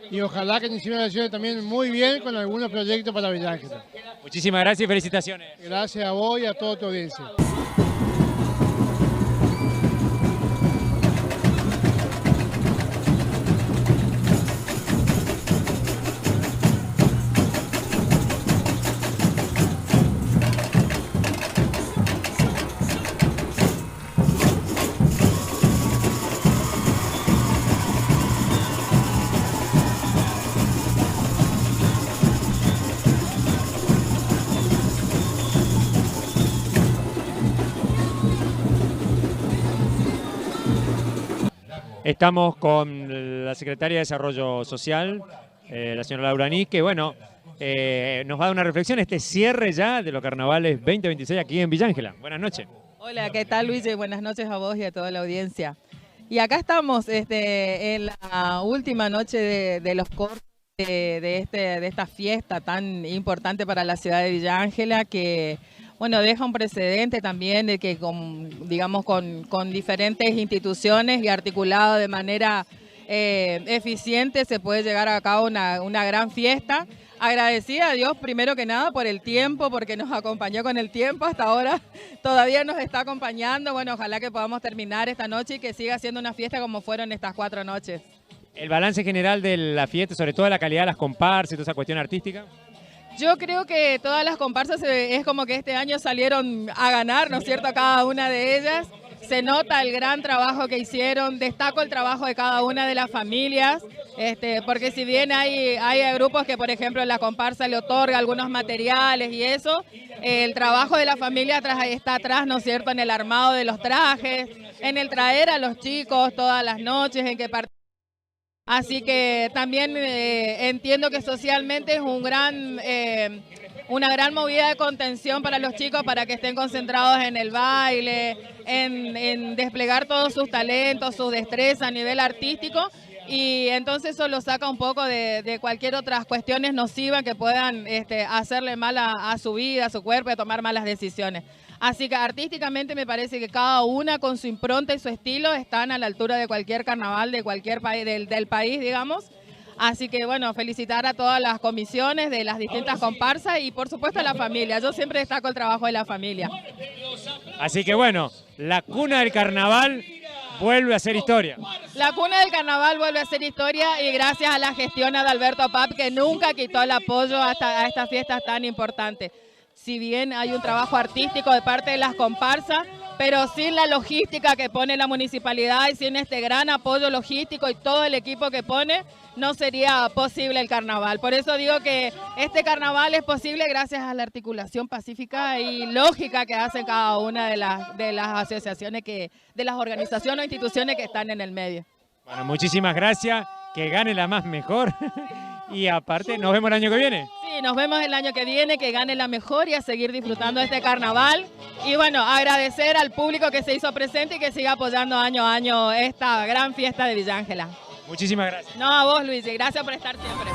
y ojalá que inicie las sesiones también muy bien con algunos proyectos para Villa Ángela. Muchísimas gracias y felicitaciones. Gracias a vos y a toda tu audiencia. Estamos con la Secretaria de Desarrollo Social, la señora Laura Nis, que bueno, nos va a dar una reflexión, cierre ya de los carnavales 2026 aquí en Villa Ángela. Buenas noches. Hola, ¿qué tal, Luis? Buenas noches a vos y a toda la audiencia. Y acá estamos en la última noche de los cortes de esta fiesta tan importante para la ciudad de Villa Ángela, que bueno, deja un precedente también de que con diferentes instituciones y articulado de manera eficiente se puede llegar a cabo una gran fiesta. Agradecida a Dios primero que nada por el tiempo, porque nos acompañó con el tiempo hasta ahora, todavía nos está acompañando. Bueno, ojalá que podamos terminar esta noche y que siga siendo una fiesta como fueron estas 4 noches. El balance general de la fiesta, sobre todo la calidad de las comparsas y toda esa cuestión artística. Yo creo que todas las comparsas es como que este año salieron a ganar, ¿no es cierto?, cada una de ellas. Se nota el gran trabajo que hicieron, destaco el trabajo de cada una de las familias, porque si bien hay grupos que, por ejemplo, la comparsa le otorga algunos materiales y eso, el trabajo de la familia está atrás, ¿no es cierto?, en el armado de los trajes, en el traer a los chicos todas las noches, en que participan. Así que también entiendo que socialmente es una gran movida de contención para los chicos, para que estén concentrados en el baile, en desplegar todos sus talentos, su destreza a nivel artístico, y entonces eso lo saca un poco de cualquier otras cuestiones nocivas que puedan hacerle mal a su vida, a su cuerpo, y a tomar malas decisiones. Así que artísticamente me parece que cada una con su impronta y su estilo están a la altura de cualquier carnaval de cualquier país, del país, digamos. Así que bueno, felicitar a todas las comisiones de las distintas comparsas y por supuesto a la familia. Yo siempre destaco el trabajo de la familia. Así que bueno, la cuna del carnaval vuelve a hacer historia. La cuna del carnaval vuelve a hacer historia y gracias a la gestión de Alberto Pap, que nunca quitó el apoyo a estas fiestas tan importantes. Si bien hay un trabajo artístico de parte de las comparsas, pero sin la logística que pone la municipalidad y sin este gran apoyo logístico y todo el equipo que pone, no sería posible el carnaval. Por eso digo que este carnaval es posible gracias a la articulación pacífica y lógica que hacen cada una de las asociaciones, de las organizaciones o instituciones que están en el medio. Bueno, muchísimas gracias, que gane la más mejor. Y aparte, nos vemos el año que viene. Sí, nos vemos el año que viene, que gane la mejor y a seguir disfrutando de este carnaval. Y bueno, agradecer al público que se hizo presente y que siga apoyando año a año esta gran fiesta de Villa Ángela. Muchísimas gracias. No, a vos, Luis, gracias por estar siempre.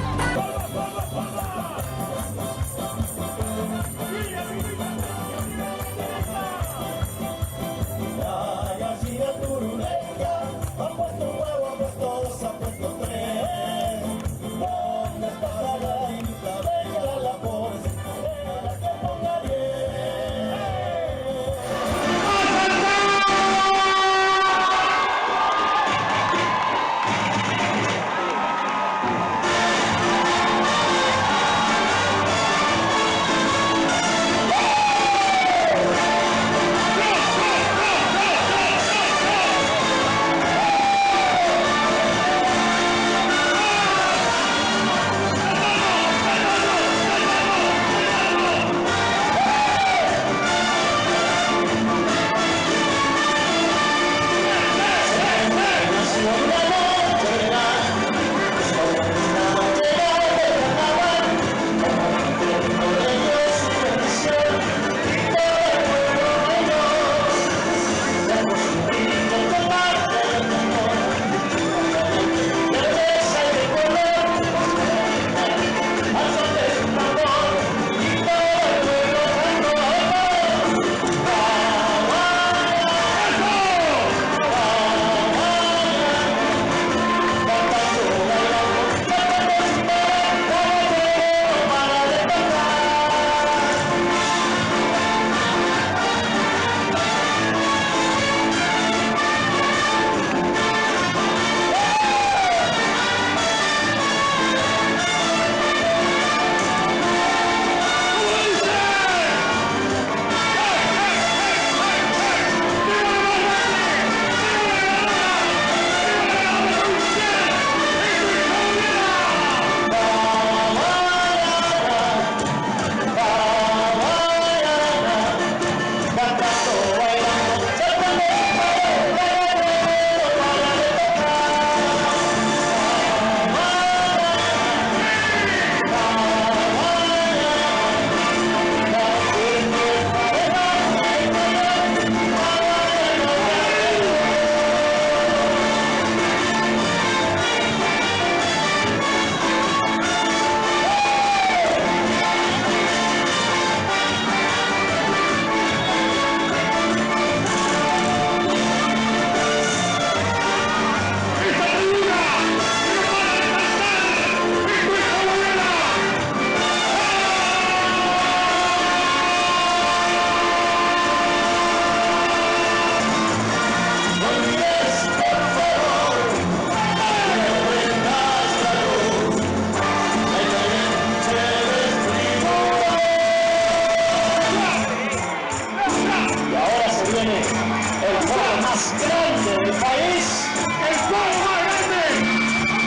más grande del país, el povo más grande.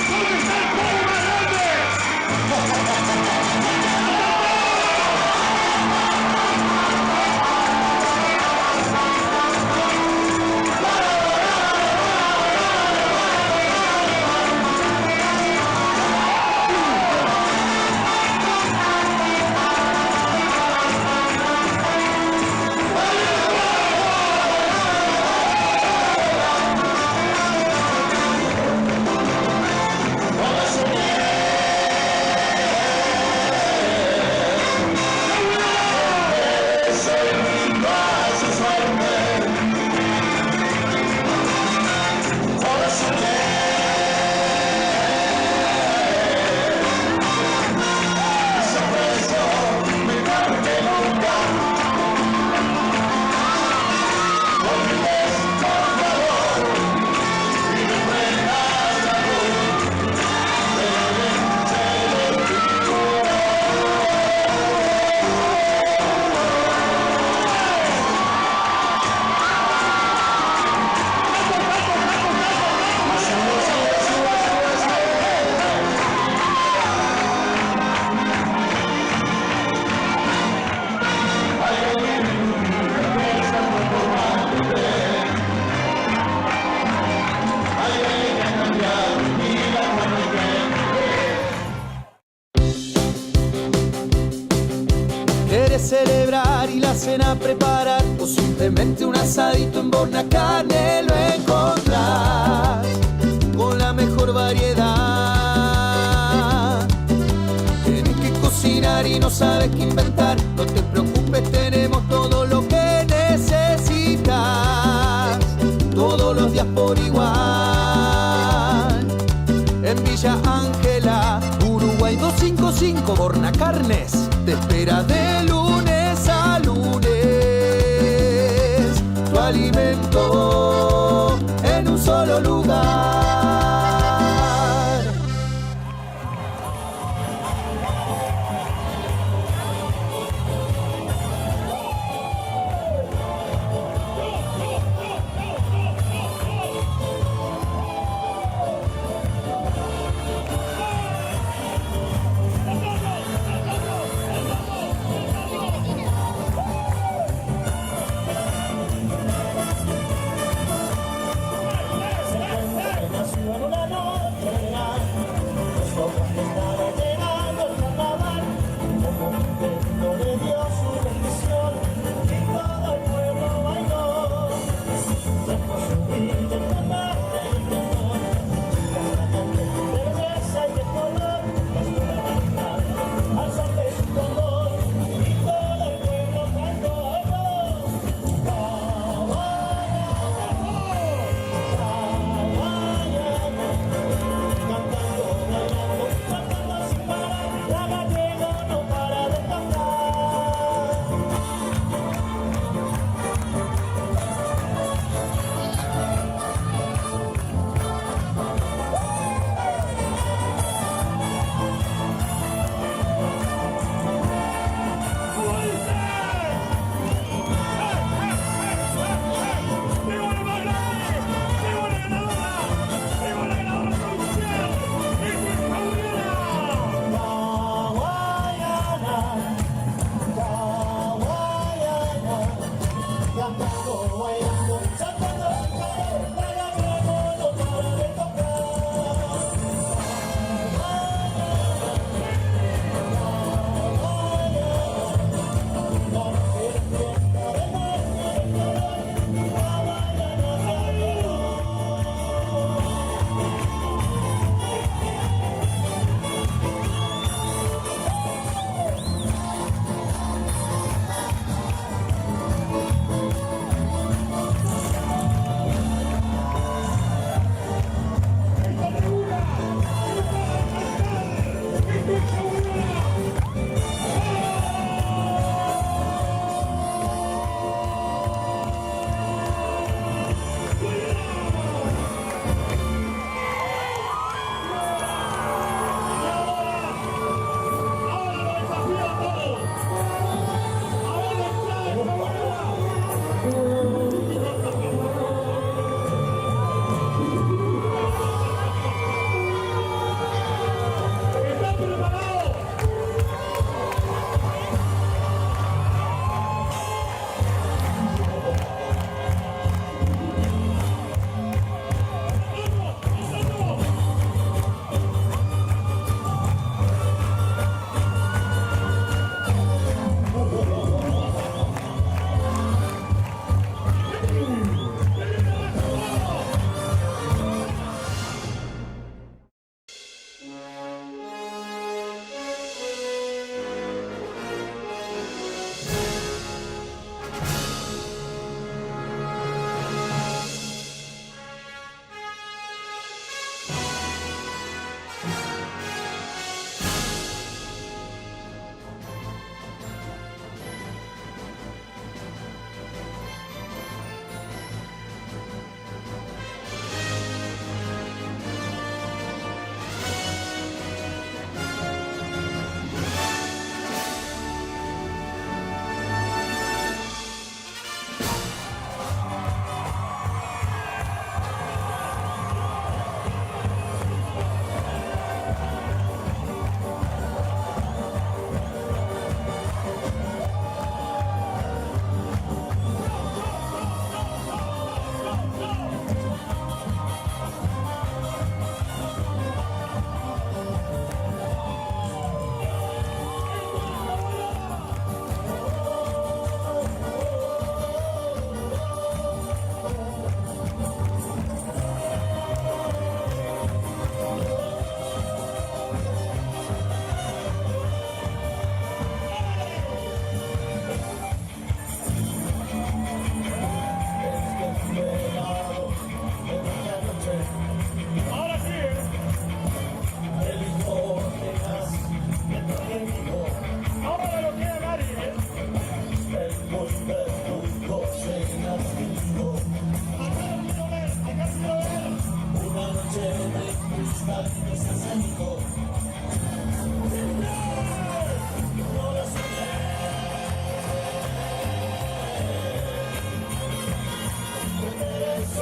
¿Dónde está el povo más grande? ¿Quieres celebrar y la cena preparar? O simplemente un asadito en Bornacane lo encontrás con la mejor variedad. Tienes que cocinar y no sabes qué inventar, no te preocupes, tenemos todo lo que necesitas, todos los días por igual. En Villa Ángela, Uruguay 255, Bornacarnes te espera de lunes a lunes. Tu alimento en un solo lugar.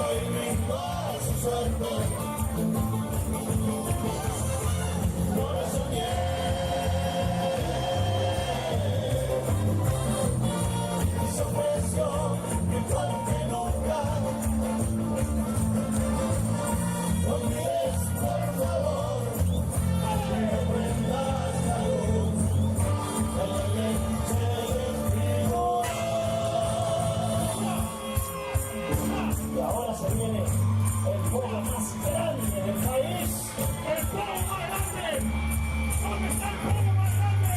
eso y brindo a su suerte. No lo soñé, se ofreció igual que nunca. No mires, por favor, que me prendas la luz de la leche del trigo. Y ahora se viene el pueblo más grande del país. ¡El pueblo más grande! ¿Dónde está el pueblo más grande?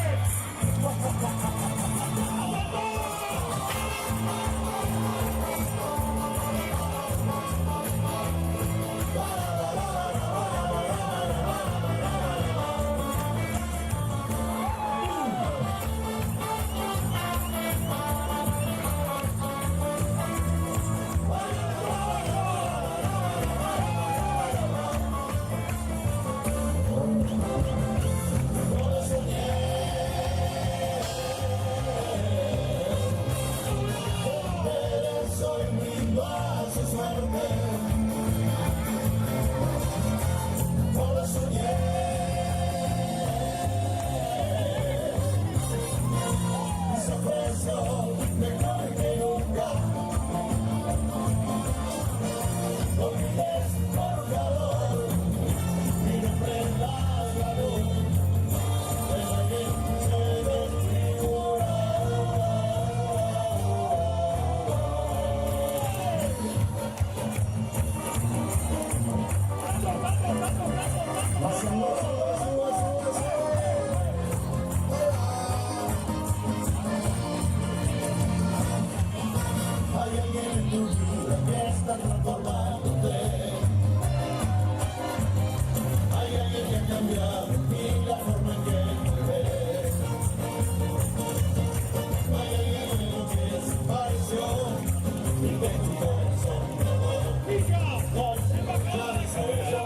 Soy brindo a su suerte. No lo soñé, se ofreció mejor que nunca. No mires, por favor, y no prendas la luz de la leche del trigo. Hay alguien en tu vida que está transformándote. Hay alguien que ha cambiado en ti la forma en que te ves. Hay alguien que desapareció y que tu corazón no soy yo.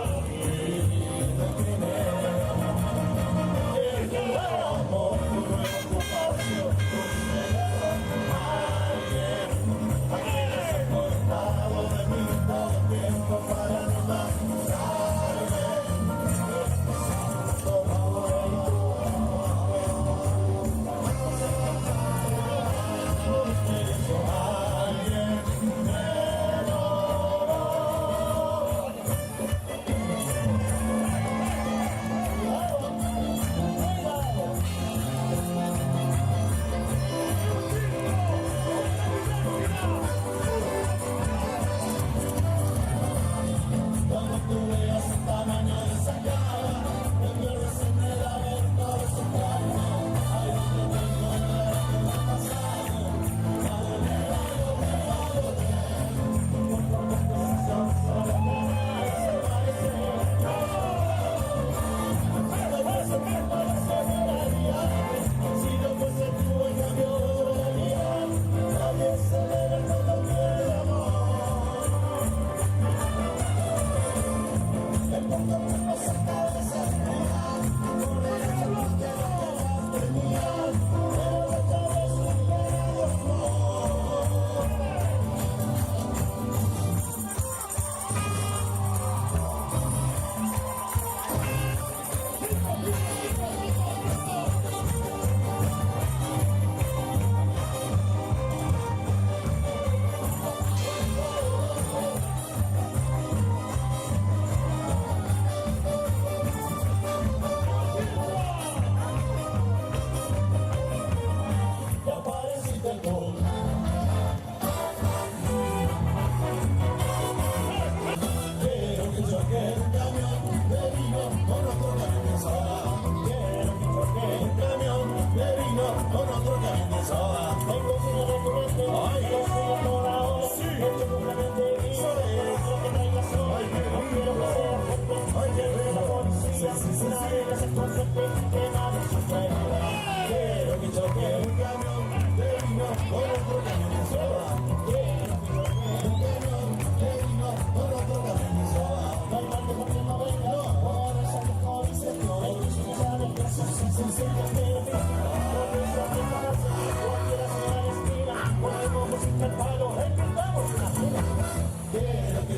Quiero que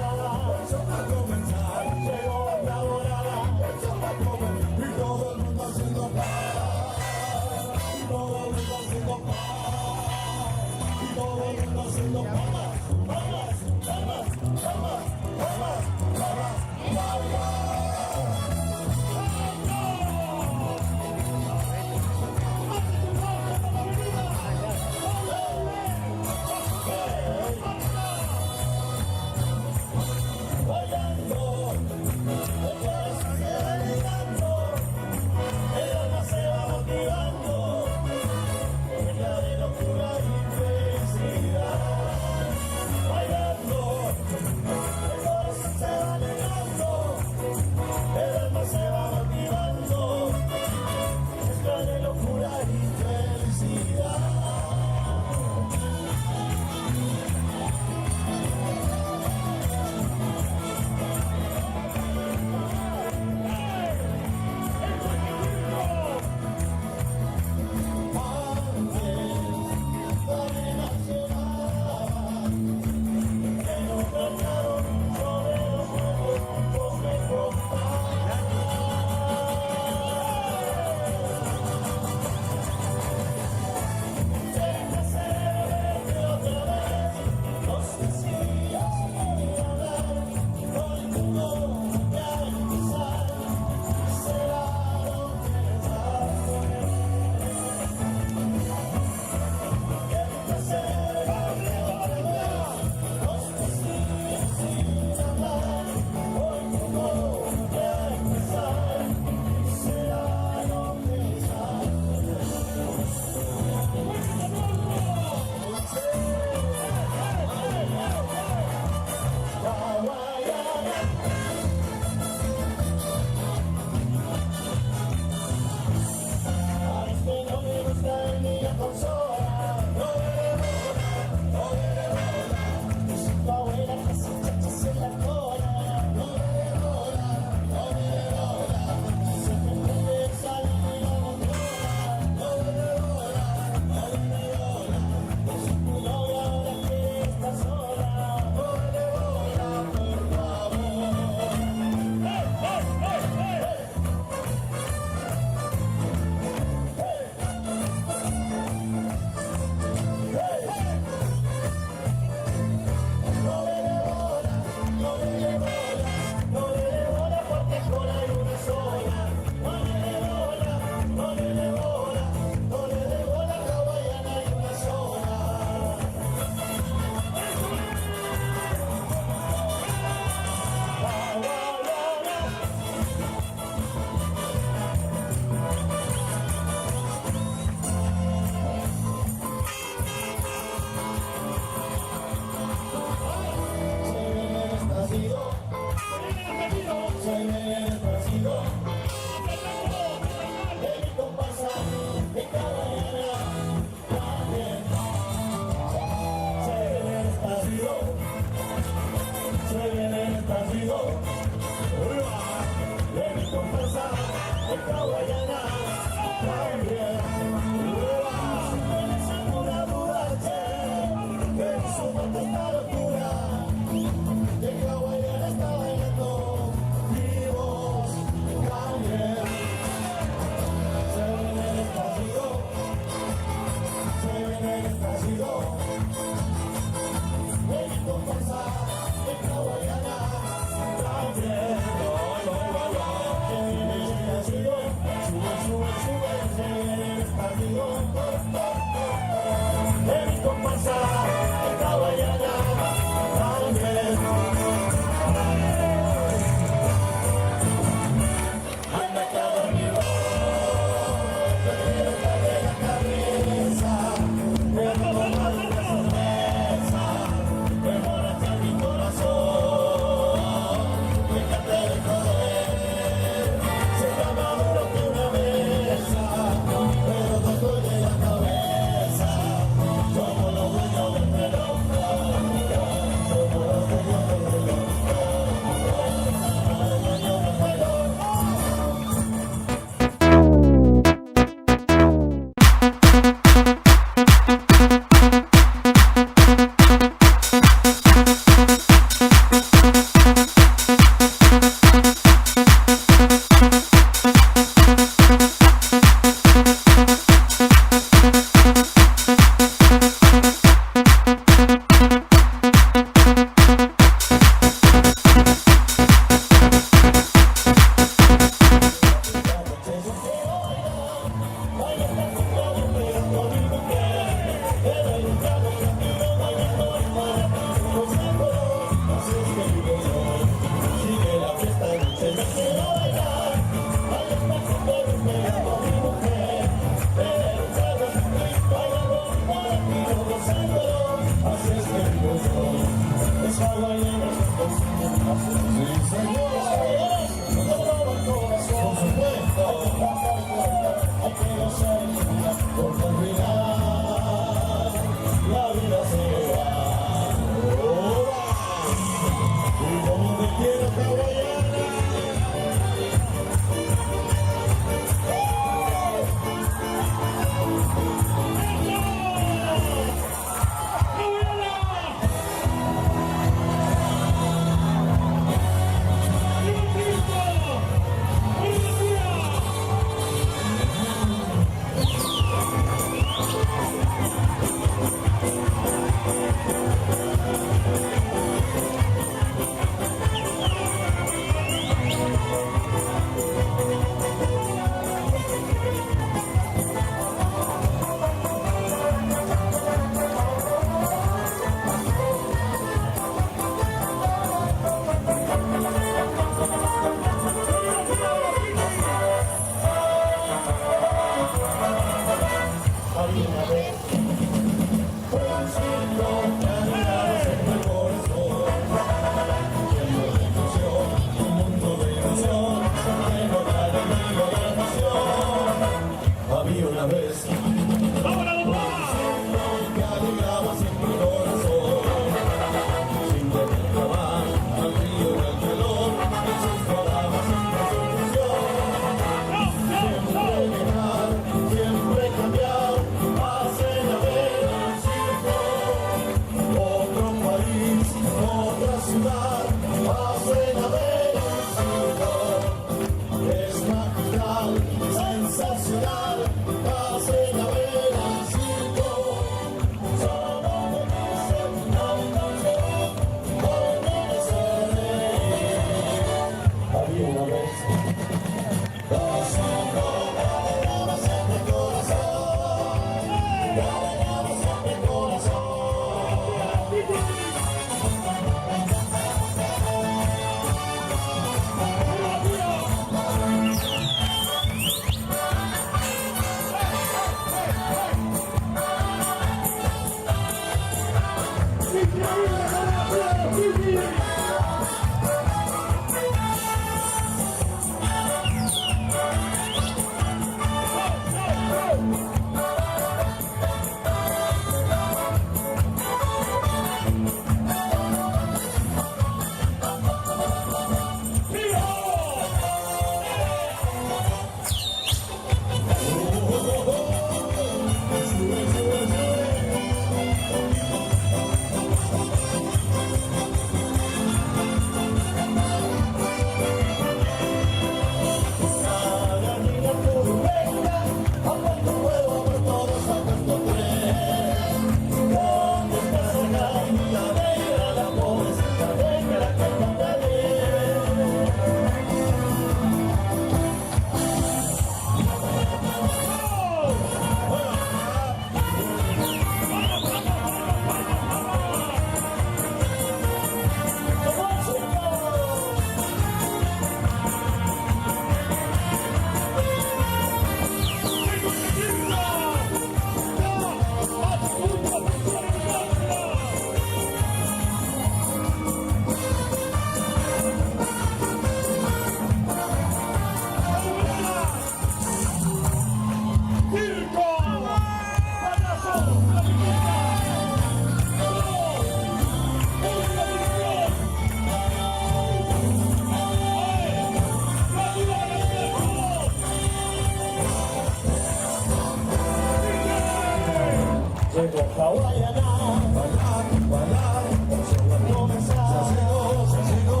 llegó hawaiana, bailar, bailar, eso va a comenzar. Ya llegó,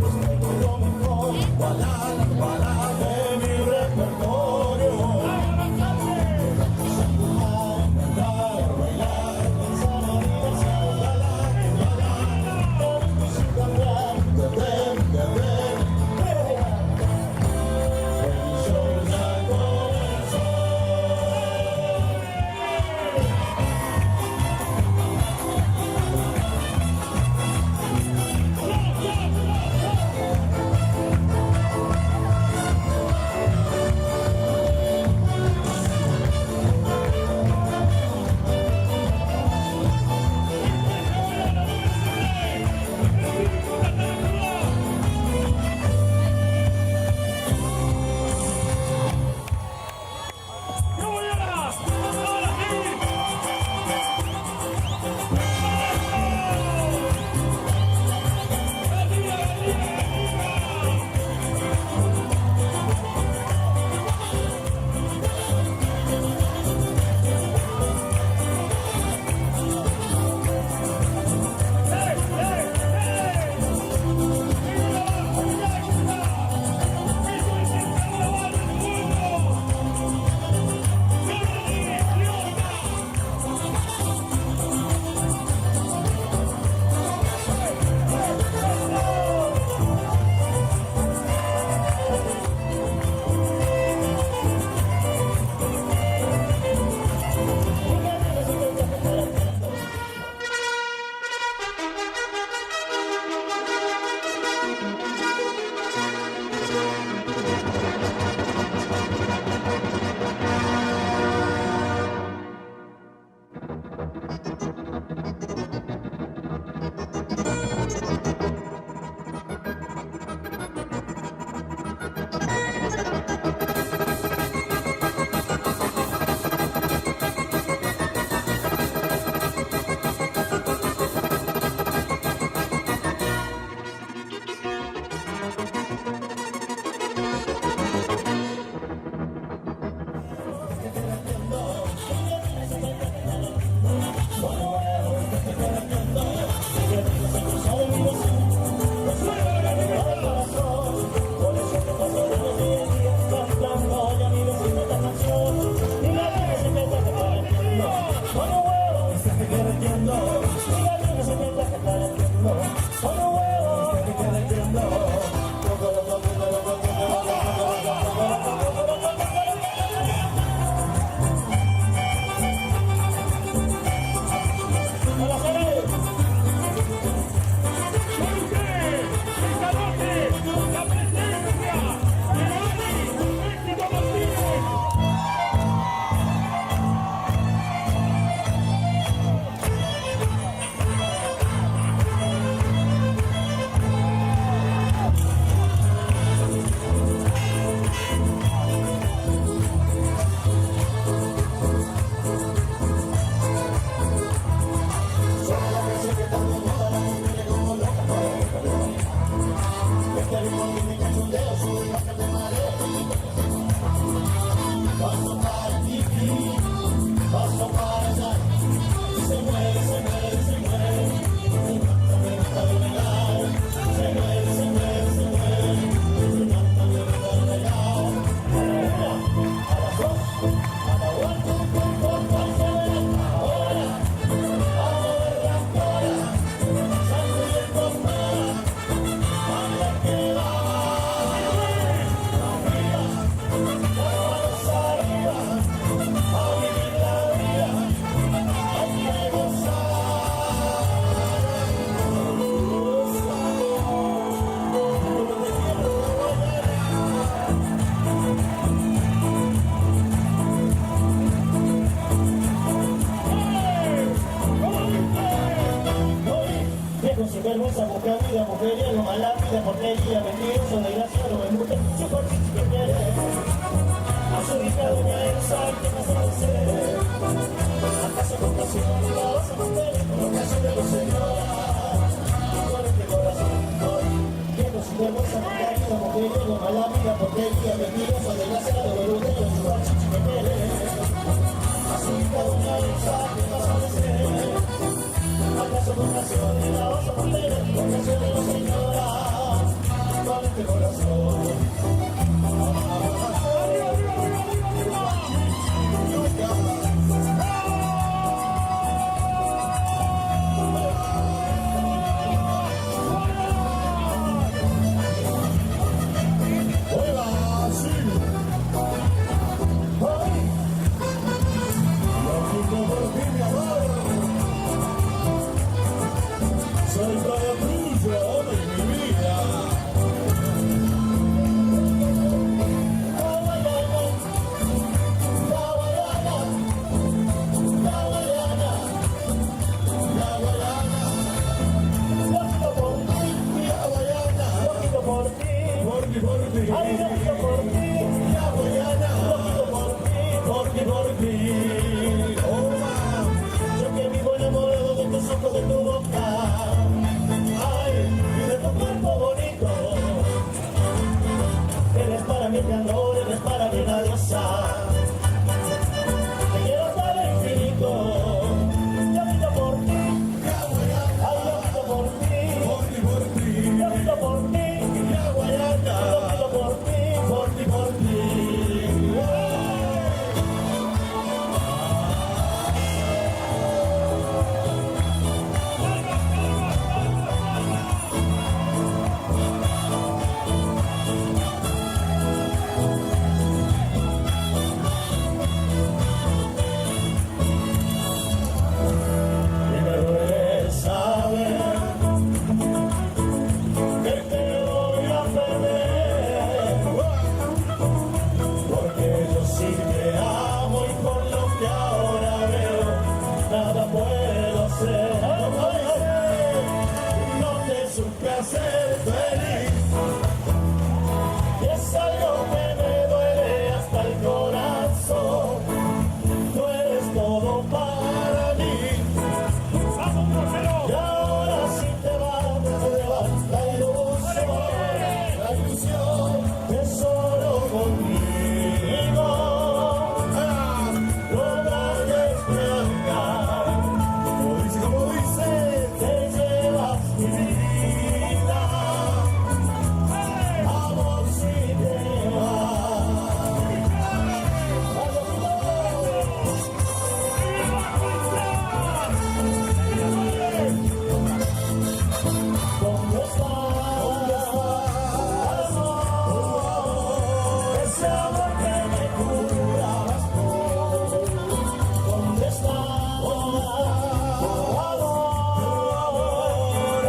pues traigo lo mejor, bailar, bailar de mi repertorio. Vergüenza, mujer, vida, mujeriego, mala vida, porquería, mentiroso, desgraciado, me gusta mucho por ti que quieres. Has ubicado una esa que no sabe ser. ¿Acaso con pasión la vas a romper? Como caso de los señores. Con este corazón hoy, viejo sin vergüenza, mujer, vida, mujeriego, mala vida, porquería, mentiroso, desgraciado, me gusta mucho por ti que quieres. Has ubicado una esa que no sabe ser. vocación y la vas a mantener, vocación de los señoras, con este corazón. Soy todo tuyo, de mi vida. Ay, lo pido por ti, la guayana. Lo pido por ti. Oh, yo que vivo enamorado de tus ojos, de tu boca. Ay, y de tu cuerpo bonito. Eres para mí mi amor, eres para mí la diosa. Te quiero hasta el infinito. Yo pido por ti, la guayana. Ay, lo pido por ti, yo pido por ti, la guayana. Lo pido por ti, por ti. Y me duele saber que te voy a perder, porque yo sí te amo y con lo que ahora veo nada puedo hacer. No te supe hacer feliz y es algo que me duele hasta el corazón. Tú eres todo para mí. Y ahora si te vas la ilusión de solo conmigo lograr despertar. Como dice, te llevas mi vida, amor, si te vas. ¿Dónde estás? Ese amor que me curabas tú. ¿Dónde estás?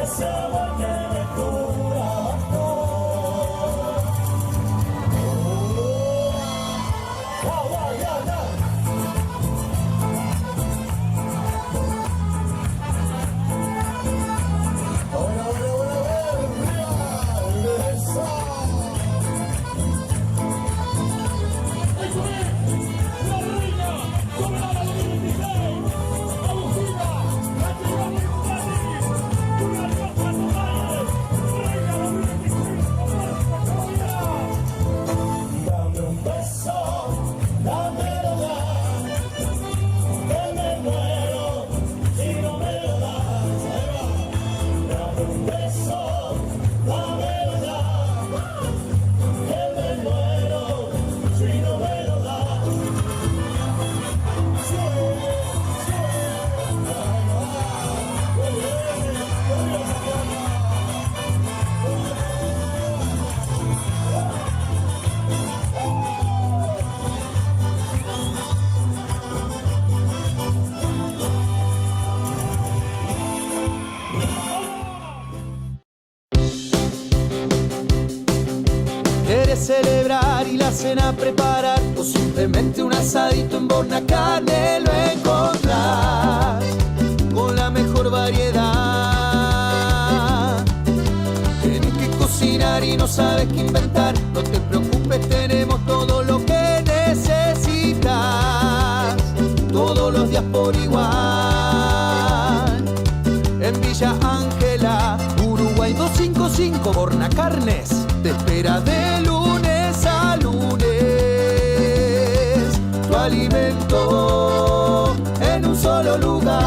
Ese amor que me curabas tú. Dame un beso, dámelo ya, que me muero si no me lo das. Dame un beso, dámelo ya, que me muero si no me lo das. ¿Quieres celebrar y la cena preparar? O simplemente un asadito en Bornacarne lo encontrás con la mejor variedad. Tienes que cocinar y no sabes qué inventar, no te preocupes, tenemos todo lo que necesitas, todos los días por igual. En Villa Ángela, Uruguay 255, Bornacarnes te espera de lunes a lunes. Tu alimento en un solo lugar.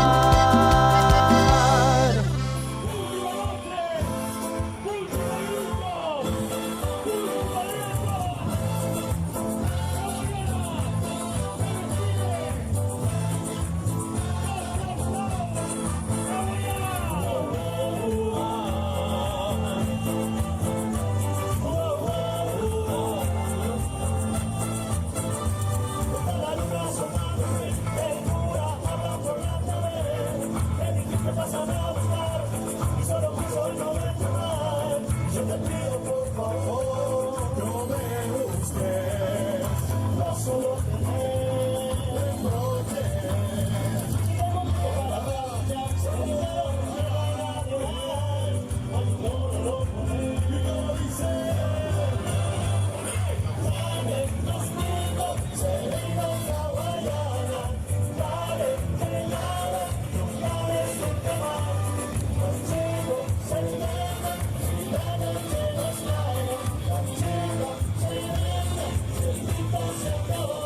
solo tenemos noche. Tenemos tiempo para pasear, se olvidaron de bailar, de bailar. Al coro lo ponen y como dice. Dale, los niños, se ríen la guayana. Dale, que nada, los lares son quemar. Los chicos se inventan, si la noche nos cae. Los chicos se inventan, si el grito se acabó.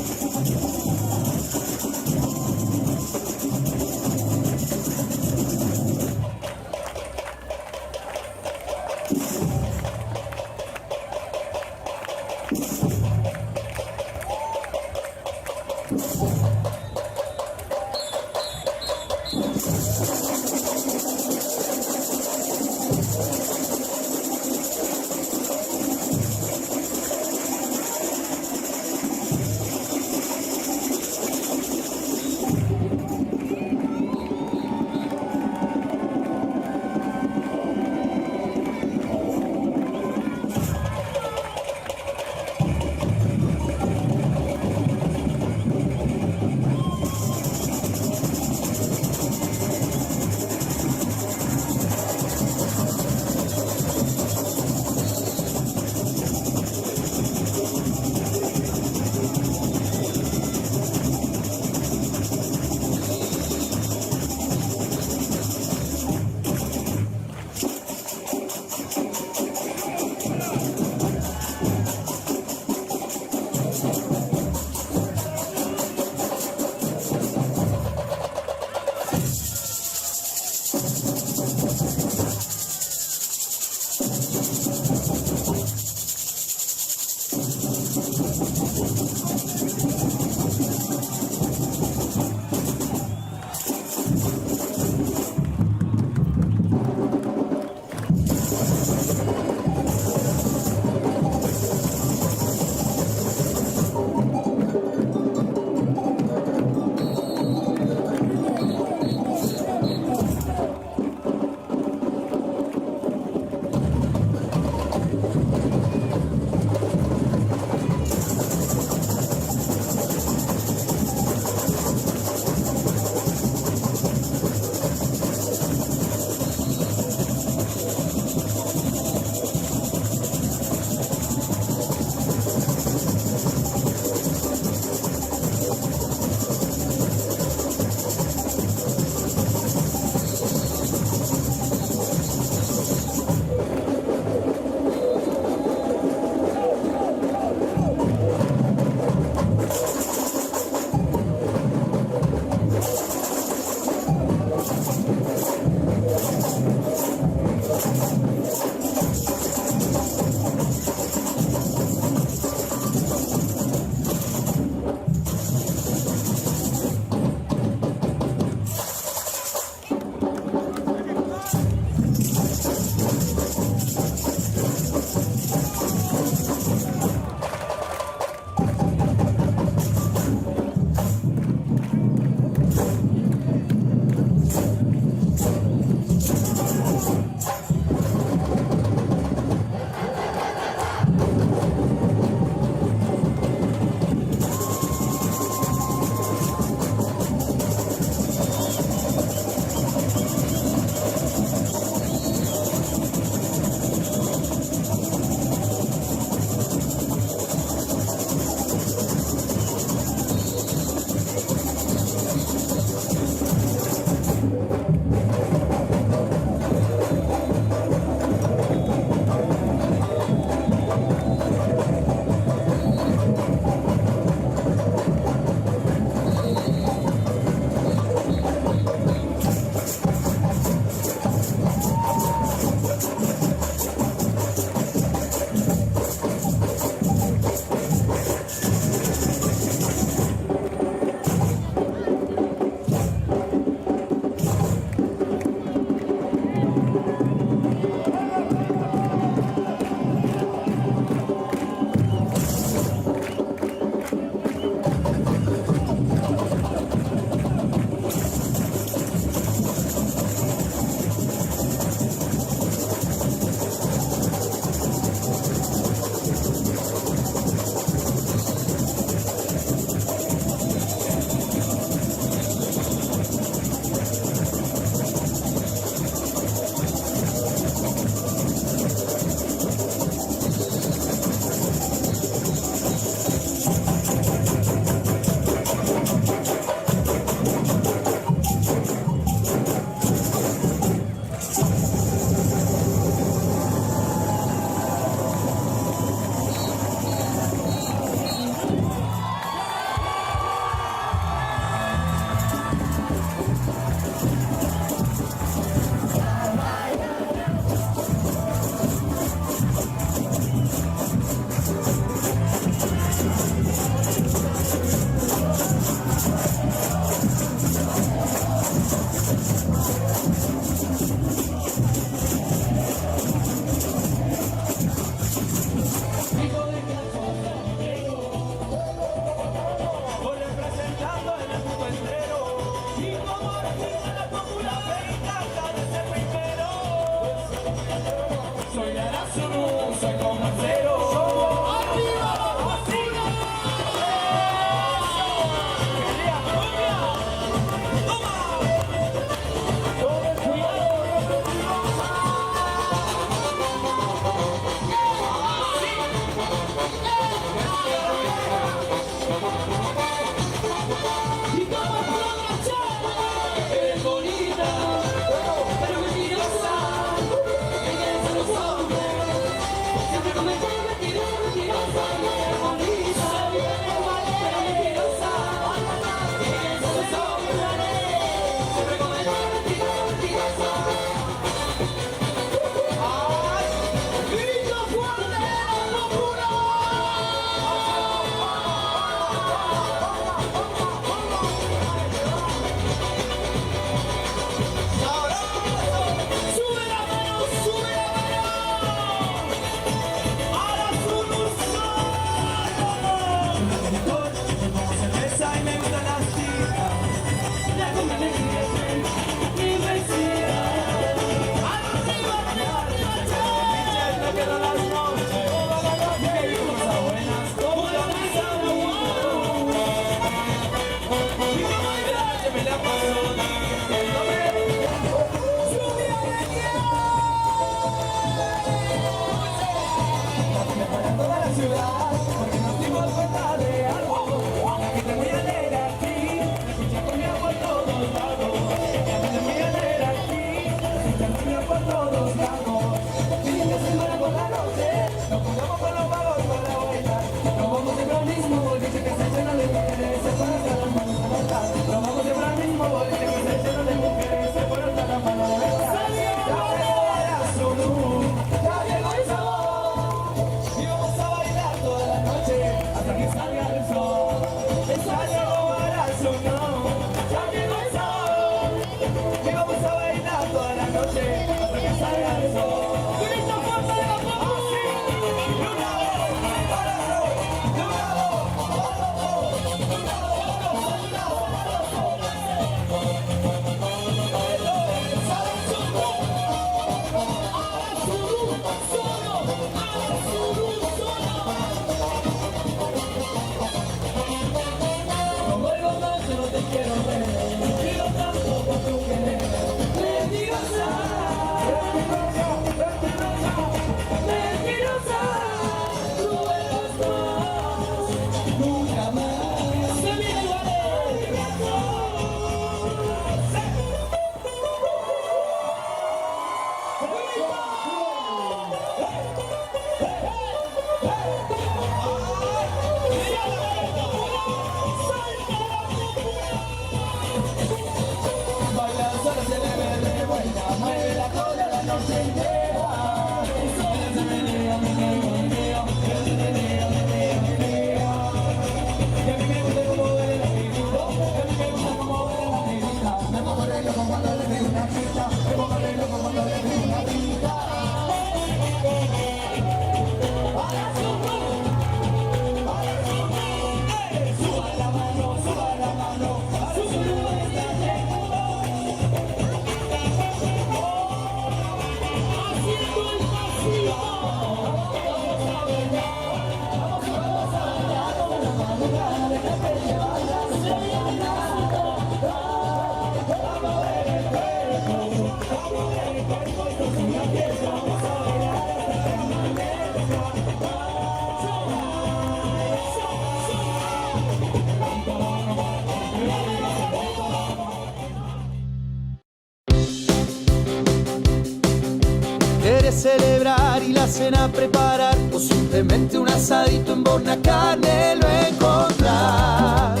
cena preparar o simplemente un asadito en Bornacane lo encontrás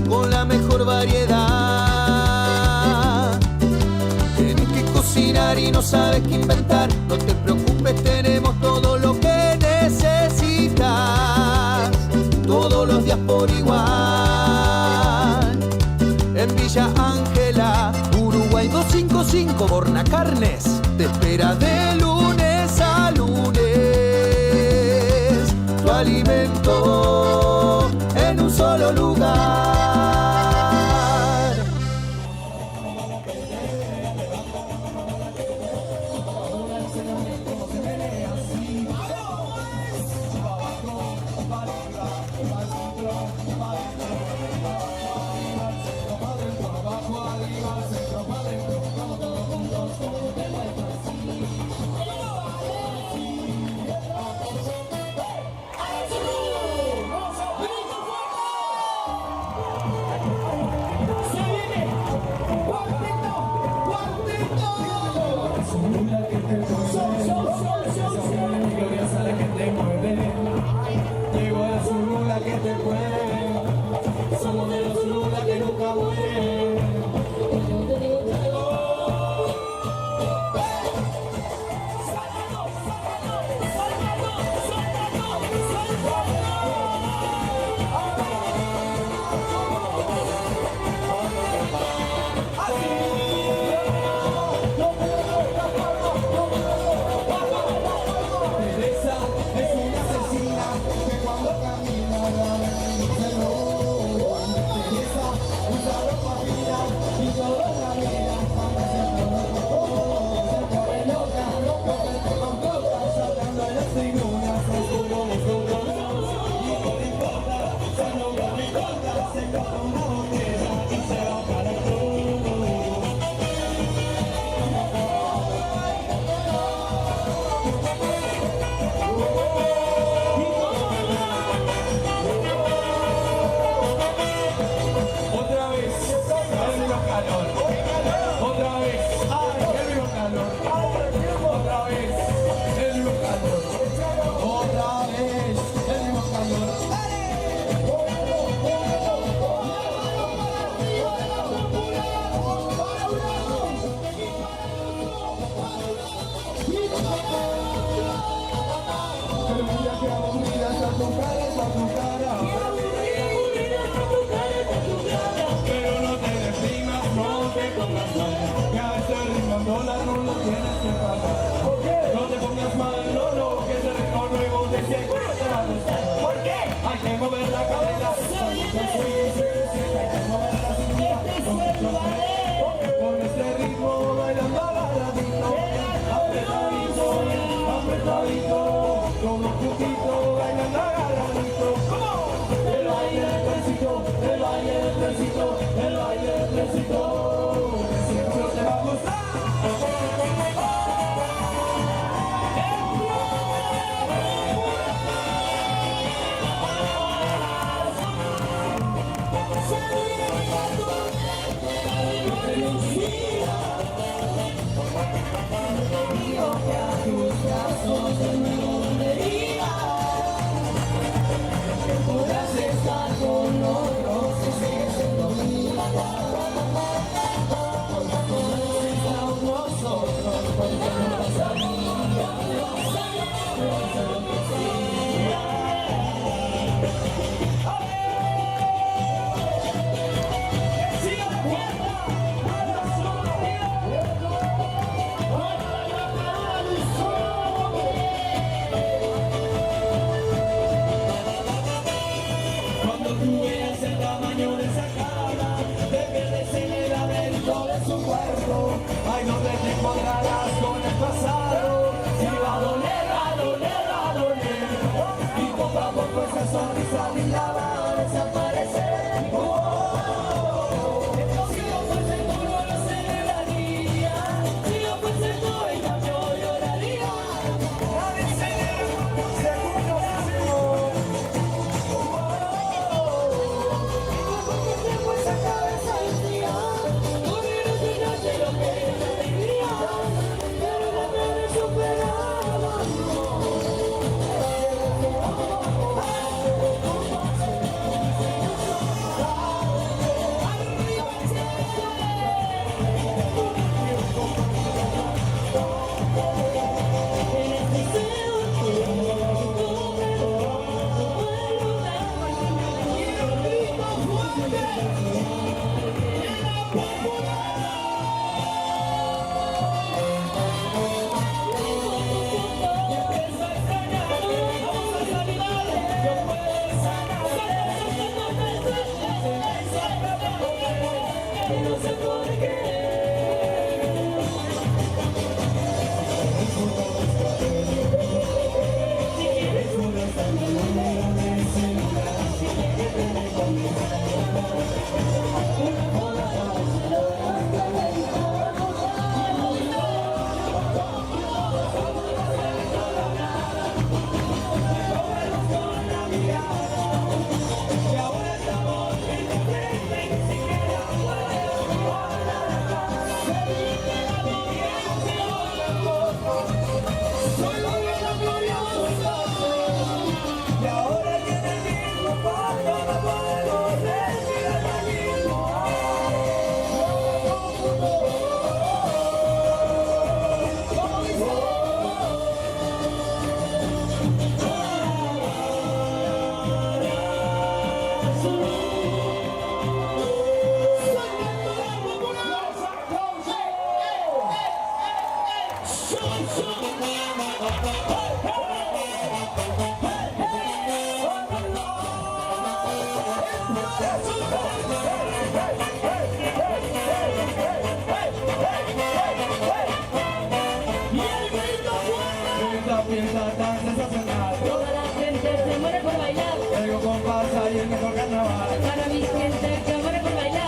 con la mejor variedad. Tienes que cocinar y no sabes qué inventar, no te preocupes, tenemos todo lo que necesitas, todos los días por igual. En Villa Ángela, Uruguay 255, Bornacarnes te espera de lunes a lunes. Tu alimento en un solo lugar.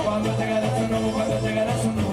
Cuando llegará su no, cuando llegará su no.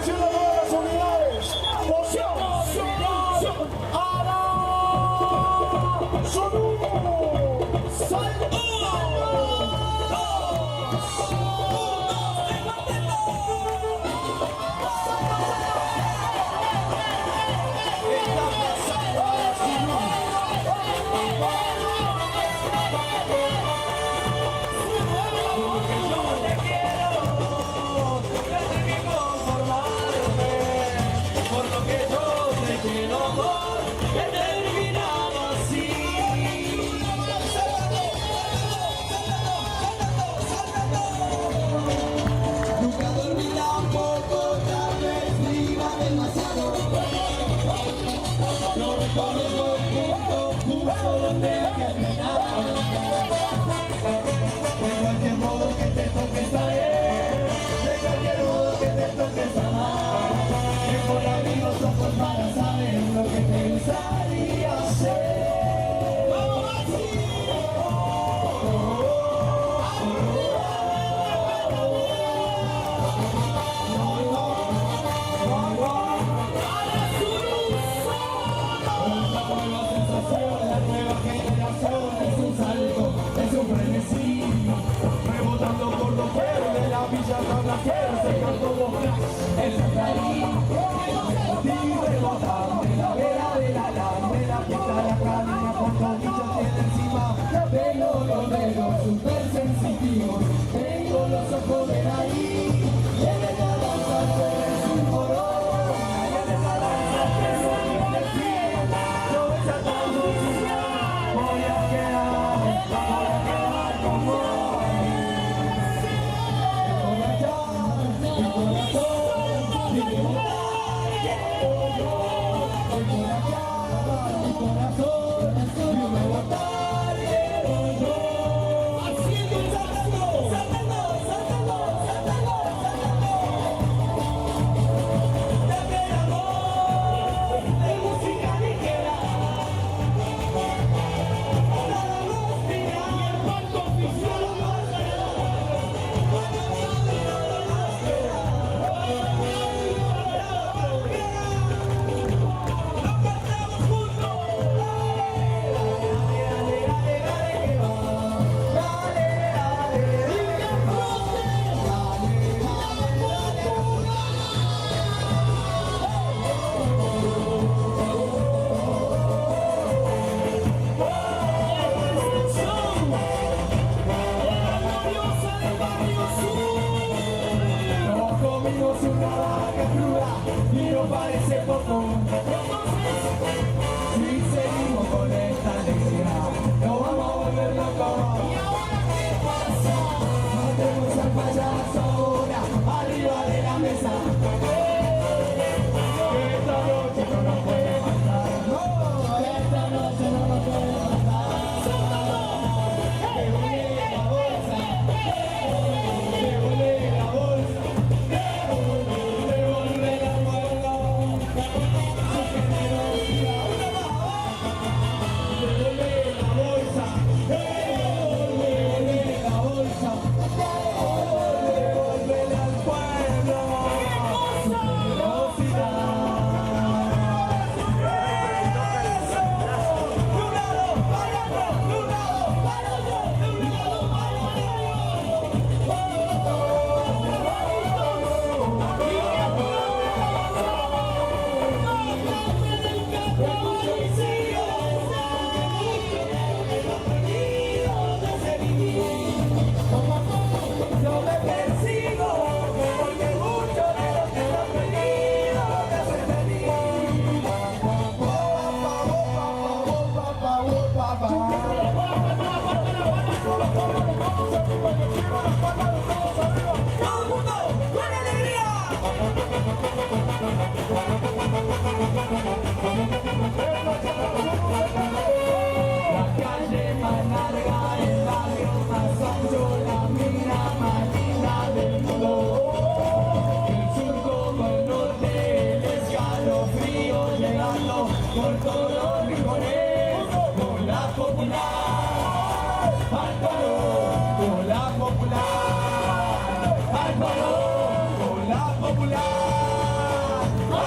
Atención a todas las unidades. Moción. Son 1. Salto.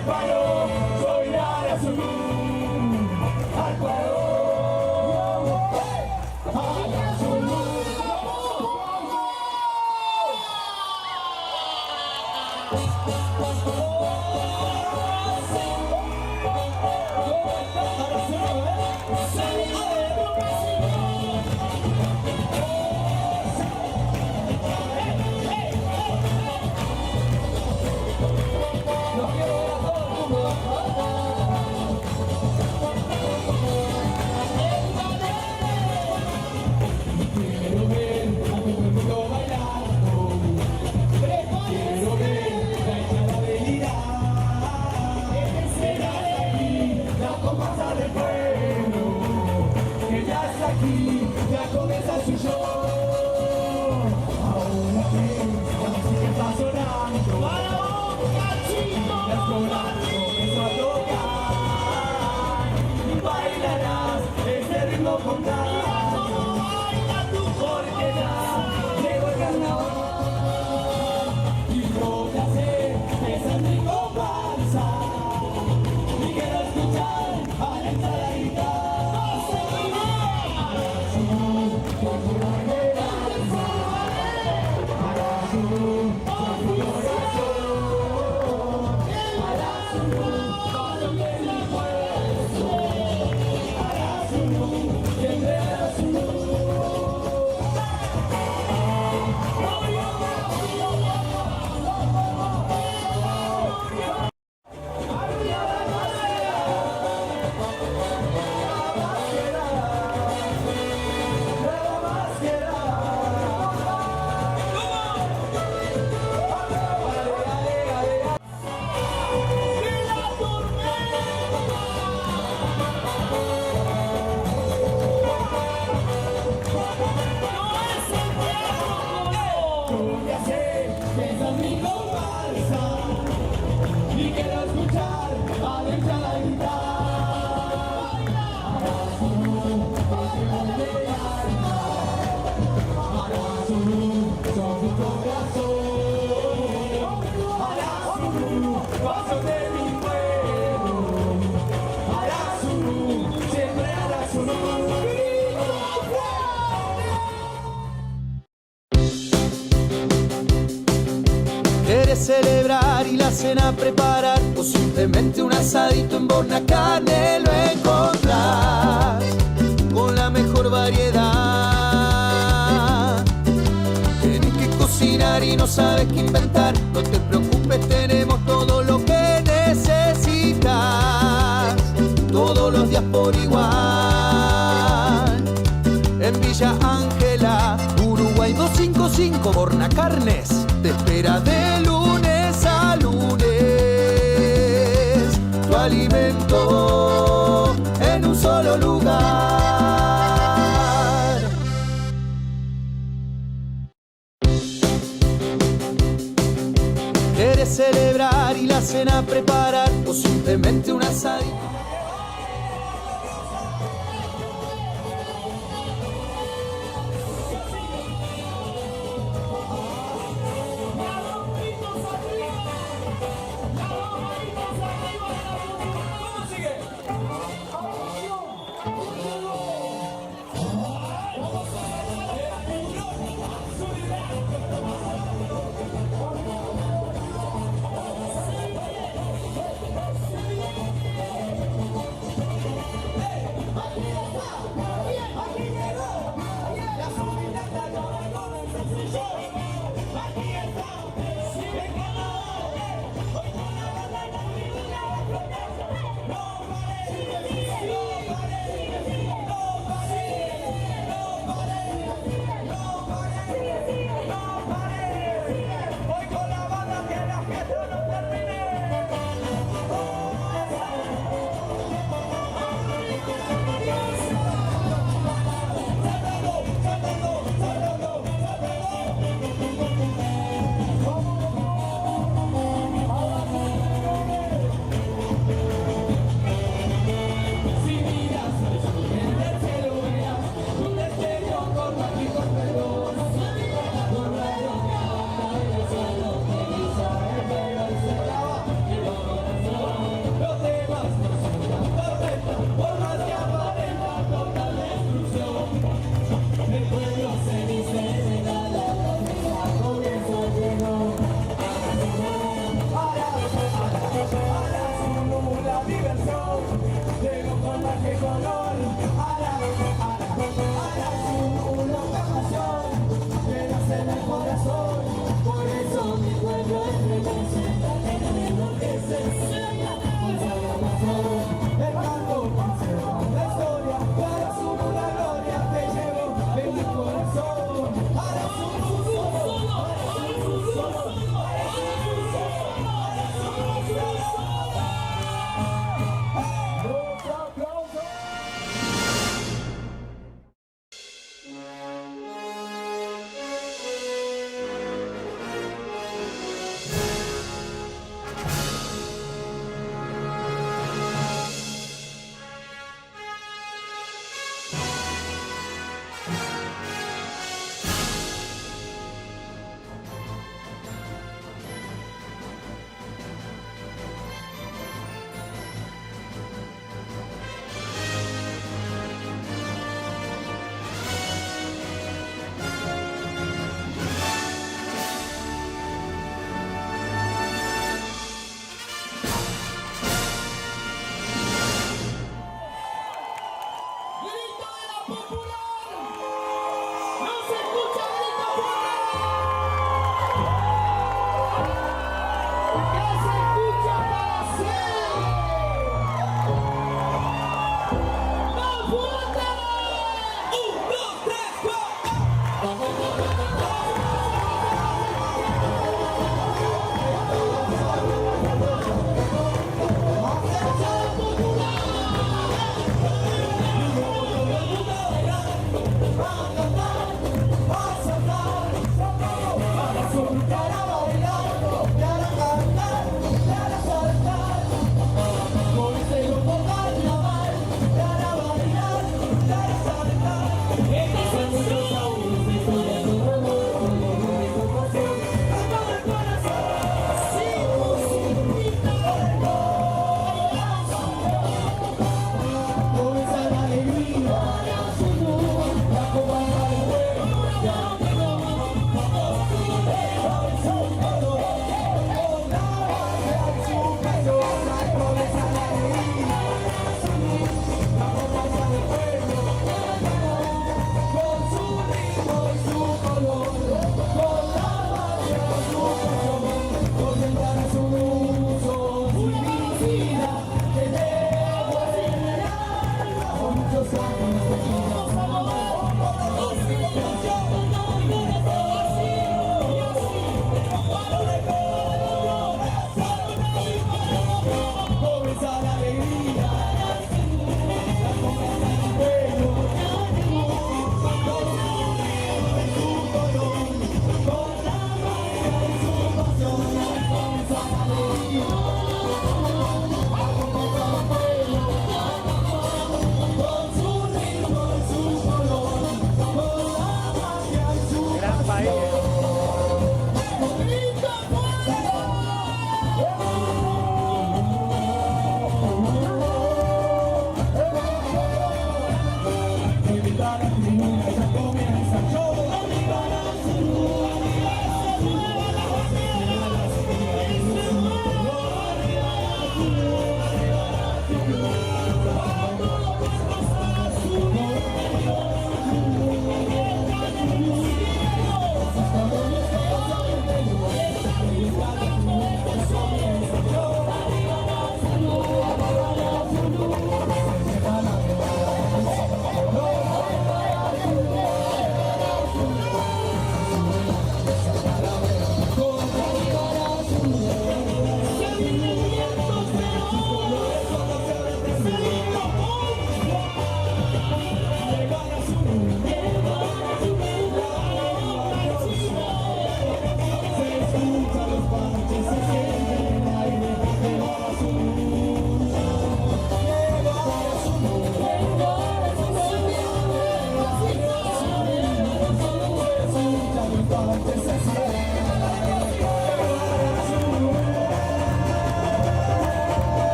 al palo, soy la azul, al palo. ¿Quieres celebrar y la cena preparar? O simplemente un asadito en Bornacane lo encontrás con la mejor variedad. Tienes que cocinar y no sabes qué inventar, no te preocupes, tenemos todo lo que necesitas, todos los días por igual. En Villa Ángela, Uruguay 255, Bornacarnes te espera de lunes a lunes. Tu alimento en un solo lugar. ¿Quieres celebrar y la cena preparar? O simplemente un asadito.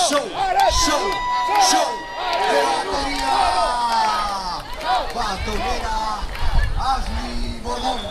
show de batería. Batonera Ashley Bordón.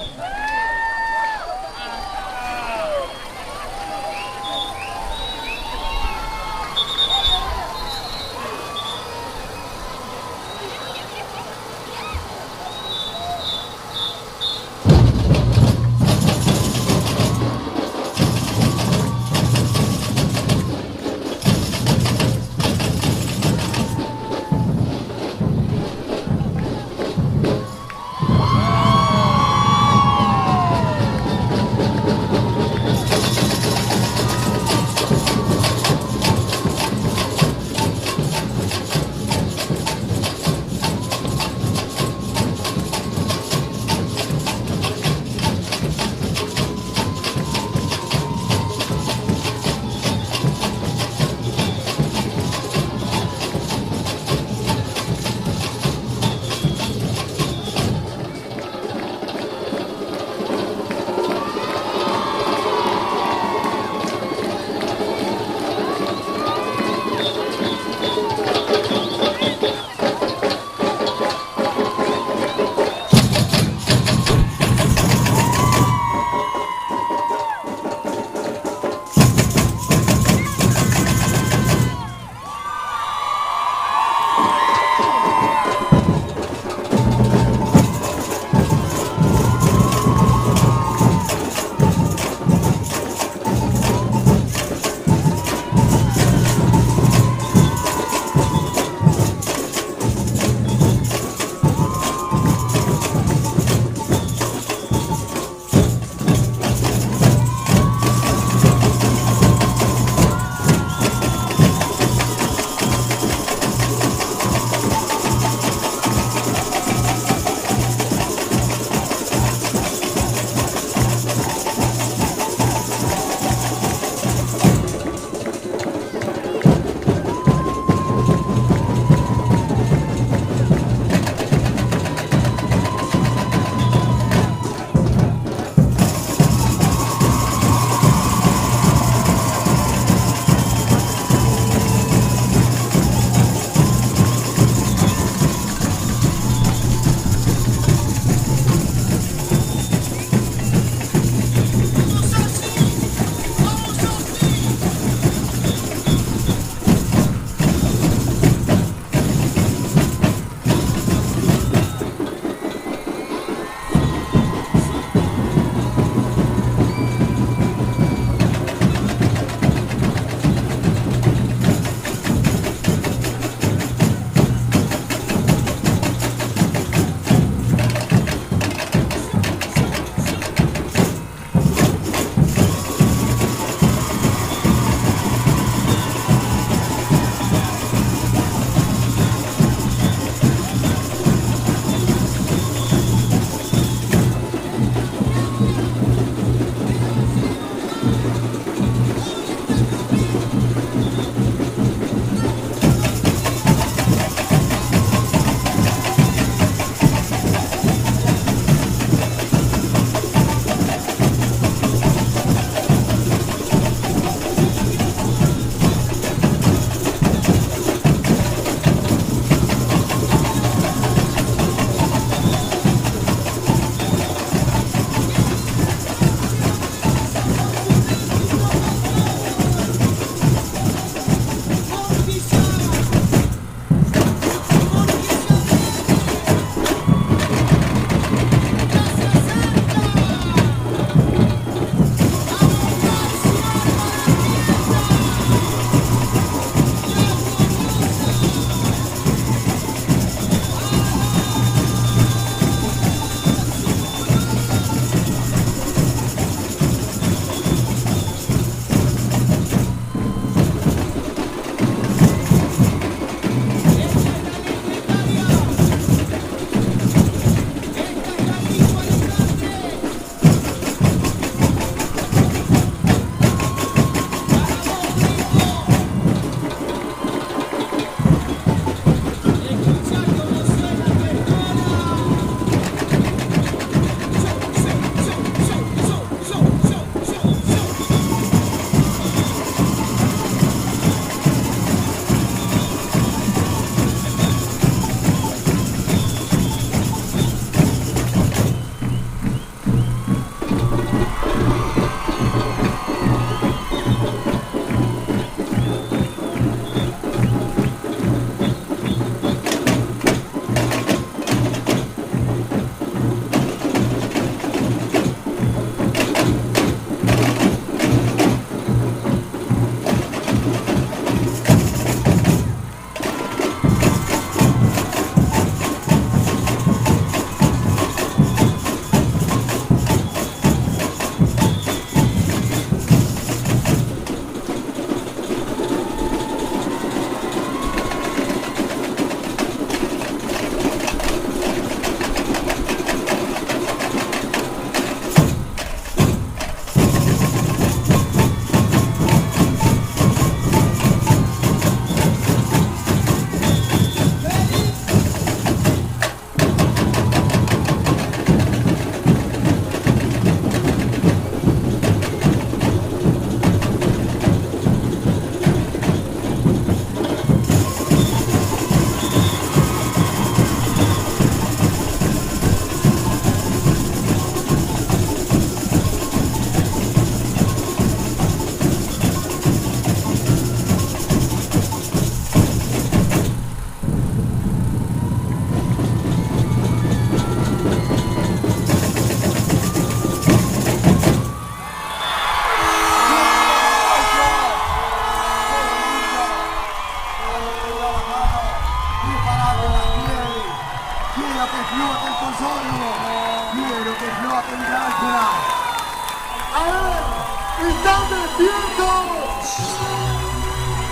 están despiertos.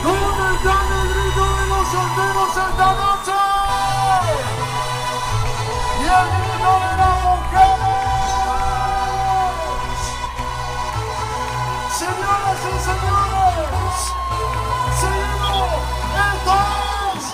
¿Dónde está el grito de los solteros esta noche? Y el grito de las mujeres. Señoras y señores, seguimos. Esto es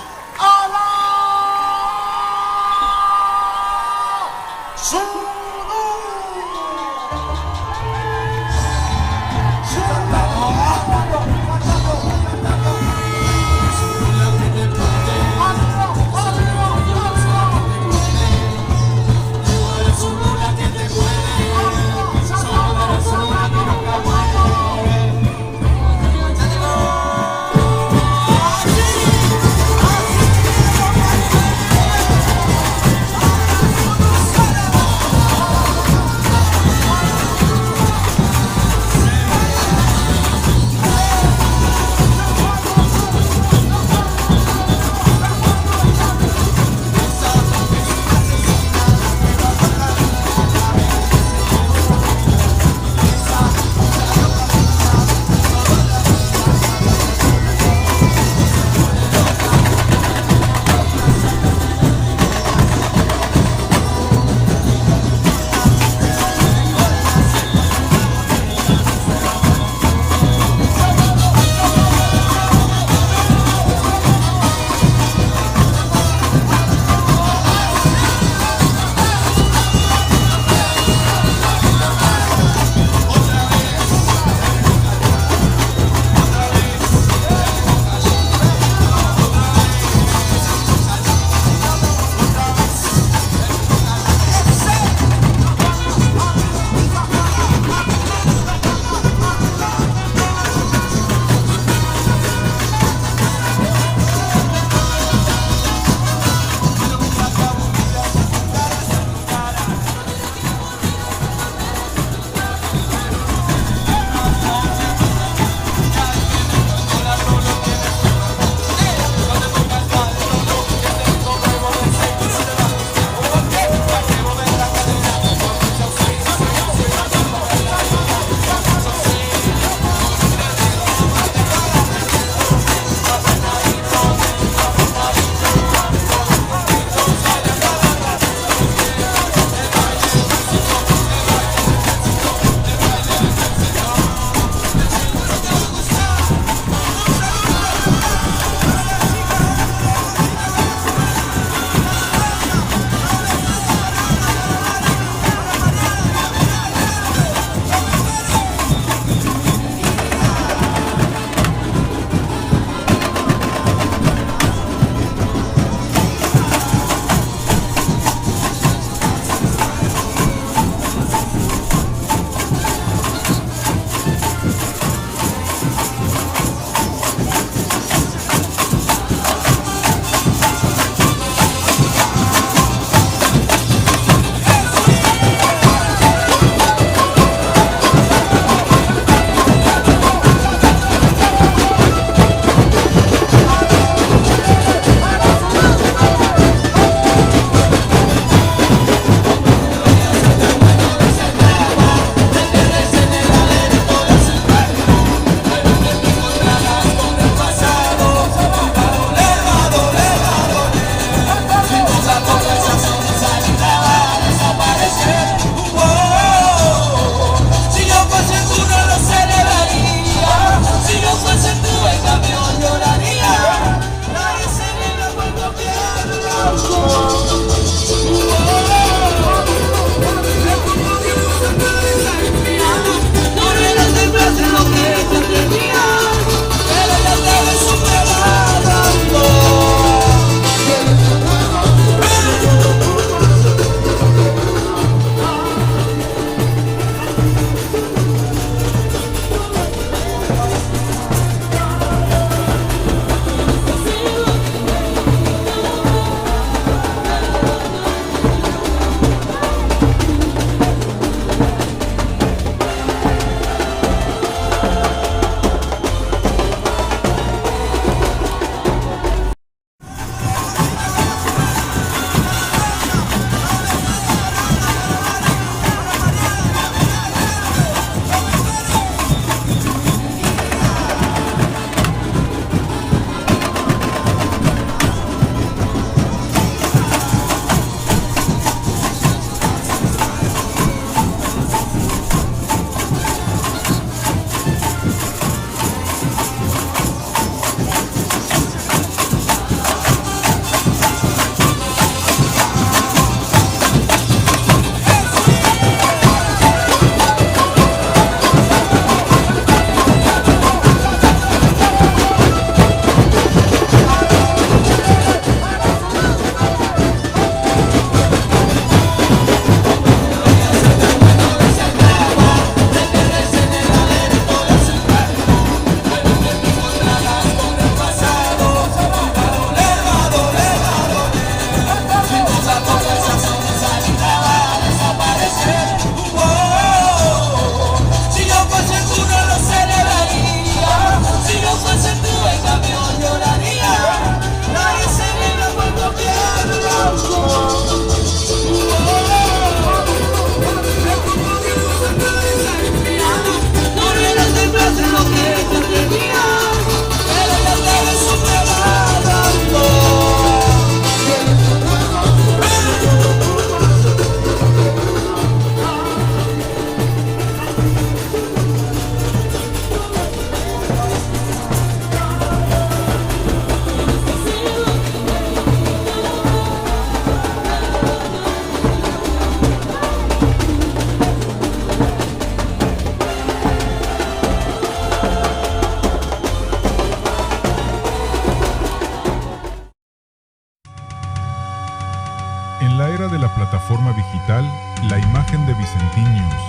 plataforma digital La Imagen de Vicentín News.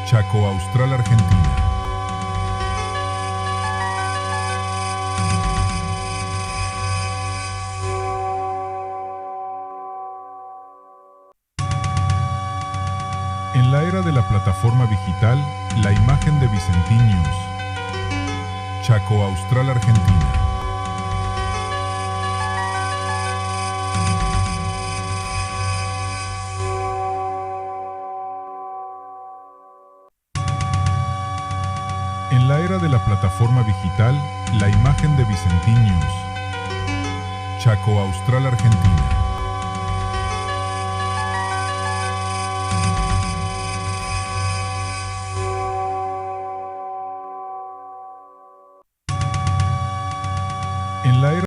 Chaco Austral, Argentina. En la era de la plataforma digital La Imagen de Vicentín News. Chaco Austral, Argentina. En la era de la plataforma digital La Imagen de Vicentín News. Chaco Austral, Argentina. En la era